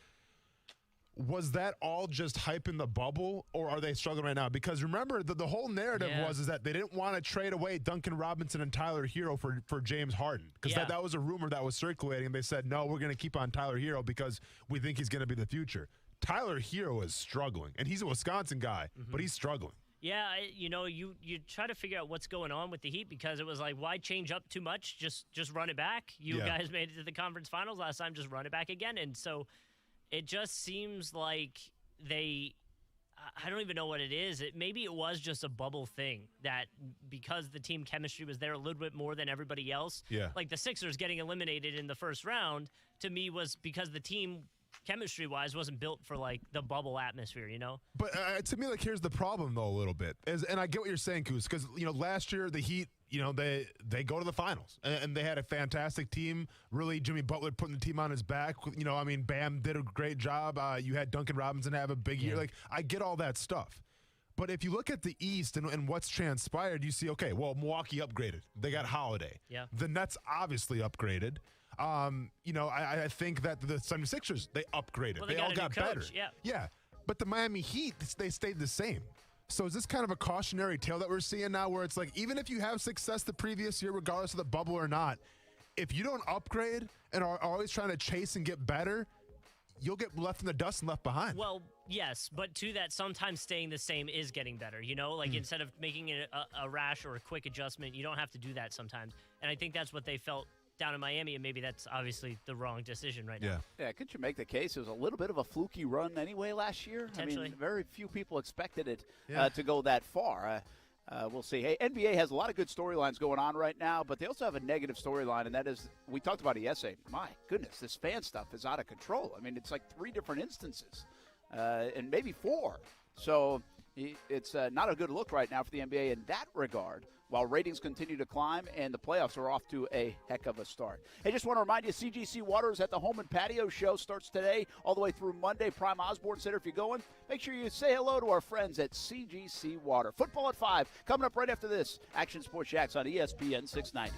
Was that all just hype in the bubble, or are they struggling right now? Because remember, the whole narrative was that they didn't want to trade away Duncan Robinson and Tyler Hero for James Harden. Because that was a rumor that was circulating, and they said, no, we're going to keep on Tyler Hero because we think he's going to be the future. Tyler Hero is struggling, and he's a Wisconsin guy, but he's struggling. Yeah, you try to figure out what's going on with the Heat because it was like, why change up too much? Just run it back. You guys made it to the conference finals last time. Just run it back again. And so it just seems like I don't even know what it is. Maybe it was just a bubble thing that because the team chemistry was there a little bit more than everybody else. Yeah. Like the Sixers getting eliminated in the first round to me was because the team chemistry-wise wasn't built for like the bubble atmosphere, But to me, like, here's the problem though a little bit, and I get what you're saying, Kuz, because last year the Heat, they go to the finals and they had a fantastic team. Really, Jimmy Butler putting the team on his back. Bam did a great job. You had Duncan Robinson have a big year. Like, I get all that stuff. But if you look at the East and what's transpired, you see, okay, well, Milwaukee upgraded. They got Holiday. Yeah. The Nets obviously upgraded. I think that the 76ers, they upgraded. Well, they all got better. Yeah. But the Miami Heat, they stayed the same. So is this kind of a cautionary tale that we're seeing now where it's like, even if you have success the previous year, regardless of the bubble or not, if you don't upgrade and are always trying to chase and get better, you'll get left in the dust and left behind. Well, yes, but to that, sometimes staying the same is getting better, Like instead of making it a rash or a quick adjustment, you don't have to do that sometimes. And I think that's what they felt down in Miami, and maybe that's obviously the wrong decision right now. Yeah, could you make the case it was a little bit of a fluky run anyway last year? Potentially. I mean, very few people expected it to go that far. We'll see. Hey, NBA has a lot of good storylines going on right now, but they also have a negative storyline, and that is, we talked about it yesterday. My goodness, this fan stuff is out of control. I mean, it's like 3 different instances, and maybe 4. So it's not a good look right now for the NBA in that regard, while ratings continue to climb and the playoffs are off to a heck of a start. Hey, just want to remind you, CGC Waters at the Home and Patio Show starts today all the way through Monday. Prime Osborne Center, if you're going, make sure you say hello to our friends at CGC Water. Football at 5, coming up right after this. Action Sports Jacks on ESPN 690.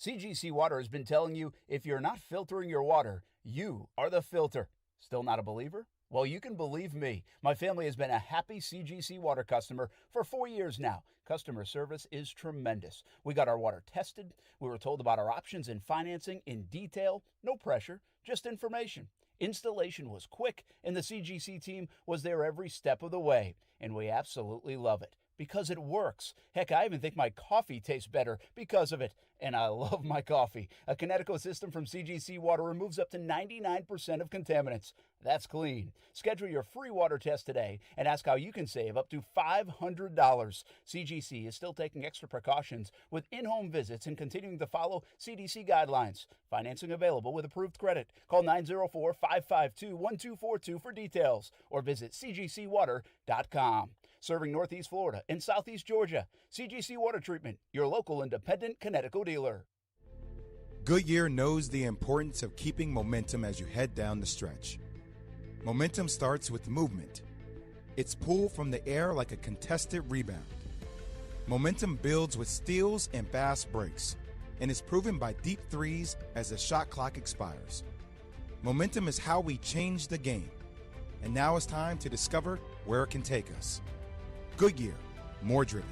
CGC Water has been telling you, if you're not filtering your water, you are the filter. Still not a believer? Well, you can believe me. My family has been a happy CGC Water customer for 4 years now. Customer service is tremendous. We got our water tested. We were told about our options in financing in detail. No pressure, just information. Installation was quick, and the CGC team was there every step of the way. And we absolutely love it because it works. Heck, I even think my coffee tastes better because of it. And I love my coffee. A Kinetico system from CGC Water removes up to 99% of contaminants. That's clean. Schedule your free water test today and ask how you can save up to $500. CGC is still taking extra precautions with in-home visits and continuing to follow CDC guidelines. Financing available with approved credit. Call 904-552-1242 for details or visit cgcwater.com. Serving Northeast Florida and Southeast Georgia. CGC Water Treatment, your local independent Kinetico dealer. Goodyear knows the importance of keeping momentum as you head down the stretch. Momentum starts with movement. It's pulled from the air like a contested rebound. Momentum builds with steals and fast breaks, and is proven by deep threes as the shot clock expires. Momentum is how we change the game, and now it's time to discover where it can take us. Goodyear, more driven.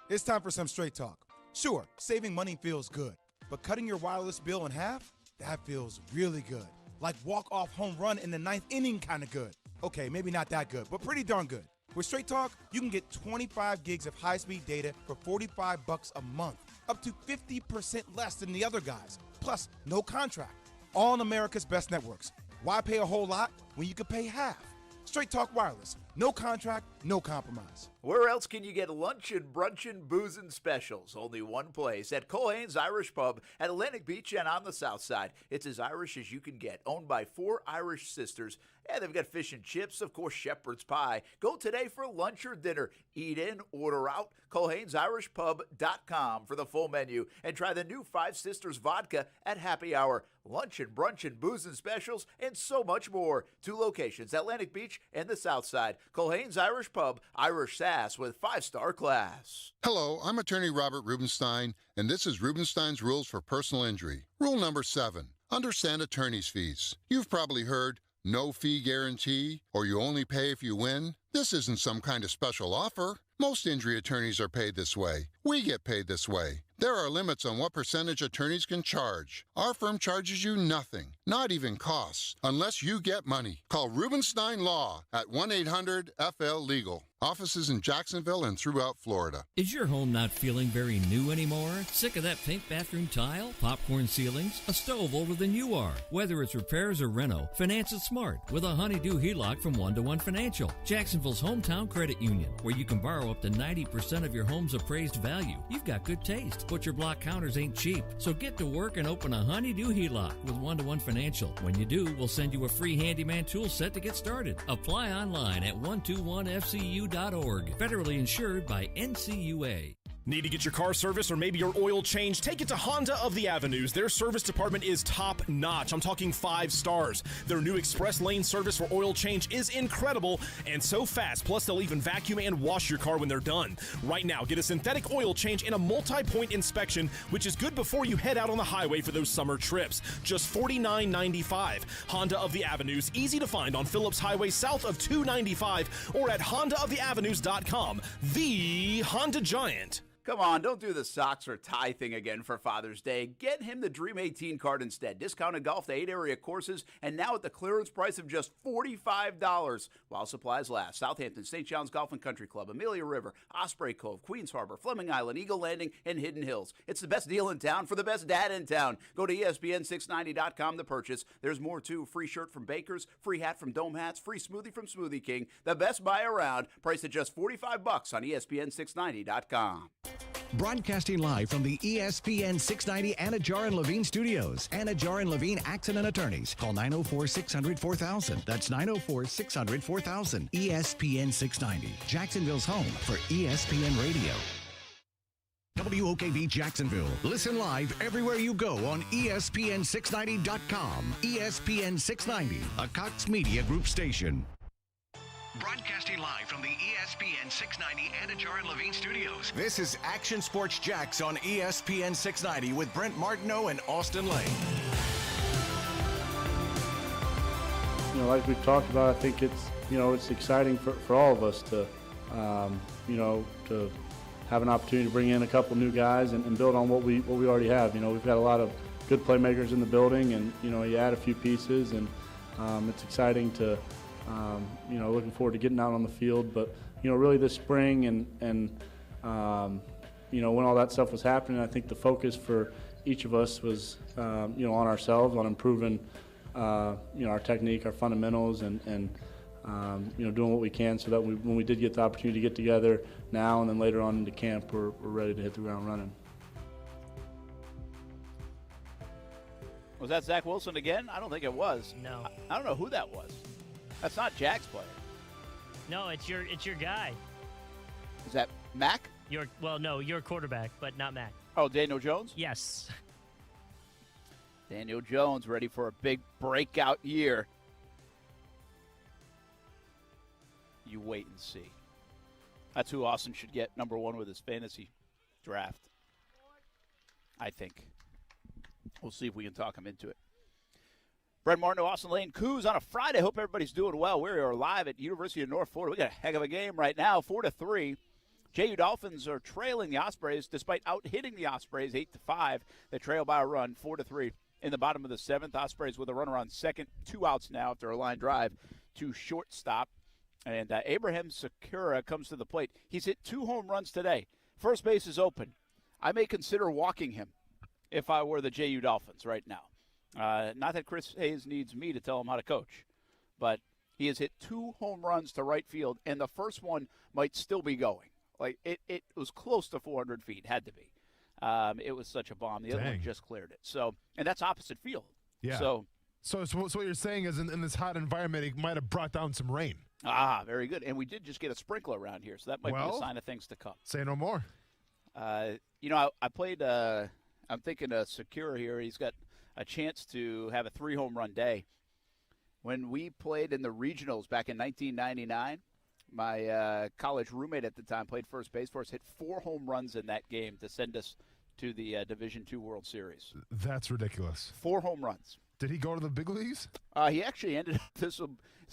It's time for some straight talk. Sure, saving money feels good, but cutting your wireless bill in half? That feels really good. Like walk-off home run in the 9th inning kind of good. Okay, maybe not that good, but pretty darn good. With Straight Talk, you can get 25 gigs of high-speed data for $45 a month, up to 50% less than the other guys. Plus, no contract. All on America's best networks. Why pay a whole lot when you could pay half? Straight Talk Wireless. No contract, no compromise. Where else can you get luncheon, brunchin', boozin' specials? Only one place, at Culhane's Irish Pub at Atlantic Beach and on the south side. It's as Irish as you can get, owned by 4 Irish sisters. And they've got fish and chips, of course, shepherd's pie. Go today for lunch or dinner. Eat in, order out. Culhane'sIrishPub.com for the full menu. And try the new 5 Sisters vodka at happy hour. Luncheon, brunchin', boozin' specials, and so much more. 2 locations, Atlantic Beach and the south side. Culhane's Irish Pub, Irish sass with 5-star class. Hello, I'm attorney Robert Rubenstein, and this is Rubenstein's Rules for Personal Injury. Rule number 7, understand attorney's fees. You've probably heard no fee guarantee, or you only pay if you win. This isn't some kind of special offer. Most injury attorneys are paid this way. We get paid this way. There are limits on what percentage attorneys can charge. Our firm charges you nothing, not even costs, unless you get money. Call Rubenstein Law at 1-800-FL-LEGAL. Offices in Jacksonville and throughout Florida. Is your home not feeling very new anymore? Sick of that pink bathroom tile, popcorn ceilings, a stove older than you are? Whether it's repairs or reno, finance it smart with a Honeydew HELOC from 1-to-1 Financial, Jacksonville's hometown credit union, where you can borrow up to 90% of your home's appraised value. You've got good taste, but your block counters ain't cheap. So get to work and open a Honeydew HELOC with 1-to-1 Financial. When you do, we'll send you a free handyman tool set to get started. Apply online at 121fcu.org. Federally insured by NCUA. Need to get your car serviced or maybe your oil changed? Take it to Honda of the Avenues. Their service department is top notch. I'm talking 5 stars. Their new express lane service for oil change is incredible and so fast. Plus, they'll even vacuum and wash your car when they're done. Right now, get a synthetic oil change and a multi-point inspection, which is good before you head out on the highway for those summer trips. Just $49.95. Honda of the Avenues, easy to find on Phillips Highway south of 295 or at HondaoftheAvenues.com. The Honda Giant. Come on, don't do the socks or tie thing again for Father's Day. Get him the Dream 18 card instead. Discounted golf to 8 area courses, and now at the clearance price of just $45 while supplies last. Southampton, St. John's Golf and Country Club, Amelia River, Osprey Cove, Queens Harbor, Fleming Island, Eagle Landing, and Hidden Hills. It's the best deal in town for the best dad in town. Go to ESPN690.com to purchase. There's more too. Free shirt from Bakers, free hat from Dome Hats, free smoothie from Smoothie King. The best buy around, priced at just $45 on ESPN690.com. Broadcasting live from the ESPN 690 Anajar and Levine studios. Anajar and Levine Accident Attorneys. Call 904-600-4000. That's 904-600-4000. ESPN 690, Jacksonville's home for ESPN Radio. WOKV Jacksonville. Listen live everywhere you go on ESPN690.com. ESPN 690, a Cox Media Group station. Broadcasting live from the ESPN 690 Anajar and Levine studios. This is Action Sports Jacks on ESPN 690 with Brent Martineau and Austin Lane. Like we've talked about, I think it's it's exciting for all of us to to have an opportunity to bring in a couple new guys and build on what we already have. We've got a lot of good playmakers in the building, and you add a few pieces, and it's exciting to. Looking forward to getting out on the field, but really this spring and when all that stuff was happening, I think the focus for each of us was on ourselves, on improving our technique, our fundamentals, and doing what we can so that when we did get the opportunity to get together now and then later on into camp, we're ready to hit the ground running. Was that Zach Wilson again? I don't think it was. No. I don't know who that was. That's not Jack's player. No, it's your guy. Is that Mac? Your quarterback, but not Mac. Oh, Daniel Jones? Yes. Daniel Jones ready for a big breakout year. You wait and see. That's who Austin should get number one with his fantasy draft. I think. We'll see if we can talk him into it. Brent Martineau, Austin Lane, Coos on a Friday. Hope everybody's doing well. We are live at University of North Florida. We got a heck of a game right now, 4-3. JU Dolphins are trailing the Ospreys despite out-hitting the Ospreys 8-5. They trail by a run, 4-3. In the bottom of the 7th, Ospreys with a runner on second. 2 outs now after a line drive to shortstop. And Abraham Sakura comes to the plate. He's hit 2 home runs today. First base is open. I may consider walking him if I were the JU Dolphins right now. Not that Chris Hayes needs me to tell him how to coach, but he has hit 2 home runs to right field, and the first one might still be going. Like, it was close to 400 feet, had to be. It was such a bomb. The other one just cleared it. So, and that's opposite field. Yeah. So what you're saying is in this hot environment, it might have brought down some rain. Ah, very good. And we did just get a sprinkler around here, so that might be a sign of things to come. Say no more. I played, I'm thinking Sakura here. He's got a chance to have a 3 home run day. When we played in the regionals back in 1999, my college roommate at the time played first base for us, hit 4 home runs in that game to send us to the Division II World Series. That's ridiculous. 4 home runs. Did he go to the big leagues? He actually ended up, it's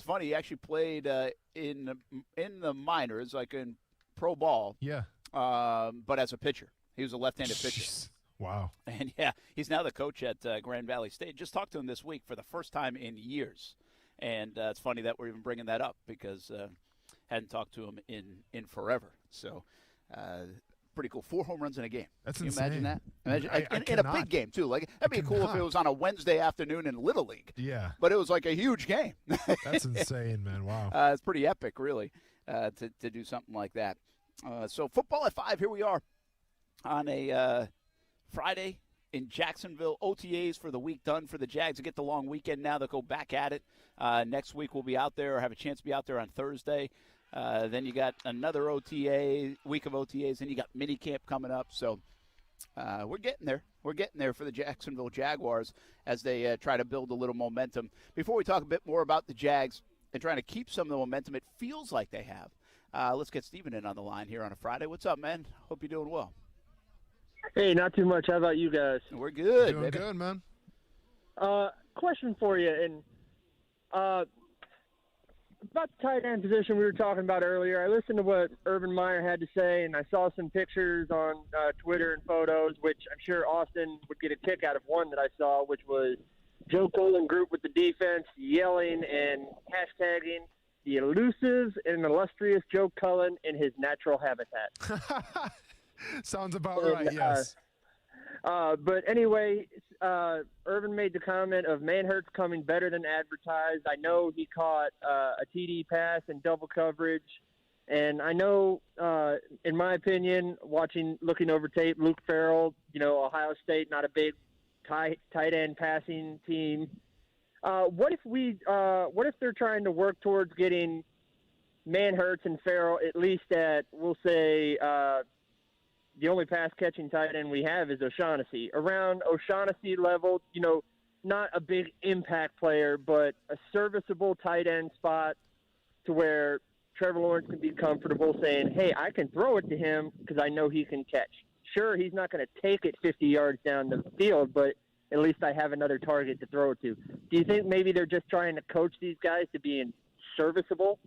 funny, he actually played in the minors, like in pro ball. Yeah. But as a pitcher. He was a left-handed pitcher. Wow. And, yeah, he's now the coach at Grand Valley State. Just talked to him this week for the first time in years. And it's funny that we're even bringing that up because hadn't talked to him in forever. So pretty cool. 4 home runs in a game. That's Can you insane. imagine that? I in a big game, too. Like, that'd be cool if it was on a Wednesday afternoon in Little League. Yeah. But it was like a huge game. That's insane, man. Wow. It's pretty epic, really, to do something like that. So football at 5, here we are on a Friday in Jacksonville. OTAs for the week done for the Jags. They get the long weekend now. They'll go back at it. Next week we'll be out there or have a chance to be out there on Thursday. Then you got another week of OTAs. Then you got mini camp coming up. So we're getting there. We're getting there for the Jacksonville Jaguars as they try to build a little momentum. Before we talk a bit more about the Jags and trying to keep some of the momentum it feels like they have, let's get Steven in on the line here on a Friday. What's up, man? Hope you're doing well. Hey, not too much. How about you guys? We're good. Doing good, man. Question for you, and about the tight end position we were talking about earlier, I listened to what Urban Meyer had to say, and I saw some pictures on Twitter and photos, which I'm sure Austin would get a kick out of one that I saw, which was Joe Cullen group with the defense yelling and hashtagging the elusive and illustrious Joe Cullen in his natural habitat. Sounds about right, yes. But anyway, Urban made the comment of Manhertz coming better than advertised. I know he caught a TD pass in double coverage. And I know, in my opinion, looking over tape, Luke Farrell, Ohio State, not a big tight end passing team. What if they're trying to work towards getting Manhertz and Farrell at least at, we'll say, the only pass-catching tight end we have is O'Shaughnessy. Around O'Shaughnessy level, not a big impact player, but a serviceable tight end spot to where Trevor Lawrence can be comfortable saying, hey, I can throw it to him because I know he can catch. Sure, he's not going to take it 50 yards down the field, but at least I have another target to throw it to. Do you think maybe they're just trying to coach these guys to being serviceable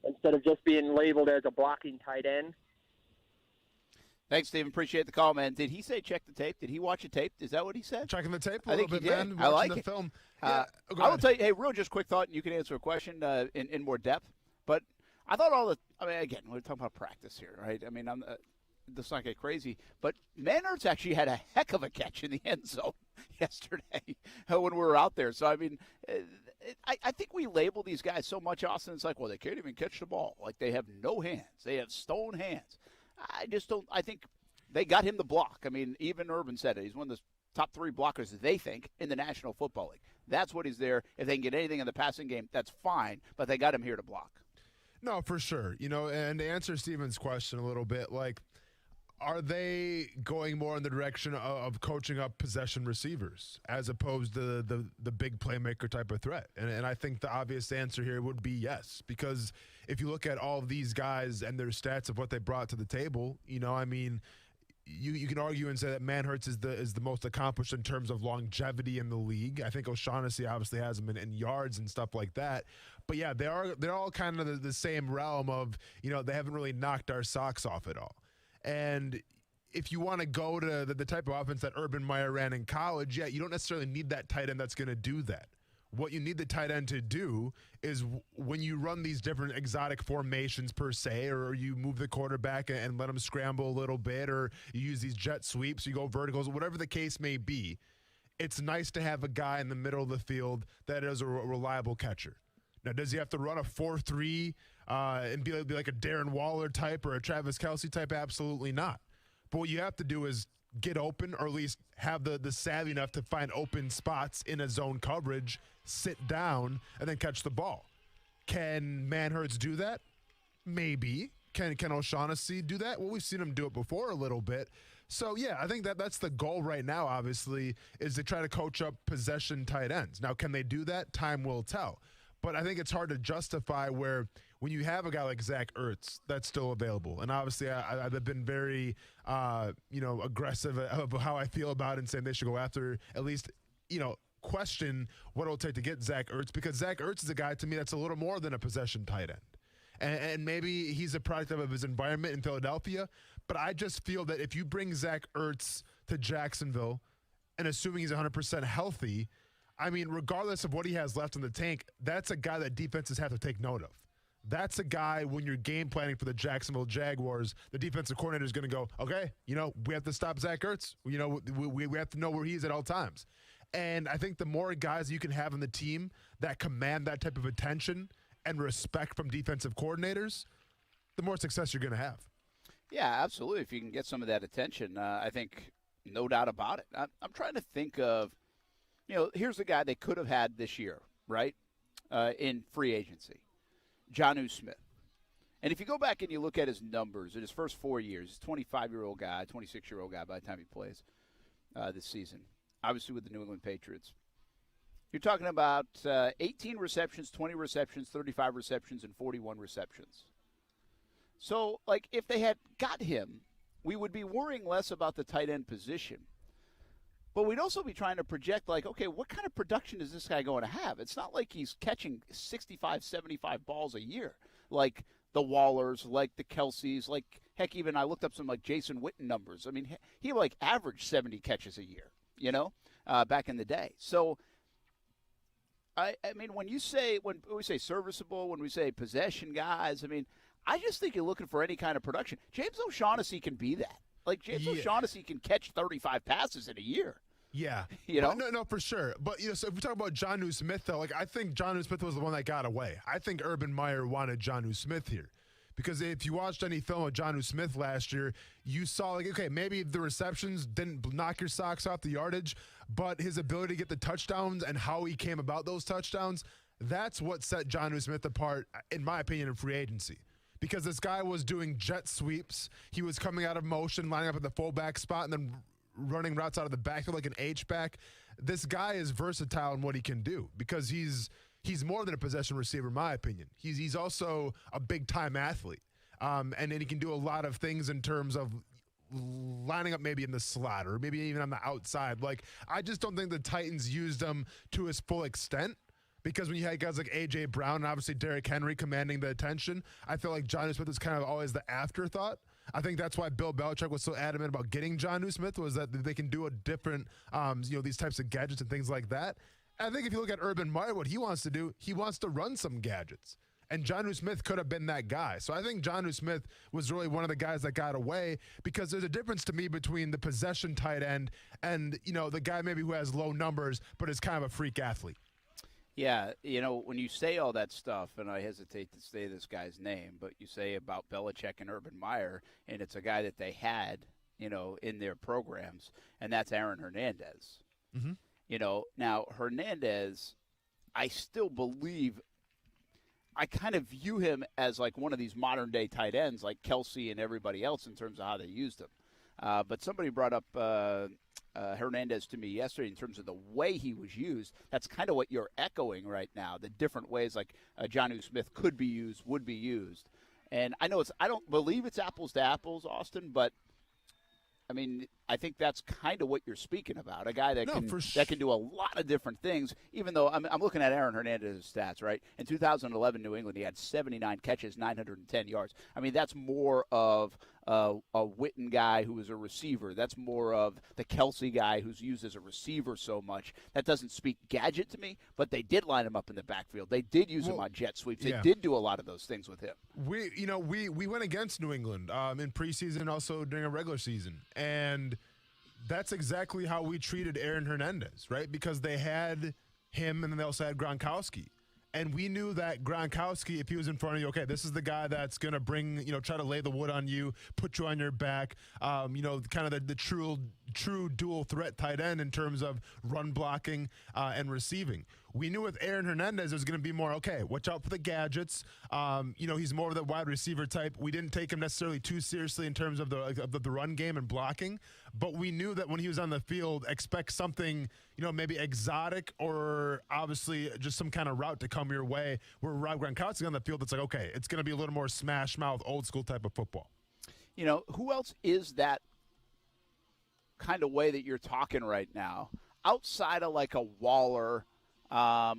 instead of just being labeled as a blocking tight end? Thanks, Stephen. Appreciate the call, man. Did he say check the tape? Did he watch a tape? Is that what he said? Checking the tape a I little think bit, he did. man. I like Watching the it. film. I will tell you, hey, real just quick thought, and you can answer a question in more depth. But I thought again, we're talking about practice here, right? I mean, let's not get crazy. But Manhertz actually had a heck of a catch in the end zone yesterday when we were out there. So, I mean, I think we label these guys so much, Austin. It's like, well, they can't even catch the ball. Like, they have no hands. They have stone hands. I just don't – I think – they got him the block. I mean, even Urban said it. He's one of the top 3 blockers, they think, in the National Football League. That's what he's there. If they can get anything in the passing game, that's fine, but they got him here to block. No, for sure. And to answer Steven's question a little bit, like, are they going more in the direction of coaching up possession receivers as opposed to the big playmaker type of threat? And I think the obvious answer here would be yes, because if you look at all of these guys and their stats of what they brought to the table, I mean – You can argue and say that Manhertz is the most accomplished in terms of longevity in the league. I think O'Shaughnessy obviously has him in yards and stuff like that. But yeah, they're all kind of the same realm of, they haven't really knocked our socks off at all. And if you want to go to the type of offense that Urban Meyer ran in college, you don't necessarily need that tight end that's going to do that. What you need the tight end to do is when you run these different exotic formations per se, or you move the quarterback and let them scramble a little bit, or you use these jet sweeps, you go verticals, whatever the case may be, it's nice to have a guy in the middle of the field that is a reliable catcher. Now, does he have to run a 4-3 and be like a Darren Waller type or a Travis Kelce type? Absolutely not. But what you have to do is get open, or at least have the savvy enough to find open spots in a zone coverage, sit down, and then catch the ball. Can Manhertz do that? Maybe. Can O'Shaughnessy do that? Well, we've seen him do it before a little bit. So, yeah, I think that's the goal right now, obviously, is to try to coach up possession tight ends. Now, can they do that? Time will tell. But I think it's hard to justify where when you have a guy like Zach Ertz that's still available, and obviously I've been very, aggressive of how I feel about it and saying they should go after at least, question what it'll take to get Zach Ertz, because Zach Ertz is a guy to me that's a little more than a possession tight end. And maybe he's a product of his environment in Philadelphia, but I just feel that if you bring Zach Ertz to Jacksonville, and assuming he's 100% healthy, I mean, regardless of what he has left in the tank, that's a guy that defenses have to take note of. That's a guy, when you're game planning for the Jacksonville Jaguars, the defensive coordinator is going to go, okay, we have to stop Zach Ertz. We have to know where he is at all times. And I think the more guys you can have on the team that command that type of attention and respect from defensive coordinators, the more success you're going to have. Yeah, absolutely. If you can get some of that attention, I think no doubt about it. I'm trying to think of, here's a guy they could have had this year, right, in free agency, Jonnu Smith. And if you go back and you look at his numbers in his first 4 years, 25-year-old guy, 26-year-old guy by the time he plays this season, obviously with the New England Patriots. You're talking about 18 receptions, 20 receptions, 35 receptions, and 41 receptions. So, if they had got him, we would be worrying less about the tight end position. But we'd also be trying to project, like, okay, what kind of production is this guy going to have? It's not like he's catching 65, 75 balls a year, like the Wallers, like the Kelseys, like, heck, even I looked up some, like, Jason Witten numbers. I mean, he like, averaged 70 catches a year, back in the day. So, I mean, when we say serviceable, when we say possession guys, I mean, I just think you're looking for any kind of production. James O'Shaughnessy can be that. Like, James O'Shaughnessy can catch 35 passes in a year. Yeah. No, for sure. But, so if we talk about Jonnu Smith, though, like, I think Jonnu Smith was the one that got away. I think Urban Meyer wanted Jonnu Smith here. Because if you watched any film of Jonnu Smith last year, you saw, like, okay, maybe the receptions didn't knock your socks off the yardage, but his ability to get the touchdowns and how he came about those touchdowns, that's what set Jonnu Smith apart, in my opinion, in free agency. Because this guy was doing jet sweeps. He was coming out of motion, lining up at the fullback spot, and then running routes out of the backfield like an H-back. This guy is versatile in what he can do because he's more than a possession receiver, in my opinion. He's also a big-time athlete. And then he can do a lot of things in terms of lining up maybe in the slot or maybe even on the outside. Like, I just don't think the Titans used him to his full extent. Because when you had guys like A.J. Brown and obviously Derrick Henry commanding the attention, I feel like Jonnu Smith was kind of always the afterthought. I think that's why Bill Belichick was so adamant about getting Jonnu Smith, was that they can do a different, these types of gadgets and things like that. And I think if you look at Urban Meyer, what he wants to do, he wants to run some gadgets. And Jonnu Smith could have been that guy. So I think Jonnu Smith was really one of the guys that got away because there's a difference to me between the possession tight end and, the guy maybe who has low numbers but is kind of a freak athlete. Yeah, when you say all that stuff, and I hesitate to say this guy's name, but you say about Belichick and Urban Meyer, and it's a guy that they had, in their programs, and that's Aaron Hernandez. Mm-hmm. Now Hernandez, I still believe, I kind of view him as like one of these modern-day tight ends, like Kelsey and everybody else in terms of how they used him. But somebody brought up Hernandez to me yesterday in terms of the way he was used. That's kind of what you're echoing right now, the different ways like Jonnu Smith could be used, would be used. And I don't believe it's apples to apples, Austin, but I mean, I think that's kind of what you're speaking about. A guy that can do a lot of different things, even though I'm looking at Aaron Hernandez's stats, right? In 2011, New England, he had 79 catches, 910 yards. I mean, that's more of a Witten guy who is a receiver. That's more of the Kelsey guy who's used as a receiver so much. That doesn't speak gadget to me, but they did line him up in the backfield. They did use him on jet sweeps. They did do a lot of those things with him. We went against New England in preseason and also during a regular season. And that's exactly how we treated Aaron Hernandez, right? Because they had him and then they also had Gronkowski. And we knew that Gronkowski, if he was in front of you, okay, this is the guy that's going to bring, try to lay the wood on you, put you on your back, kind of the true dual threat tight end in terms of run blocking and receiving. We knew with Aaron Hernandez, there's going to be more, okay, watch out for the gadgets. He's more of the wide receiver type. We didn't take him necessarily too seriously in terms of the run game and blocking, but we knew that when he was on the field, expect something, maybe exotic or obviously just some kind of route to come your way. Where Rob Gronkowski on the field, it's like, okay, it's going to be a little more smash mouth, old school type of football. Who else is that kind of way that you're talking right now outside of like a Waller? Do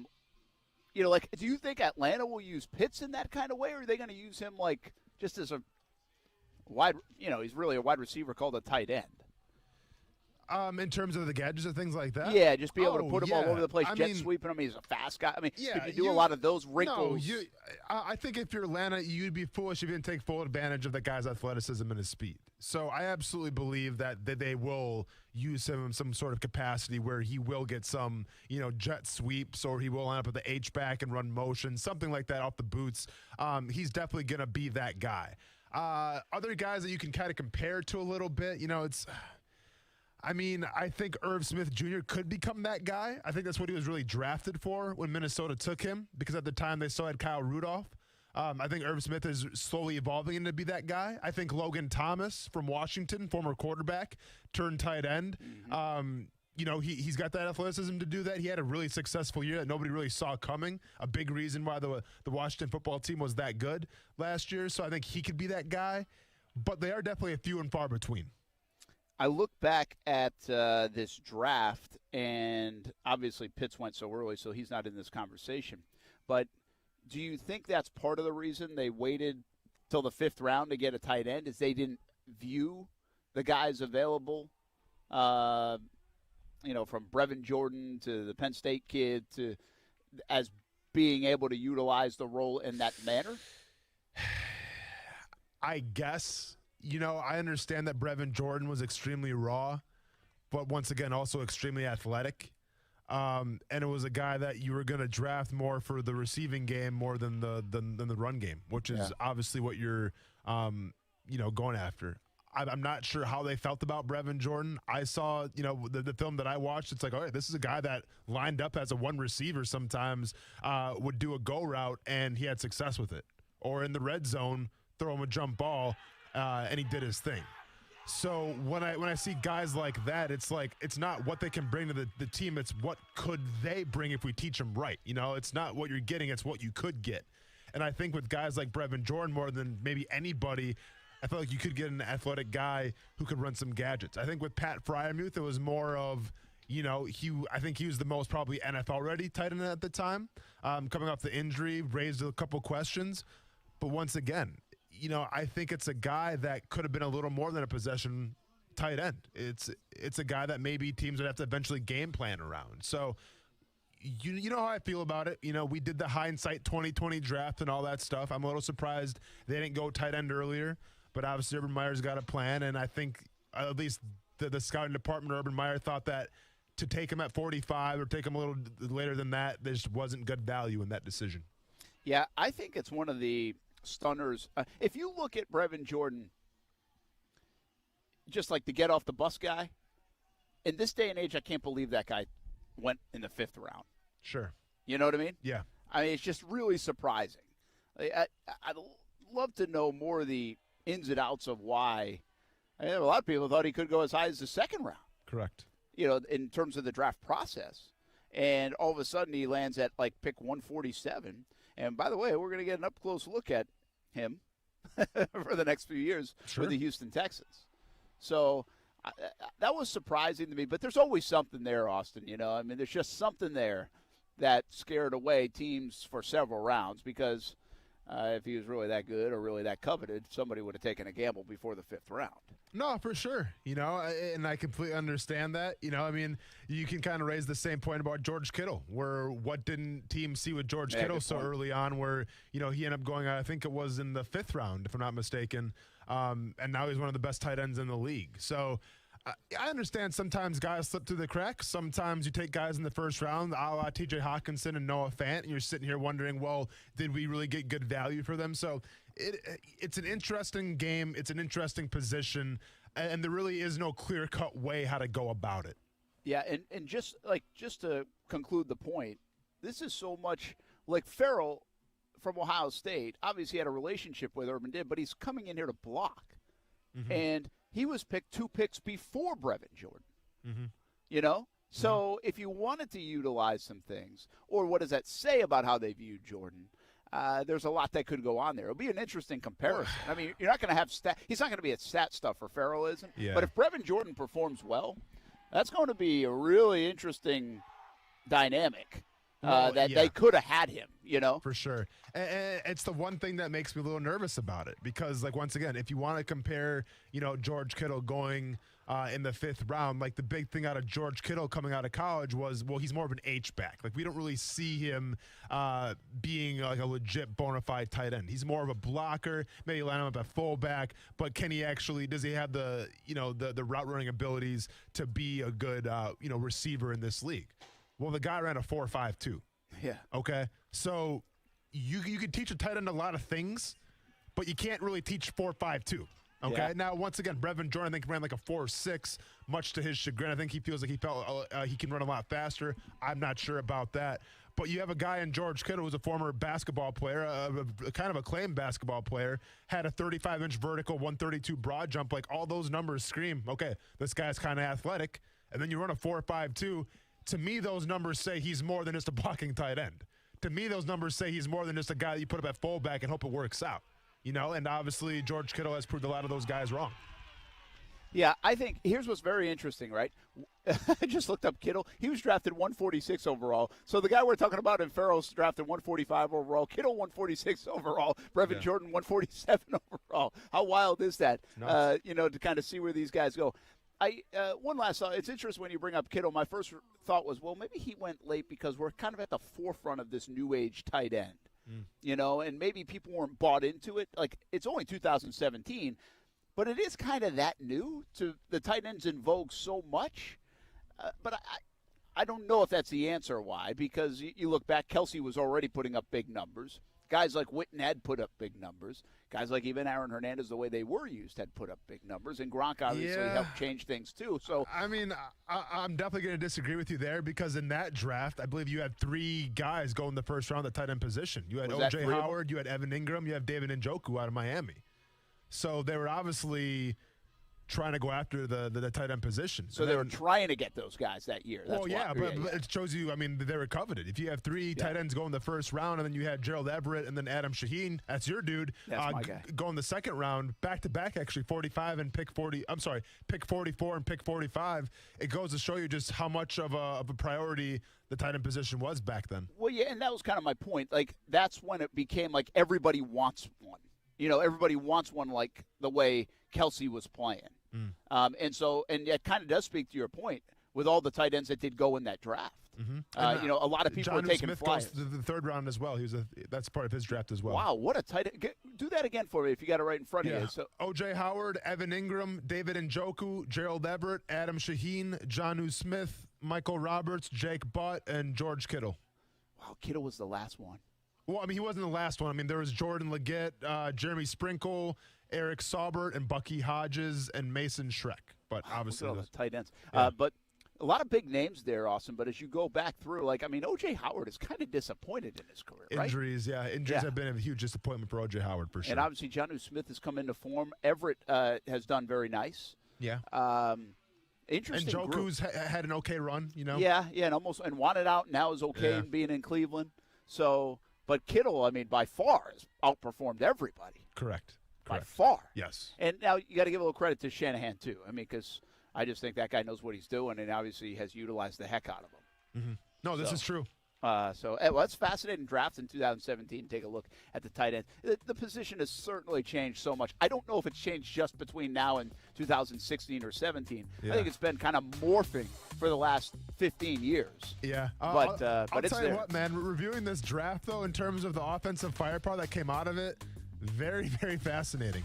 you think Atlanta will use Pitts in that kind of way, or are they going to use him like just as a wide, he's really a wide receiver called a tight end? In terms of the gadgets and things like that? Yeah, just be able to put him all over the place, sweeping him. He's a fast guy. I mean, could you do a lot of those wrinkles? No, I think if you're Atlanta, you'd be foolish if you didn't take full advantage of the guy's athleticism and his speed. So I absolutely believe that they will use him in some sort of capacity where he will get some, jet sweeps, or he will line up with the H-back and run motion, something like that off the boots. He's definitely going to be that guy. Other guys that you can kind of compare to a little bit, I think Irv Smith Jr. could become that guy. I think that's what he was really drafted for when Minnesota took him, because at the time they still had Kyle Rudolph. I think Irv Smith is slowly evolving into be that guy. I think Logan Thomas from Washington, former quarterback, turned tight end. Mm-hmm. He's got that athleticism to do that. He had a really successful year that nobody really saw coming. A big reason why the Washington football team was that good last year. So I think he could be that guy. But they are definitely a few and far between. I look back at this draft, and obviously Pitts went so early, so he's not in this conversation. But do you think that's part of the reason they waited till the 5th round to get a tight end, is they didn't view the guys available, from Brevin Jordan to the Penn State kid as being able to utilize the role in that manner? I guess. I understand that Brevin Jordan was extremely raw, but once again, also extremely athletic. And it was a guy that you were going to draft more for the receiving game more than the run game, which is obviously what you're, going after. I'm not sure how they felt about Brevin Jordan. I saw, the film that I watched. It's like, all right, this is a guy that lined up as a one receiver sometimes, would do a go route, and he had success with it. Or in the red zone, throw him a jump ball, and he did his thing. So when I see guys like that, it's like it's not what they can bring to the team. It's what could they bring if we teach them right. It's not what you're getting. It's what you could get. And I think with guys like Brevin Jordan, more than maybe anybody, I feel like you could get an athletic guy who could run some gadgets. I think with Pat Fryermuth, it was more of, I think he was the most probably NFL-ready tight end at the time. Coming off the injury, raised a couple questions. But once again, I think it's a guy that could have been a little more than a possession tight end. It's a guy that maybe teams would have to eventually game plan around. So you know how I feel about it. We did the hindsight 2020 draft and all that stuff. I'm a little surprised they didn't go tight end earlier, but obviously Urban Meyer's got a plan, and I think at least the scouting department, Urban Meyer, thought that to take him at 45 or take him a little later than that, there just wasn't good value in that decision. Yeah, I think it's one of the stunners. If you look at Brevin Jordan, just like the get off the bus guy, in this day and age, I can't believe that guy went in the 5th round. Sure. You know what I mean? Yeah. I mean, it's just really surprising. I'd love to know more of the ins and outs of why. A lot of people thought he could go as high as the 2nd round. Correct. In terms of the draft process. And all of a sudden he lands at like pick 147. And by the way, we're going to get an up-close look at him for the next few years for the Houston Texans. So that was surprising to me. But there's always something there, Austin. There's just something there that scared away teams for several rounds because if he was really that good or really that coveted, somebody would have taken a gamble before the 5th round. No, for sure. And I completely understand that. You can kind of raise the same point about George Kittle, where what didn't teams see with George Kittle so early on where, he ended up going, I think it was in the 5th round, if I'm not mistaken. And now he's one of the best tight ends in the league. So I understand sometimes guys slip through the cracks. Sometimes you take guys in the 1st round, a la TJ Hawkinson and Noah Fant, and you're sitting here wondering, well, did we really get good value for them? So it's an interesting game. It's an interesting position, and there really is no clear-cut way how to go about it. Yeah, and just to conclude the point, this is so much like Farrell from Ohio State. Obviously had a relationship with Urban but he's coming in here to block. Mm-hmm. And he was picked 2 picks before Brevin Jordan. Mm-hmm. So if you wanted to utilize some things, or what does that say about how they viewed Jordan? There's a lot that could go on there. It'll be an interesting comparison. I mean, you're not going to have he's not going to be a stat stuffer. Farrell isn't. Yeah. But if Brevin Jordan performs well, that's going to be a really interesting dynamic. They could have had him, For sure. And it's the one thing that makes me a little nervous about it because, once again, if you want to compare, George Kittle going in the 5th round, the big thing out of George Kittle coming out of college was, well, he's more of an H-back. We don't really see him being a legit bona fide tight end. He's more of a blocker, maybe line him up at fullback, but does he have the route running abilities to be a good, receiver in this league? Well, the guy ran a 4.52. Yeah. Okay. So you can teach a tight end a lot of things, but you can't really teach 4.52. Okay. Yeah. Now, once again, Brevin Jordan, I think, ran like a 4.6, much to his chagrin. I think he feels like he can run a lot faster. I'm not sure about that. But you have a guy in George Kittle who's a former basketball player, a kind of acclaimed basketball player, had a 35-inch vertical, 132 broad jump. All those numbers scream, okay, this guy's kind of athletic. And then you run a 4.52. To me, those numbers say he's more than just a blocking tight end. To me, those numbers say he's more than just a guy that you put up at fullback and hope it works out. And obviously George Kittle has proved a lot of those guys wrong. Yeah, I think here's what's very interesting, right? I just looked up Kittle. He was drafted 146 overall. So the guy we're talking about in Farrell's drafted 145 overall. Kittle 146 overall. Brevin Jordan 147 overall. How wild is that? To kind of see where these guys go. One last thought. It's interesting when you bring up Kittle. My first thought was, well, maybe he went late because we're kind of at the forefront of this new age tight end. And maybe people weren't bought into it. Like, it's only 2017. But it is kind of that new to the tight ends in vogue so much. But I don't know if that's the answer why, because you look back, Kelsey was already putting up big numbers. Guys like Witten had put up big numbers. Guys like even Aaron Hernandez, the way they were used, had put up big numbers. And Gronk obviously helped change things too. So I mean, I'm definitely going to disagree with you there because in that draft, I believe you had 3 guys go in the first round at tight end position. You had O.J. Howard, you had Evan Ingram, you have David Njoku out of Miami. So they were obviously trying to go after the tight end position. So they were trying to get those guys that year. That's but it shows you, I mean, they were coveted. If you have 3 tight ends go in the first round and then you had Gerald Everett and then Adam Shaheen, that's your dude. That's my guy. Go in the second round, back-to-back actually, 45 and pick 44 and pick 45. It goes to show you just how much of a priority the tight end position was back then. Well, yeah, and that was kind of my point. Like, that's when it became like everybody wants one. Everybody wants one like the way Kelsey was playing. And that kind of does speak to your point with all the tight ends that did go in that draft. A lot of people are taking Smith flyers. goes to the third round as well. That's part of his draft as well. Wow, what a tight end. Do that again for me if you got it right in front of you. So, O.J. Howard, Evan Ingram, David Njoku, Gerald Everett, Adam Shaheen, Jonnu Smith, Michael Roberts, Jake Butt, and George Kittle. Wow, Kittle was the last one. Well, I mean, he wasn't the last one. I mean, there was Jordan Leggett, Jeremy Sprinkle, Eric Saubert, and Bucky Hodges, and Mason Schreck. But obviously, all the tight ends. But a lot of big names there, Austin. But as you go back through, O.J. Howard is kind of disappointed in his career, right? Injuries have been a huge disappointment for O.J. Howard, for sure. And obviously, Jonnu Smith has come into form. Everett has done very nice. Yeah. Interesting. And Joku's had an okay run, Yeah, and wanted out. Now is okay in being in Cleveland. So. But Kittle, I mean, by far has outperformed everybody. Correct. By far. Yes. And now you got to give a little credit to Shanahan, too. I mean, because I just think that guy knows what he's doing, and obviously has utilized the heck out of him. No, this is true. It's fascinating draft in 2017. Take a look at the tight end. The position has certainly changed so much. I don't know if it's changed just between now and 2016 or 17. I think it's been kind of morphing for the last 15 years. Yeah. But I'll it's tell there. you what, man, reviewing this draft, though, in terms of the offensive firepower that came out of it, very, very fascinating.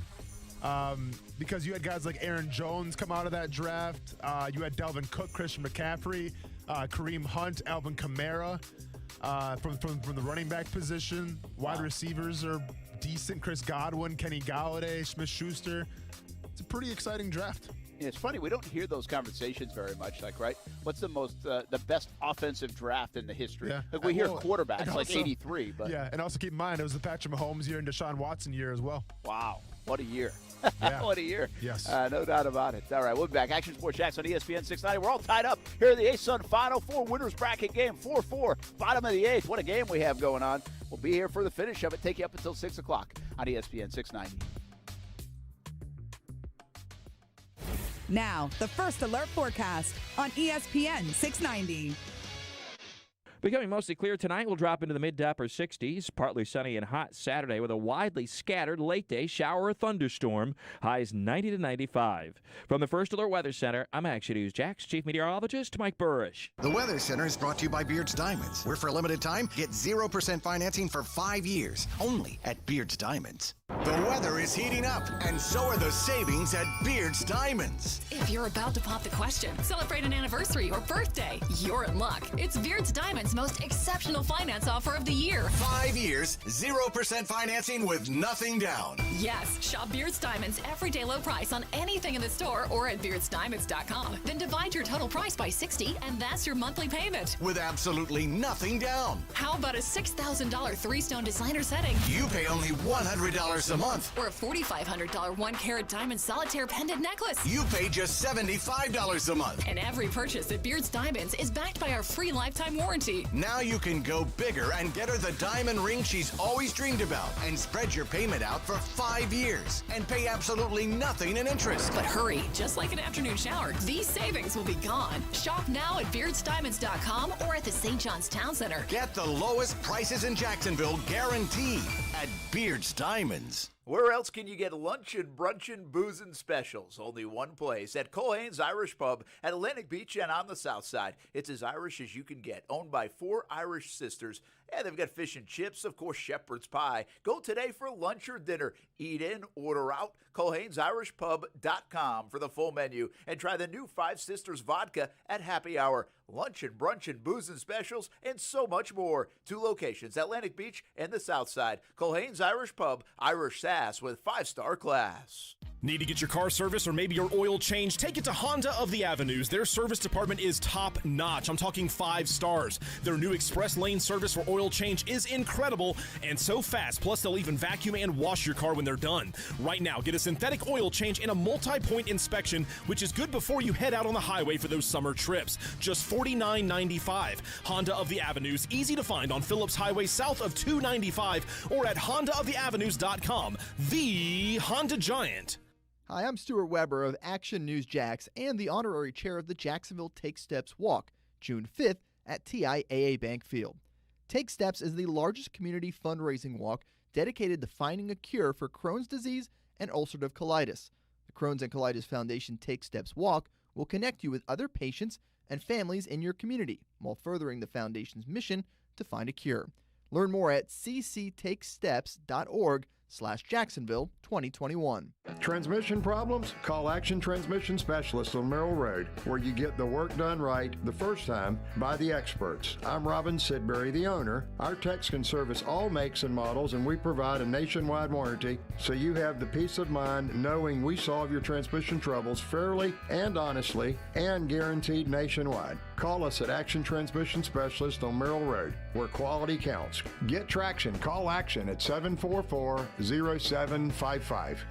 Because you had guys like Aaron Jones come out of that draft. You had Delvin Cook, Christian McCaffrey, Kareem Hunt, Alvin Kamara from the running back position. Wide receivers are decent. Chris Godwin, Kenny Galladay, Smith-Schuster. It's a pretty exciting draft. Yeah, it's funny, we don't hear those conversations very much, right? What's the best offensive draft in the history? Yeah. Like we hear quarterbacks also, like 83, but yeah, and also keep in mind it was the Patrick Mahomes year and Deshaun Watson year as well. Wow, what a year. Yeah. What a year. Yes. No doubt about it. All right, we'll be back. Action Sports Jacks on ESPN 690. We're all tied up here in the A-Sun Final Four winners bracket game. 4-4, bottom of the eighth. What a game we have going on. We'll be here for the finish of it. Take you up until 6 o'clock on ESPN 690. Now, the First Alert forecast on ESPN 690. Becoming mostly clear tonight, we'll drop into the mid to upper 60s. Partly sunny and hot Saturday with a widely scattered late-day shower or thunderstorm. Highs 90 to 95. From the First Alert Weather Center, I'm Action News Jax Chief Meteorologist Mike Burrish. The Weather Center is brought to you by Beard's Diamonds, where for a limited time, get 0% financing for 5 years, only at Beard's Diamonds. The weather is heating up, and so are the savings at Beard's Diamonds. If you're about to pop the question, celebrate an anniversary or birthday, you're in luck. It's Beard's Diamonds' most exceptional finance offer of the year. 5 years, 0% financing with nothing down. Yes, shop Beard's Diamonds' everyday low price on anything in the store or at beardsdiamonds.com. Then divide your total price by 60, and that's your monthly payment. With absolutely nothing down. How about a $6,000 three-stone designer setting? You pay only $100 $5 a month. Or a $4,500 one-carat diamond solitaire pendant necklace. You pay just $75 a month. And every purchase at Beard's Diamonds is backed by our free lifetime warranty. Now you can go bigger and get her the diamond ring she's always dreamed about and spread your payment out for 5 years and pay absolutely nothing in interest. But hurry, just like an afternoon shower, these savings will be gone. Shop now at BeardsDiamonds.com or at the St. John's Town Center. Get the lowest prices in Jacksonville guaranteed at Beard's Diamonds. Where else can you get luncheon, brunchin', boozin' specials? Only one place, at Culhane's Irish Pub at Atlantic Beach and on the south side. It's as Irish as you can get, owned by 4 Irish sisters. And they've got fish and chips, of course, shepherd's pie. Go today for lunch or dinner. Eat in, order out. Culhane'sIrishPub.com for the full menu. And try the new 5 Sisters vodka at happy hour. Luncheon, brunchin', boozin' specials, and so much more. 2 locations, Atlantic Beach and the south side. Culhane's Irish Pub, Irish Sass with 5-star class. Need to get your car serviced or maybe your oil change? Take it to Honda of the Avenues. Their service department is top notch. I'm talking 5 stars. Their new express lane service for oil change is incredible and so fast. Plus, they'll even vacuum and wash your car when they're done. Right now, get a synthetic oil change and a multi-point inspection, which is good before you head out on the highway for those summer trips. Just $49.95. Honda of the Avenues, easy to find on Phillips Highway south of 295 or at HondaoftheAvenues.com. The Honda Giant. Hi, I'm Stuart Weber of Action News Jax and the honorary chair of the Jacksonville Take Steps Walk, June 5th at TIAA Bank Field. Take Steps is the largest community fundraising walk dedicated to finding a cure for Crohn's disease and ulcerative colitis. The Crohn's and Colitis Foundation Take Steps Walk will connect you with other patients and families in your community while furthering the foundation's mission to find a cure. Learn more at cctakesteps.org/Jacksonville 2021. Transmission problems? Call Action Transmission Specialists on Merrill Road, where you get the work done right the first time by the experts. I'm Robin Sidbury, the owner. Our techs can service all makes and models, and we provide a nationwide warranty, so you have the peace of mind knowing we solve your transmission troubles fairly and honestly and guaranteed nationwide. Call us at Action Transmission Specialist on Merrill Road, where quality counts. Get traction. Call Action at 744-0755.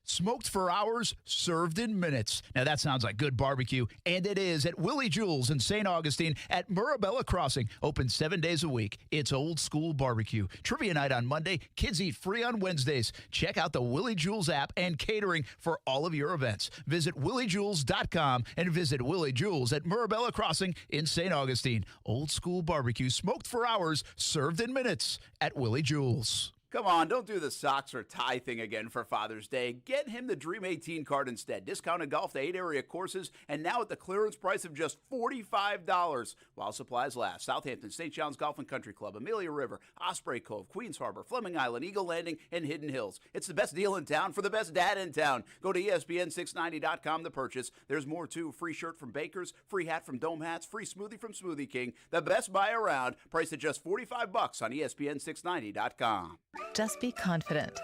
Smoked for hours, served in minutes. Now that sounds like good barbecue, and it is at Willie Jules in St. Augustine at Murabella Crossing. Open 7 days a week. It's old school barbecue. Trivia night on Monday. Kids eat free on Wednesdays. Check out the Willie Jules app and catering for all of your events. Visit williejules.com and visit Willie Jules at Murabella Crossing in St. Augustine. Old school barbecue, smoked for hours, served in minutes at Willie Jules. Come on, don't do the socks or tie thing again for Father's Day. Get him the Dream 18 card instead. Discounted golf to 8 area courses, and now at the clearance price of just $45 while supplies last. Southampton, St. John's Golf and Country Club, Amelia River, Osprey Cove, Queens Harbor, Fleming Island, Eagle Landing, and Hidden Hills. It's the best deal in town for the best dad in town. Go to ESPN690.com to purchase. There's more too. Free shirt from Bakers, free hat from Dome Hats, free smoothie from Smoothie King. The best buy around, priced at just $45 on ESPN690.com. Just be confident.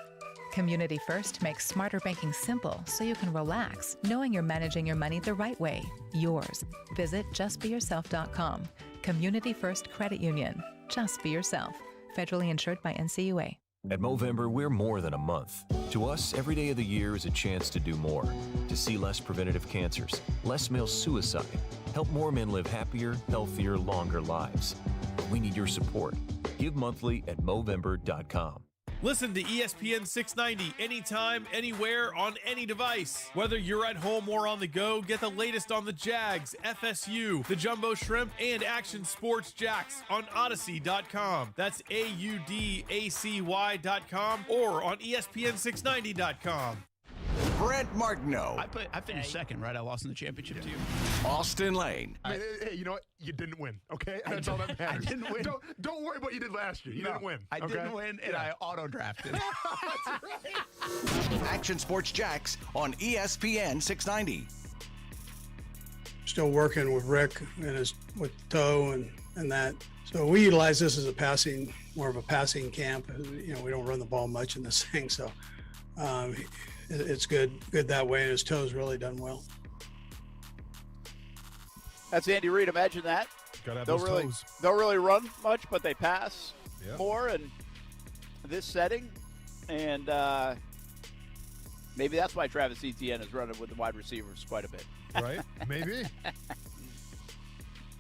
Community First makes smarter banking simple so you can relax, knowing you're managing your money the right way. Yours. Visit justbeyourself.com. Community First Credit Union. Just be yourself. Federally insured by NCUA. At Movember, we're more than a month. To us, every day of the year is a chance to do more. To see less preventative cancers, less male suicide, help more men live happier, healthier, longer lives. We need your support. Give monthly at Movember.com. Listen to ESPN 690 anytime, anywhere, on any device. Whether you're at home or on the go, get the latest on the Jags, FSU, the Jumbo Shrimp, and Action Sports Jacks on Odyssey.com. That's AUDACY.com or on ESPN690.com. Brent Martineau. I finished second, right? I lost in the championship to you. Austin Lane. Hey, you know what? You didn't win, okay? That's all that matters. I didn't win. Don't worry about what you did last year. You didn't win. I didn't win, and I auto-drafted. That's right. Action Sports Jacks on ESPN 690. Still working with Rick and with Toe and that. So we utilize this as more of a passing camp. You know, we don't run the ball much in this thing, so it's good that way, and his Toe's really done well. That's Andy Reid. Imagine that. Gotta have They'll those really toes. They'll really run much, but they pass Yeah. more, and this setting, and maybe that's why Travis Etienne is running with the wide receivers quite a bit. Right? Maybe.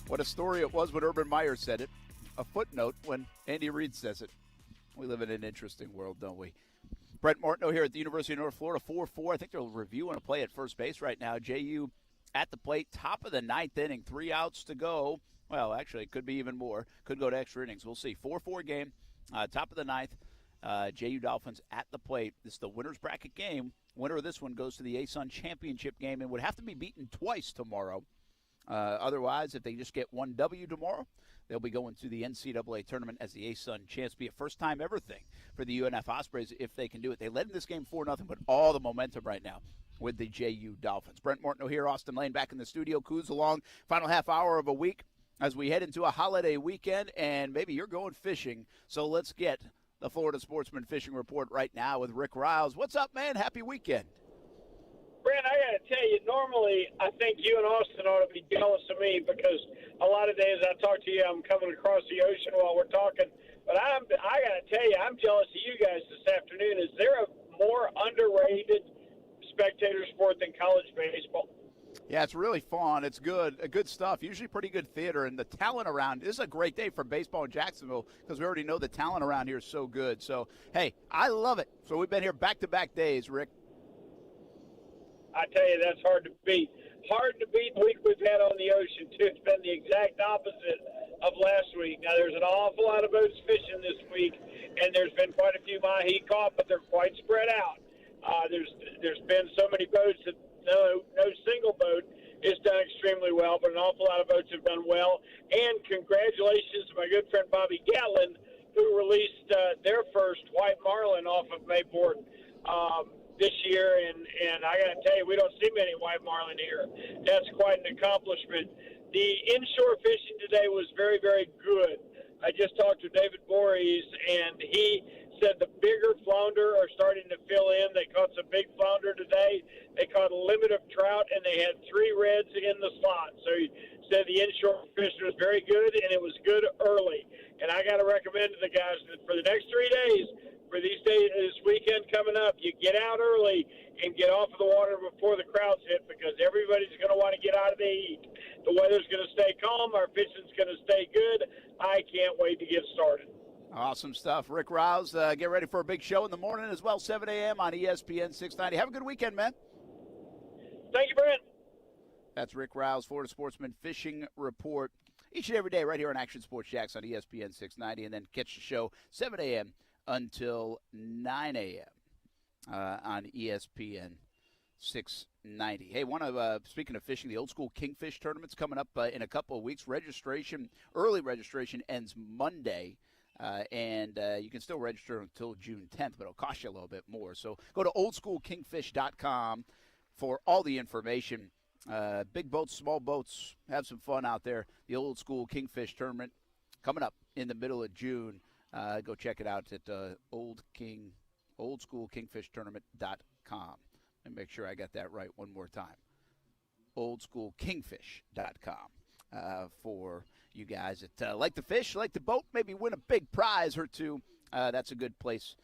What a story it was when Urban Meyer said it. A footnote when Andy Reid says it. We live in an interesting world, don't we? Brent Martineau here at the University of North Florida, 4-4. I think they're reviewing a play at first base right now. JU at the plate, top of the ninth inning, 3 outs to go. Well, actually, it could be even more. Could go to extra innings. We'll see. 4-4 game, top of the ninth. JU Dolphins at the plate. This is the winner's bracket game. Winner of this one goes to the ASUN championship game and would have to be beaten twice tomorrow. Otherwise, if they just get one W tomorrow, they'll be going to the NCAA tournament as the ASUN chance to be a first-time ever thing for the UNF Ospreys if they can do it. They led in this game 4-0, but all the momentum right now with the JU Dolphins. Brent Martineau here, Austin Lane back in the studio. Coos along, final half hour of a week as we head into a holiday weekend, and maybe you're going fishing. So let's get the Florida Sportsman Fishing Report right now with Rick Riles. What's up, man? Happy weekend. Brent, I got to tell you, normally I think you and Austin ought to be jealous of me because a lot of days I talk to you, I'm coming across the ocean while we're talking. But I got to tell you, I'm jealous of you guys this afternoon. Is there a more underrated spectator sport than college baseball? Yeah, it's really fun. It's good stuff. Usually pretty good theater, and the talent around. This is a great day for baseball in Jacksonville because we already know the talent around here is so good. So, hey, I love it. So we've been here back-to-back days, Rick. I tell you, that's hard to beat. Hard to beat the week we've had on the ocean, too. It's been the exact opposite of last week. Now, there's an awful lot of boats fishing this week, and there's been quite a few mahi caught, but they're quite spread out. There's been so many boats that no single boat has done extremely well, but an awful lot of boats have done well. And congratulations to my good friend Bobby Gatlin, who released their first white marlin off of Mayport this year, and I got to tell you, we don't see many white marlin here. That's quite an accomplishment. The inshore fishing today was very, very good. I just talked to David Voorhees, and he said the bigger flounder are starting to fill in. They caught some big flounder today. They caught a limit of trout, and they had 3 reds in the slot. So he said the inshore fishing was very good, and it was good early. And I got to recommend to the guys that for the next 3 days, for these days, this weekend coming up, you get out early and get off of the water before the crowds hit because everybody's going to want to get out of the heat. The weather's going to stay calm. Our fishing's going to stay good. I can't wait to get started. Awesome stuff. Rick Rouse, get ready for a big show in the morning as well, 7 a.m. on ESPN 690. Have a good weekend, man. Thank you, Brent. That's Rick Rouse, Florida Sportsman Fishing Report. Each and every day right here on Action Sports Jacks on ESPN 690, and then catch the show 7 a.m. until 9 a.m. On ESPN 690. Hey, speaking of fishing, the Old School Kingfish Tournament's coming up in a couple of weeks. Early registration ends Monday. And you can still register until June 10th, but it'll cost you a little bit more. So go to oldschoolkingfish.com for all the information. Big boats, small boats, have some fun out there. The Old School Kingfish Tournament coming up in the middle of June. Go check it out at oldschoolkingfishtournament.com. And make sure I got that right one more time. oldschoolkingfish.com for you guys that like to fish, like to boat, maybe win a big prize or two. That's a good place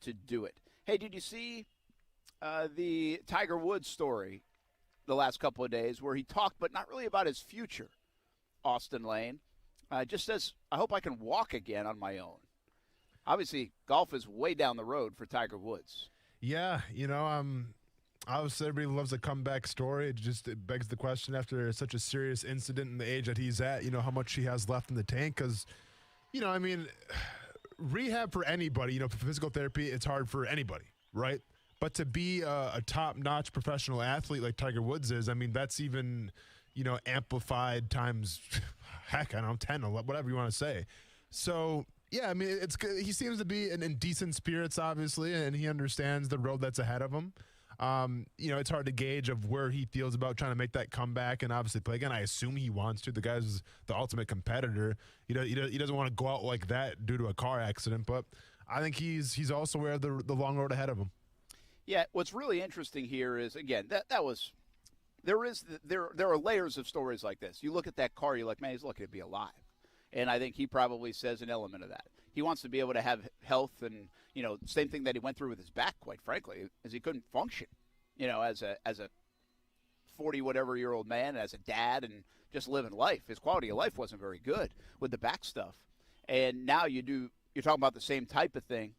to do it. Hey, did you see the Tiger Woods story the last couple of days where he talked, but not really about his future, Austin Lane? Just says, I hope I can walk again on my own. Obviously, golf is way down the road for Tiger Woods. Yeah, obviously everybody loves a comeback story. It begs the question after such a serious incident in the age that he's at, how much he has left in the tank. Because, rehab for anybody, for physical therapy, it's hard for anybody, right? But to be a top-notch professional athlete like Tiger Woods is, that's even, amplified times, heck, I don't know, 10, 11, whatever you want to say. So, yeah, it's good. He seems to be in decent spirits, obviously, and he understands the road that's ahead of him. It's hard to gauge of where he feels about trying to make that comeback and obviously play again. I assume he wants to. The guy's the ultimate competitor. He doesn't want to go out like that due to a car accident, but I think he's also aware of the long road ahead of him. Yeah, what's really interesting here is, again, there are layers of stories like this. You look at that car, you're like, man, he's lucky to be alive. And I think he probably says an element of that. He wants to be able to have health and, same thing that he went through with his back, quite frankly, is he couldn't function, as a 40-whatever-year-old man, as a dad, and just living life. His quality of life wasn't very good with the back stuff. And now you're talking about the same type of thing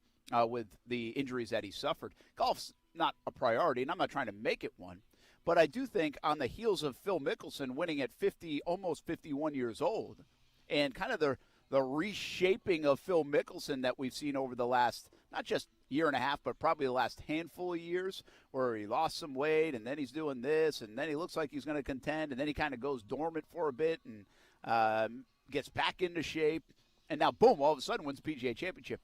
with the injuries that he suffered. Golf's not a priority, and I'm not trying to make it one. But I do think on the heels of Phil Mickelson winning at almost 51 years old, and kind of the reshaping of Phil Mickelson that we've seen over the last, not just year and a half, but probably the last handful of years, where he lost some weight, and then he's doing this, and then he looks like he's going to contend, and then he kind of goes dormant for a bit and gets back into shape, and now, boom, all of a sudden wins the PGA Championship.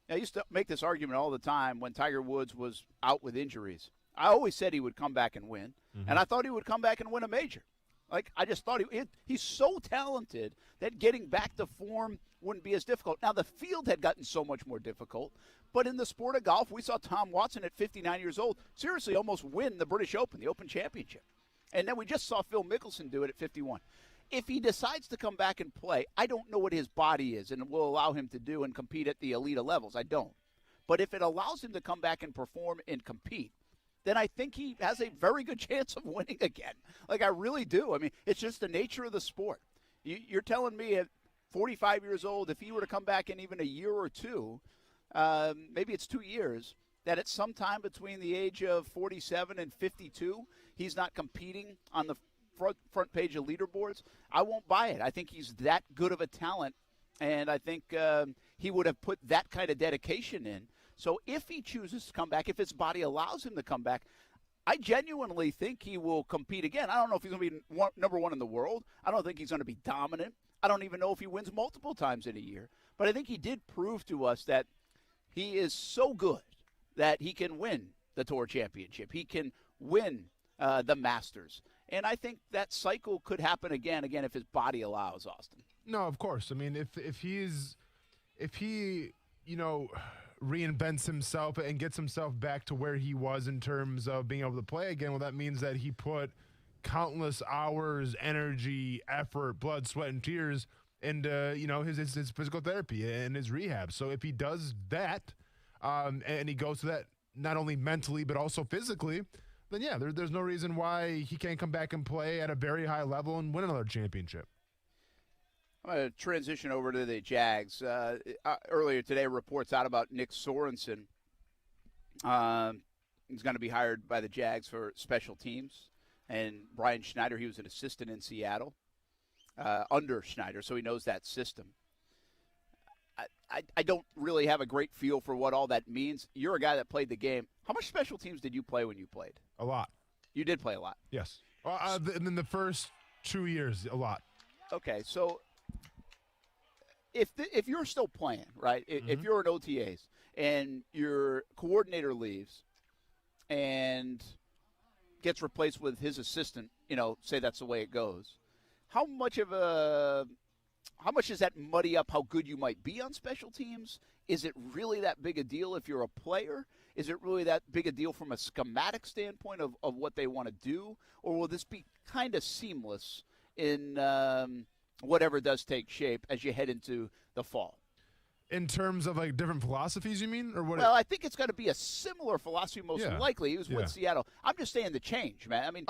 I used to make this argument all the time when Tiger Woods was out with injuries. I always said he would come back and win, and I thought he would come back and win a major. Like, I just thought he's so talented that getting back to form wouldn't be as difficult. Now, the field had gotten so much more difficult, but in the sport of golf, we saw Tom Watson at 59 years old seriously almost win the British Open, the Open Championship. And then we just saw Phil Mickelson do it at 51. If he decides to come back and play, I don't know what his body is and will allow him to do and compete at the elite levels. I don't. But if it allows him to come back and perform and compete, then I think he has a very good chance of winning again. Like, I really do. I mean, it's just the nature of the sport. You're telling me at 45 years old, if he were to come back in even a year or two, maybe it's 2 years, that at some time between the age of 47 and 52, he's not competing on the front page of leaderboards, I won't buy it. I think he's that good of a talent, and I think he would have put that kind of dedication in. So if he chooses to come back, if his body allows him to come back, I genuinely think he will compete again. I don't know if he's going to be number one in the world. I don't think he's going to be dominant. I don't even know if he wins multiple times in a year. But I think he did prove to us that he is so good that he can win the Tour Championship. He can win the Masters. And I think that cycle could happen again if his body allows, Austin. No, of course. I mean, if he reinvents himself and gets himself back to where he was in terms of being able to play again, well, that means that he put countless hours, energy, effort, blood, sweat, and tears into, his physical therapy and his rehab. So if he does that, and he goes to that not only mentally but also physically, then yeah, there's no reason why he can't come back and play at a very high level and win another championship. I'm going to transition over to the Jags. Earlier today, reports out about Nick Sorensen. He's going to be hired by the Jags for special teams. And Brian Schneider, he was an assistant in Seattle under Schneider, so he knows that system. I don't really have a great feel for what all that means. You're a guy that played the game. How much special teams did you play when you played? A lot. You did play a lot? Yes. In the first 2 years, a lot. Okay, so if you're still playing, right, if you're in OTAs and your coordinator leaves and gets replaced with his assistant, say that's the way it goes, how much does that muddy up how good you might be on special teams? Is it really that big a deal if you're a player? Is it really that big a deal from a schematic standpoint of what they want to do? Or will this be kind of seamless in whatever does take shape as you head into the fall? In terms of like different philosophies, you mean, or what? Well, I think it's going to be a similar philosophy, most likely. He was with Seattle. I'm just saying the change, man. I mean,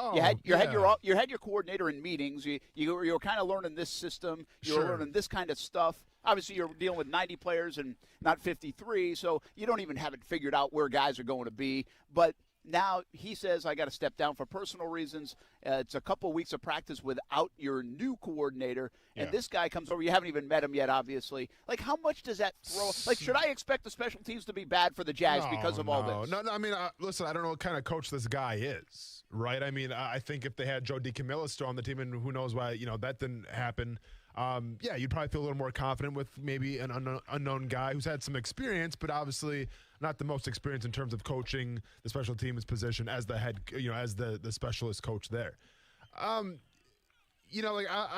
you had your coordinator in meetings. You were kind of learning this system. You were learning this kind of stuff. Obviously, you're dealing with 90 players and not 53, so you don't even have it figured out where guys are going to be. But now he says, I got to step down for personal reasons. It's a couple weeks of practice without your new coordinator. And this guy comes over. You haven't even met him yet, obviously. Like, how much does that throw? Like, should I expect the special teams to be bad for the Jags because of all this? No, I mean, listen, I don't know what kind of coach this guy is, right? I mean, I think if they had Joe DiCamillo still on the team, and who knows why, that didn't happen, you'd probably feel a little more confident with maybe an unknown guy who's had some experience, but obviously not the most experience in terms of coaching the special teams position as the head, as the specialist coach there. I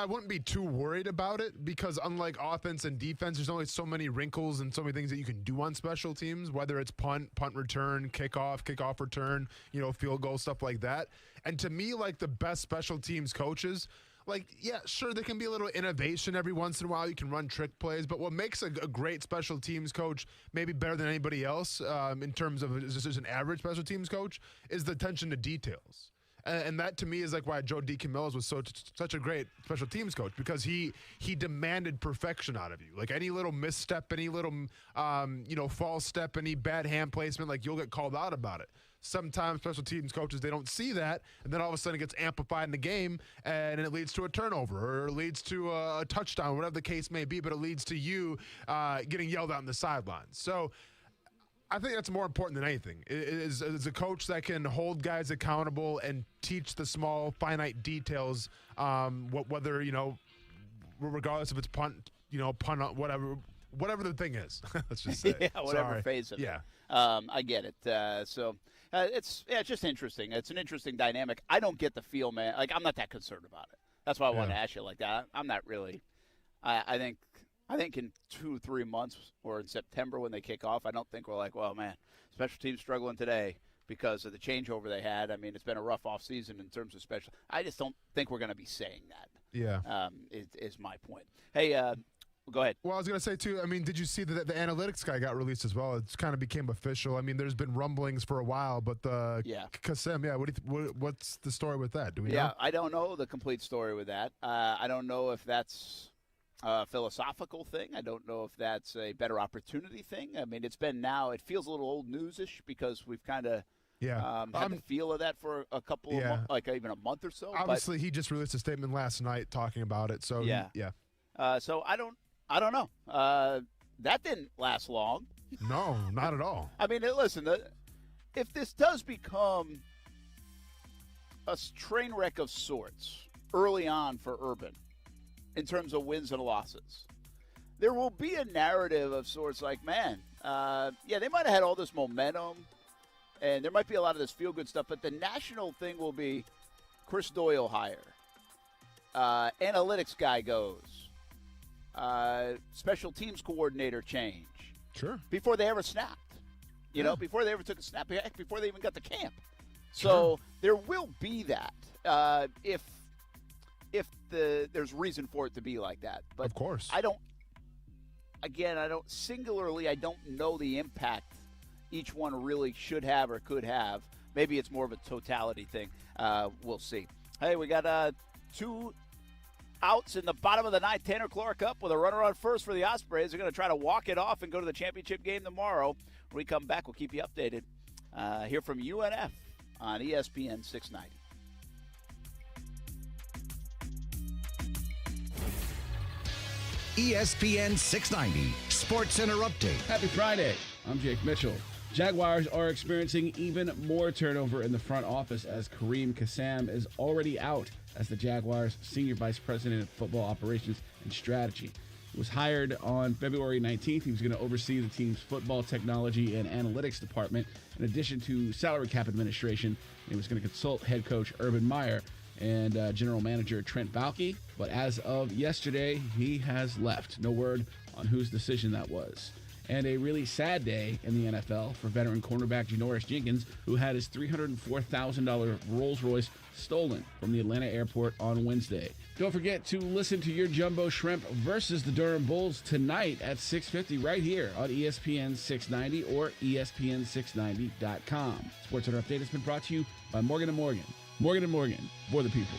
wouldn't be too worried about it because unlike offense and defense, there's only so many wrinkles and so many things that you can do on special teams, whether it's punt return, kickoff return, field goal, stuff like that. And to me, like the best special teams coaches, like, yeah, sure, there can be a little innovation every once in a while. You can run trick plays, but what makes a great special teams coach maybe better than anybody else in terms of just an average special teams coach is the attention to details. And that, to me, is like why Joe DeCamillo was such a great special teams coach, because he demanded perfection out of you. Like, any little misstep, any little false step, any bad hand placement, like, you'll get called out about it. Sometimes special teams coaches, they don't see that, and then all of a sudden it gets amplified in the game, and it leads to a turnover, or it leads to a touchdown, whatever the case may be, but it leads to you getting yelled at on the sidelines. So I think that's more important than anything, is a coach that can hold guys accountable and teach the small, finite details, whether, regardless if it's punt, whatever the thing is. Let's just say. Yeah, whatever phase of it. I get it. It's just interesting. It's an interesting dynamic. I don't get the feel, man. Like, I'm not that concerned about it. That's why I wanted to ask you like that. I'm not really. I think in 2-3 months or in September when they kick off, I don't think we're like, well, man, special teams struggling today because of the changeover they had. I mean, it's been a rough off season in terms of special. I just don't think we're going to be saying that. Yeah. Is my point. Hey, go ahead. Well, I was going to say, too, I mean, did you see that the analytics guy got released as well? It's kind of became official. I mean, there's been rumblings for a while, but Kasim, what's the story with that? Do we know? Yeah, I don't know the complete story with that. I don't know if that's a philosophical thing. I don't know if that's a better opportunity thing. I mean, it feels a little old news-ish because we've kind of had the feel of that for a couple of months, like even a month or so. Obviously, he just released a statement last night talking about it. So, so I don't know. That didn't last long. No, not at all. I mean, listen, if this does become a train wreck of sorts early on for Urban in terms of wins and losses, there will be a narrative of sorts like, man, they might have had all this momentum, and there might be a lot of this feel-good stuff, but the national thing will be Chris Doyle hire, analytics guy goes, special teams coordinator change. Sure. Before they ever snapped. Before they ever took a snap, before they even got to camp. So there will be that if there's reason for it to be like that. But of course. I don't know the impact each one really should have or could have. Maybe it's more of a totality thing. We'll see. Hey, we got 2 outs in the bottom of the 9th. Tanner Clark up with a runner on first for the Ospreys. They're going to try to walk it off and go to the championship game tomorrow. When we come back, we'll keep you updated. Here from UNF on ESPN 690. ESPN 690 Sports Center Update. Happy Friday. I'm Jake Mitchell. Jaguars are experiencing even more turnover in the front office as Kareem Kassam is already out as the Jaguars' Senior Vice President of Football Operations and Strategy. He was hired on February 19th. He was going to oversee the team's football technology and analytics department, in addition to salary cap administration. He was going to consult head coach Urban Meyer and general manager Trent Baalke. But as of yesterday, he has left. No word on whose decision that was. And a really sad day in the NFL for veteran cornerback Janoris Jenkins, who had his $304,000 Rolls-Royce stolen from the Atlanta airport on Wednesday. Don't forget to listen to your Jumbo Shrimp versus the Durham Bulls tonight at 6:50 right here on ESPN 690 or ESPN690.com. Sports Center Update has been brought to you by Morgan & Morgan. Morgan & Morgan, for the people.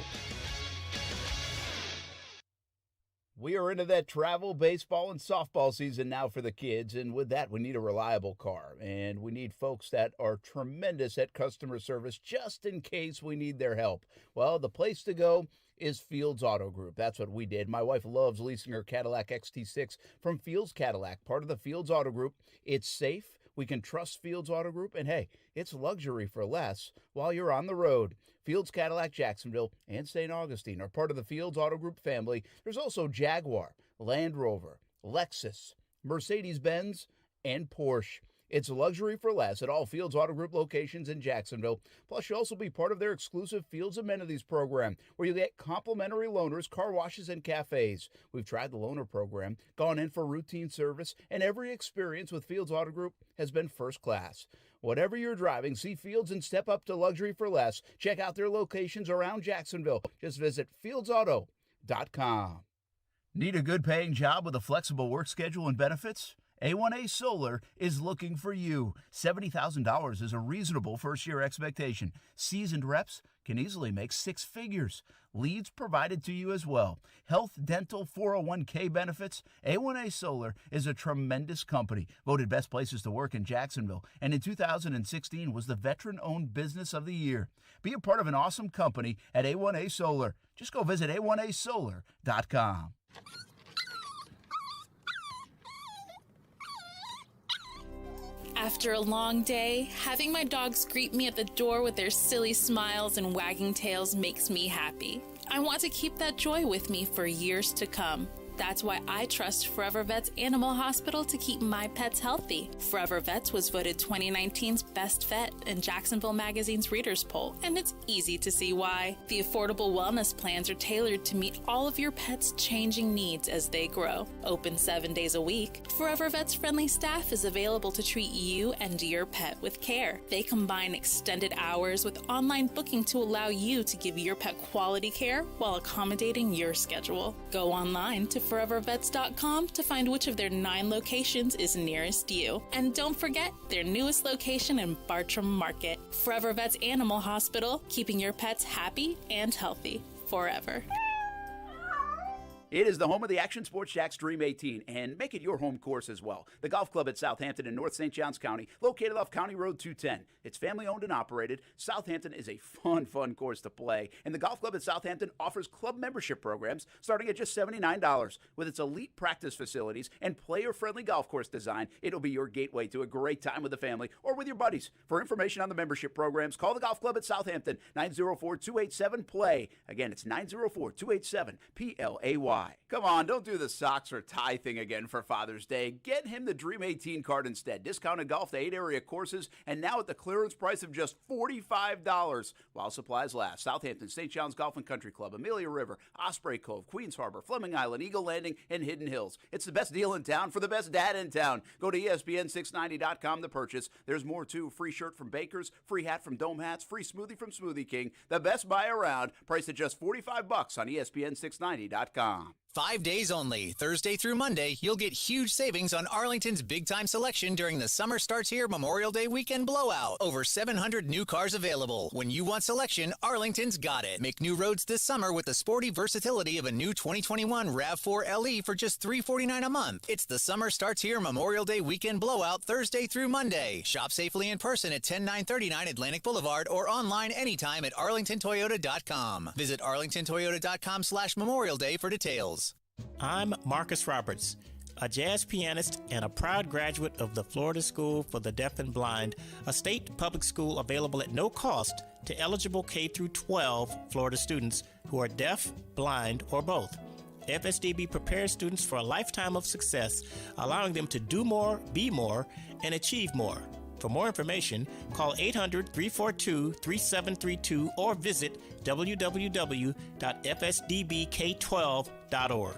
We are into that travel, baseball, and softball season now for the kids, and with that, we need a reliable car, and we need folks that are tremendous at customer service just in case we need their help. Well, the place to go is Fields Auto Group. That's what we did. My wife loves leasing her Cadillac XT6 from Fields Cadillac, part of the Fields Auto Group. It's safe. We can trust Fields Auto Group, and hey, it's luxury for less while you're on the road. Fields Cadillac Jacksonville and St. Augustine are part of the Fields Auto Group family. There's also Jaguar, Land Rover, Lexus, Mercedes-Benz, and Porsche. It's luxury for less at all Fields Auto Group locations in Jacksonville. Plus, you'll also be part of their exclusive Fields Amenities program, where you get complimentary loaners, car washes, and cafes. We've tried the loaner program, gone in for routine service, and every experience with Fields Auto Group has been first class. Whatever you're driving, see Fields and step up to luxury for less. Check out their locations around Jacksonville. Just visit fieldsauto.com. Need a good paying job with a flexible work schedule and benefits? A1A Solar is looking for you. $70,000 is a reasonable first-year expectation. Seasoned reps can easily make six figures. Leads provided to you as well. Health, dental, 401k benefits. A1A Solar is a tremendous company, voted best places to work in Jacksonville, and in 2016 was the Veteran-Owned Business of the Year. Be a part of an awesome company at A1A Solar. Just go visit A1ASolar.com. After a long day, having my dogs greet me at the door with their silly smiles and wagging tails makes me happy. I want to keep that joy with me for years to come. That's why I trust Forever Vets Animal Hospital to keep my pets healthy. Forever Vets was voted 2019's best vet in Jacksonville Magazine's Readers Poll, and it's easy to see why. The affordable wellness plans are tailored to meet all of your pet's changing needs as they grow. Open 7 days a week, Forever Vets friendly staff is available to treat you and your pet with care. They combine extended hours with online booking to allow you to give your pet quality care while accommodating your schedule. Go online to forevervets.com to find which of their 9 locations is nearest you. And don't forget their newest location in Bartram Market. Forever Vets Animal Hospital, keeping your pets happy and healthy forever. It is the home of the Action Sports Jacks Dream 18, and make it your home course as well. The golf club at Southampton in North St. Johns County, located off County Road 210. It's family-owned and operated. Southampton is a fun course to play, and the golf club at Southampton offers club membership programs starting at just $79. With its elite practice facilities and player-friendly golf course design, it'll be your gateway to a great time with the family or with your buddies. For information on the membership programs, call the golf club at Southampton, 904-287-PLAY. Again, it's 904-287-PLAY. Come on, don't do the socks or tie thing again for Father's Day. Get him the Dream 18 card instead. Discounted golf to 8 area courses, and now at the clearance price of just $45 while supplies last. Southampton, St. John's Golf and Country Club, Amelia River, Osprey Cove, Queens Harbor, Fleming Island, Eagle Landing, and Hidden Hills. It's the best deal in town for the best dad in town. Go to ESPN690.com to purchase. There's more too. Free shirt from Bakers, free hat from Dome Hats, free smoothie from Smoothie King. The best buy around, priced at just $45 on ESPN690.com. 5 days only, Thursday through Monday, you'll get huge savings on Arlington's big-time selection during the Summer Starts Here Memorial Day weekend blowout. Over 700 new cars available. When you want selection, Arlington's got it. Make new roads this summer with the sporty versatility of a new 2021 RAV4 LE for just $349 a month. It's the Summer Starts Here Memorial Day weekend blowout Thursday through Monday. Shop safely in person at 10939 Atlantic Boulevard or online anytime at arlingtontoyota.com. Visit arlingtontoyota.com/Memorial Day for details. I'm Marcus Roberts, a jazz pianist and a proud graduate of the Florida School for the Deaf and Blind, a state public school available at no cost to eligible K-12 Florida students who are deaf, blind, or both. FSDB prepares students for a lifetime of success, allowing them to do more, be more, and achieve more. For more information, call 800-342-3732 or visit www.fsdbk12.org.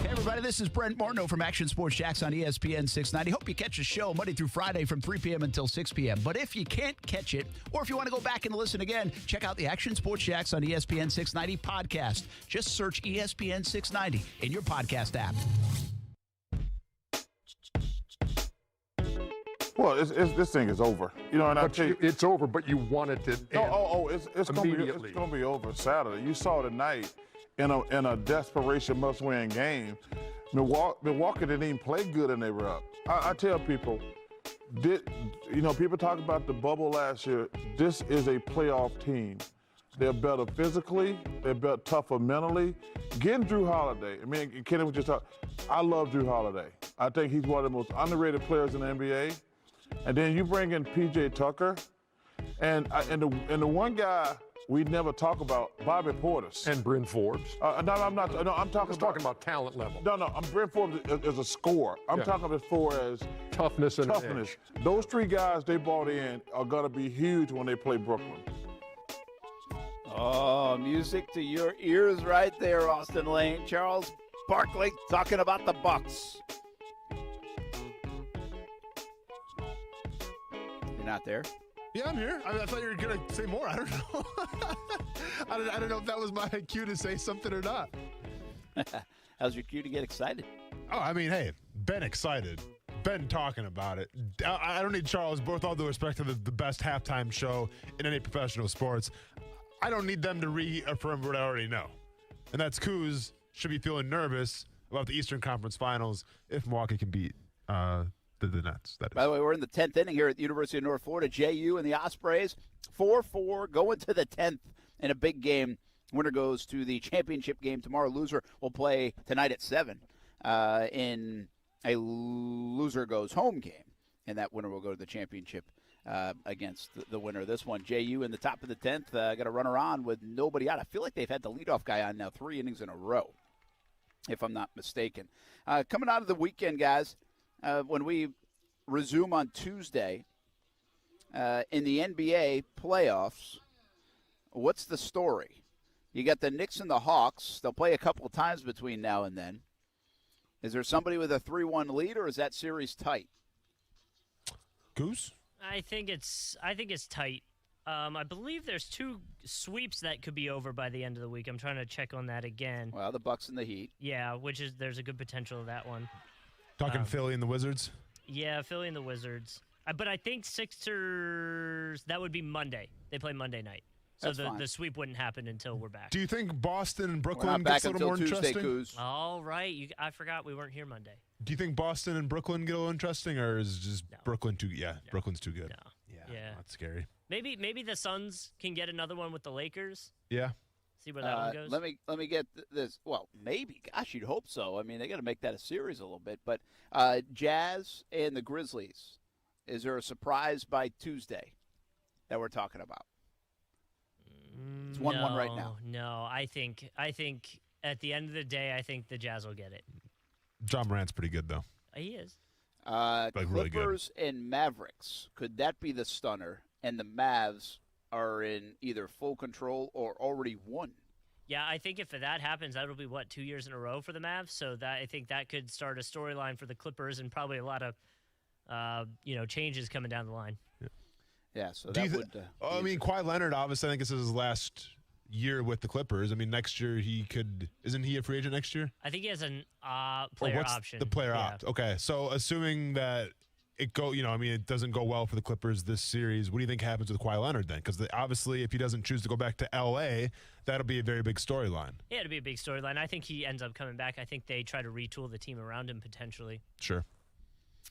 Hey everybody, this is Brent Martineau from Action Sports Jacks on ESPN 690. Hope you catch the show Monday through Friday from 3 p.m. until 6 p.m. But if you can't catch it, or if you want to go back and listen again, check out the Action Sports Jacks on ESPN 690 podcast. Just search ESPN 690 in your podcast app. Well, this thing is over. You know, and I tell you, it's over, but you wanted to. It's going to be over Saturday. You saw tonight in a desperation must-win game. Milwaukee didn't even play good, and they were up. I tell people, people talk about the bubble last year. This is a playoff team. They're better physically. They're better, tougher mentally. Getting Drew Holiday. I mean, Kenny was just talking. I love Drew Holiday. I think he's one of the most underrated players in the NBA. And then you bring in P.J. Tucker, and the one guy we never talk about Bobby Portis. And Bryn Forbes. No, I'm not. No, I'm talking about talent level. No, Bryn Forbes is a scorer. I'm talking as far as toughness and toughness. Those three guys they brought in are going to be huge when they play Brooklyn. Oh, music to your ears right there, Austin Lane. Charles Barkley talking about the Bucks. You're not there? Yeah, I'm here. I thought you were going to say more. I don't know. I don't know if that was my cue to say something or not. How's your cue to get excited? Oh, I mean, hey, been excited. Been talking about it. I don't need Charles, with all due respect to the best halftime show in any professional sports. I don't need them to reaffirm what I already know. And that's Kuz should be feeling nervous about the Eastern Conference Finals if Milwaukee can beat the Nets. That is. By the way, we're in the 10th inning here at the University of North Florida. JU and the Ospreys, 4-4, going to the 10th in a big game. Winner goes to the championship game tomorrow. Loser will play tonight at 7 in a loser goes home game. And that winner will go to the championship against the winner of this one. JU in the top of the 10th, got a runner on with nobody out. I feel like they've had the leadoff guy on now 3 innings in a row, if I'm not mistaken. Coming out of the weekend, guys, when we resume on Tuesday in the NBA playoffs, what's the story? You got the Knicks and the Hawks. They'll play a couple of times between now and then. Is there somebody with a 3-1 lead, or is that series tight? Goose? I think it's tight. I believe there's 2 sweeps that could be over by the end of the week. I'm trying to check on that again. Well, the Bucks and the Heat. Yeah, there's a good potential of that one. Talking Philly and the Wizards? Yeah, Philly and the Wizards. But I think Sixers, that would be Monday. They play Monday night. So the sweep wouldn't happen until we're back. Do you think Boston and Brooklyn gets a little more interesting? All right. I forgot we weren't here Monday. Do you think Boston and Brooklyn get a little interesting, or is just Brooklyn too? Yeah, no. Brooklyn's too good. No. Yeah, that's scary. Maybe the Suns can get another one with the Lakers. Yeah. See where that one goes. Let me get this. Well, maybe. Gosh, you'd hope so. I mean, they got to make that a series a little bit. But Jazz and the Grizzlies. Is there a surprise by Tuesday that we're talking about? It's 1-1 right now. No, I think at the end of the day, I think the Jazz will get it. John Morant's pretty good, though. He is. Clippers and Mavericks. Could that be the stunner? And the Mavs are in either full control or already won. Yeah, I think if that happens, that'll be 2 years in a row for the Mavs. So I think that could start a storyline for the Clippers and probably a lot of changes coming down the line. Yeah, so that would. I mean, Kawhi Leonard, obviously, I think this is his last year with the Clippers. I mean, next year he could. Isn't he a free agent next year? I think he has an player option. The player opt. Okay, so assuming that it doesn't go well for the Clippers this series, what do you think happens with Kawhi Leonard then? Because obviously, if he doesn't choose to go back to LA, that'll be a very big storyline. Yeah, it'll be a big storyline. I think he ends up coming back. I think they try to retool the team around him potentially. Sure.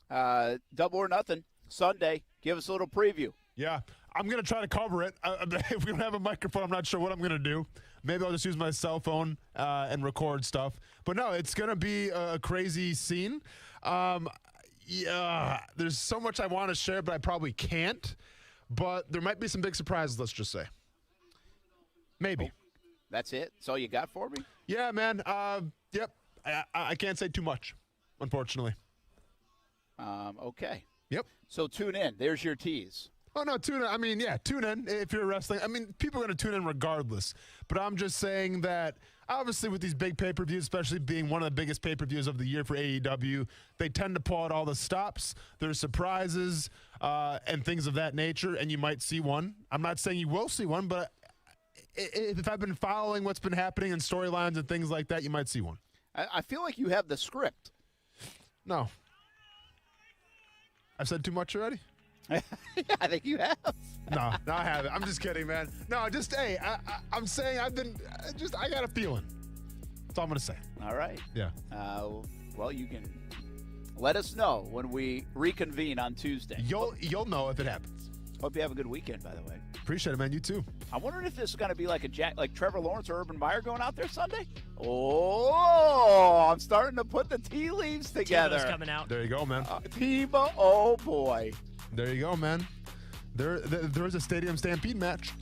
Double or nothing Sunday. Give us a little preview. Yeah, I'm going to try to cover it. If we don't have a microphone, I'm not sure what I'm going to do. Maybe I'll just use my cell phone and record stuff. But no, it's going to be a crazy scene. There's so much I want to share, but I probably can't. But there might be some big surprises, let's just say. Maybe. Oh, that's it? That's all you got for me? Yeah, man. Yep. I can't say too much, unfortunately. Okay. Yep. So tune in. There's your tease. Oh, no, tune in. I mean, yeah, tune in if you're wrestling. I mean, people are going to tune in regardless. But I'm just saying that, obviously, with these big pay-per-views, especially being one of the biggest pay-per-views of the year for AEW, they tend to pull out all the stops. There's surprises and things of that nature, and you might see one. I'm not saying you will see one, but if I've been following what's been happening in storylines and things like that, you might see one. I feel like you have the script. No. I've said too much already? Yeah, I think you have. No, I haven't. I'm just kidding, man. No, I'm saying I got a feeling. That's all I'm going to say. All right. Yeah. Well, you can let us know when we reconvene on Tuesday. You'll know if it happens. Hope you have a good weekend, by the way. Appreciate it, man. You too. I'm wondering if this is going to be like Trevor Lawrence or Urban Meyer going out there Sunday. Oh, I'm starting to put the tea leaves together. Tebow's coming out. There you go, man. Tebow, oh boy. There you go, man. There is a Stadium Stampede match.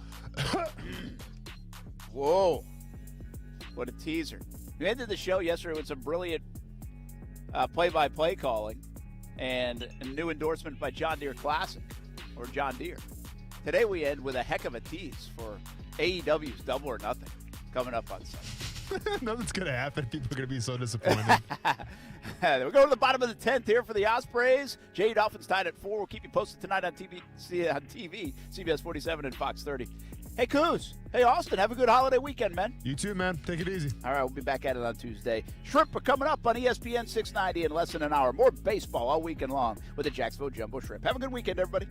Whoa. What a teaser. We ended the show yesterday with some brilliant play-by-play calling and a new endorsement by John Deere Classic, or John Deere. Today we end with a heck of a tease for AEW's Double or Nothing coming up on Sunday. Nothing's going to happen. People are going to be so disappointed. We're going to the bottom of the 10th here for the Ospreys. Jay Dolphins tied at 4. We'll keep you posted tonight on TV, CBS 47 and Fox 30. Hey, Coos. Hey, Austin. Have a good holiday weekend, man. You too, man. Take it easy. All right, we'll be back at it on Tuesday. Shrimp are coming up on ESPN 690 in less than an hour. More baseball all weekend long with the Jacksonville Jumbo Shrimp. Have a good weekend, everybody.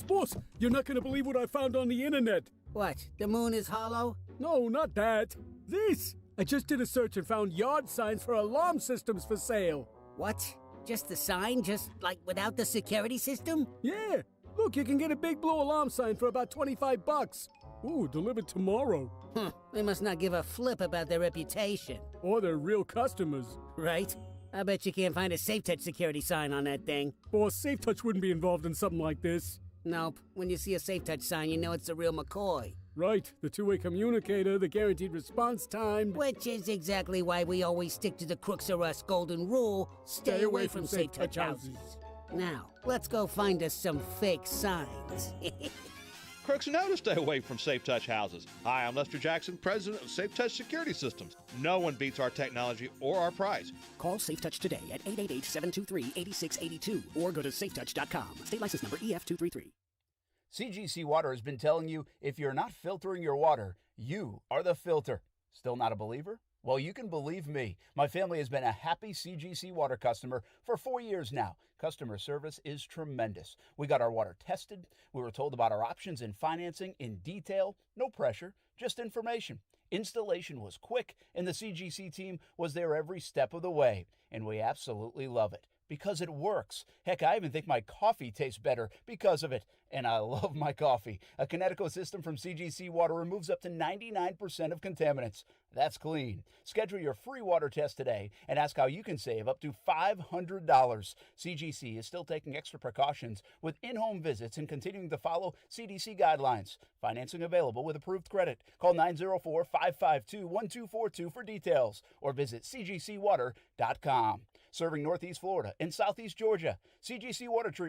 Boss, you're not going to believe what I found on the internet. What, the moon is hollow? No, not that. This. I just did a search and found yard signs for alarm systems for sale. What? Just the sign? Just, like, without the security system? Yeah. Look, you can get a big blue alarm sign for about $25. Ooh, delivered tomorrow. They must not give a flip about their reputation. Or their real customers. Right. I bet you can't find a SafeTouch security sign on that thing. Boss, SafeTouch wouldn't be involved in something like this. Nope. When you see a SafeTouch sign, you know it's the real McCoy. Right. The two-way communicator, the guaranteed response time. Which is exactly why we always stick to the Crooks R Us golden rule. Stay away from SafeTouch houses. Now, let's go find us some fake signs. Crooks know to stay away from SafeTouch houses. Hi, I'm Lester Jackson, president of SafeTouch Security Systems. No one beats our technology or our price. Call SafeTouch today at 888-723-8682 or go to safetouch.com. State license number EF233. CGC Water has been telling you if you're not filtering your water, you are the filter. Still not a believer? Well, you can believe me. My family has been a happy CGC Water customer for 4 years now. Customer service is tremendous. We got our water tested. We were told about our options in financing in detail. No pressure, just information. Installation was quick, and the CGC team was there every step of the way. And we absolutely love it because it works. Heck, I even think my coffee tastes better because of it. And I love my coffee. A Kinetico system from CGC Water removes up to 99% of contaminants. That's clean. Schedule your free water test today and ask how you can save up to $500. CGC is still taking extra precautions with in-home visits and continuing to follow CDC guidelines. Financing available with approved credit. Call 904-552-1242 for details or visit cgcwater.com. Serving Northeast Florida and Southeast Georgia, CGC Water Treatment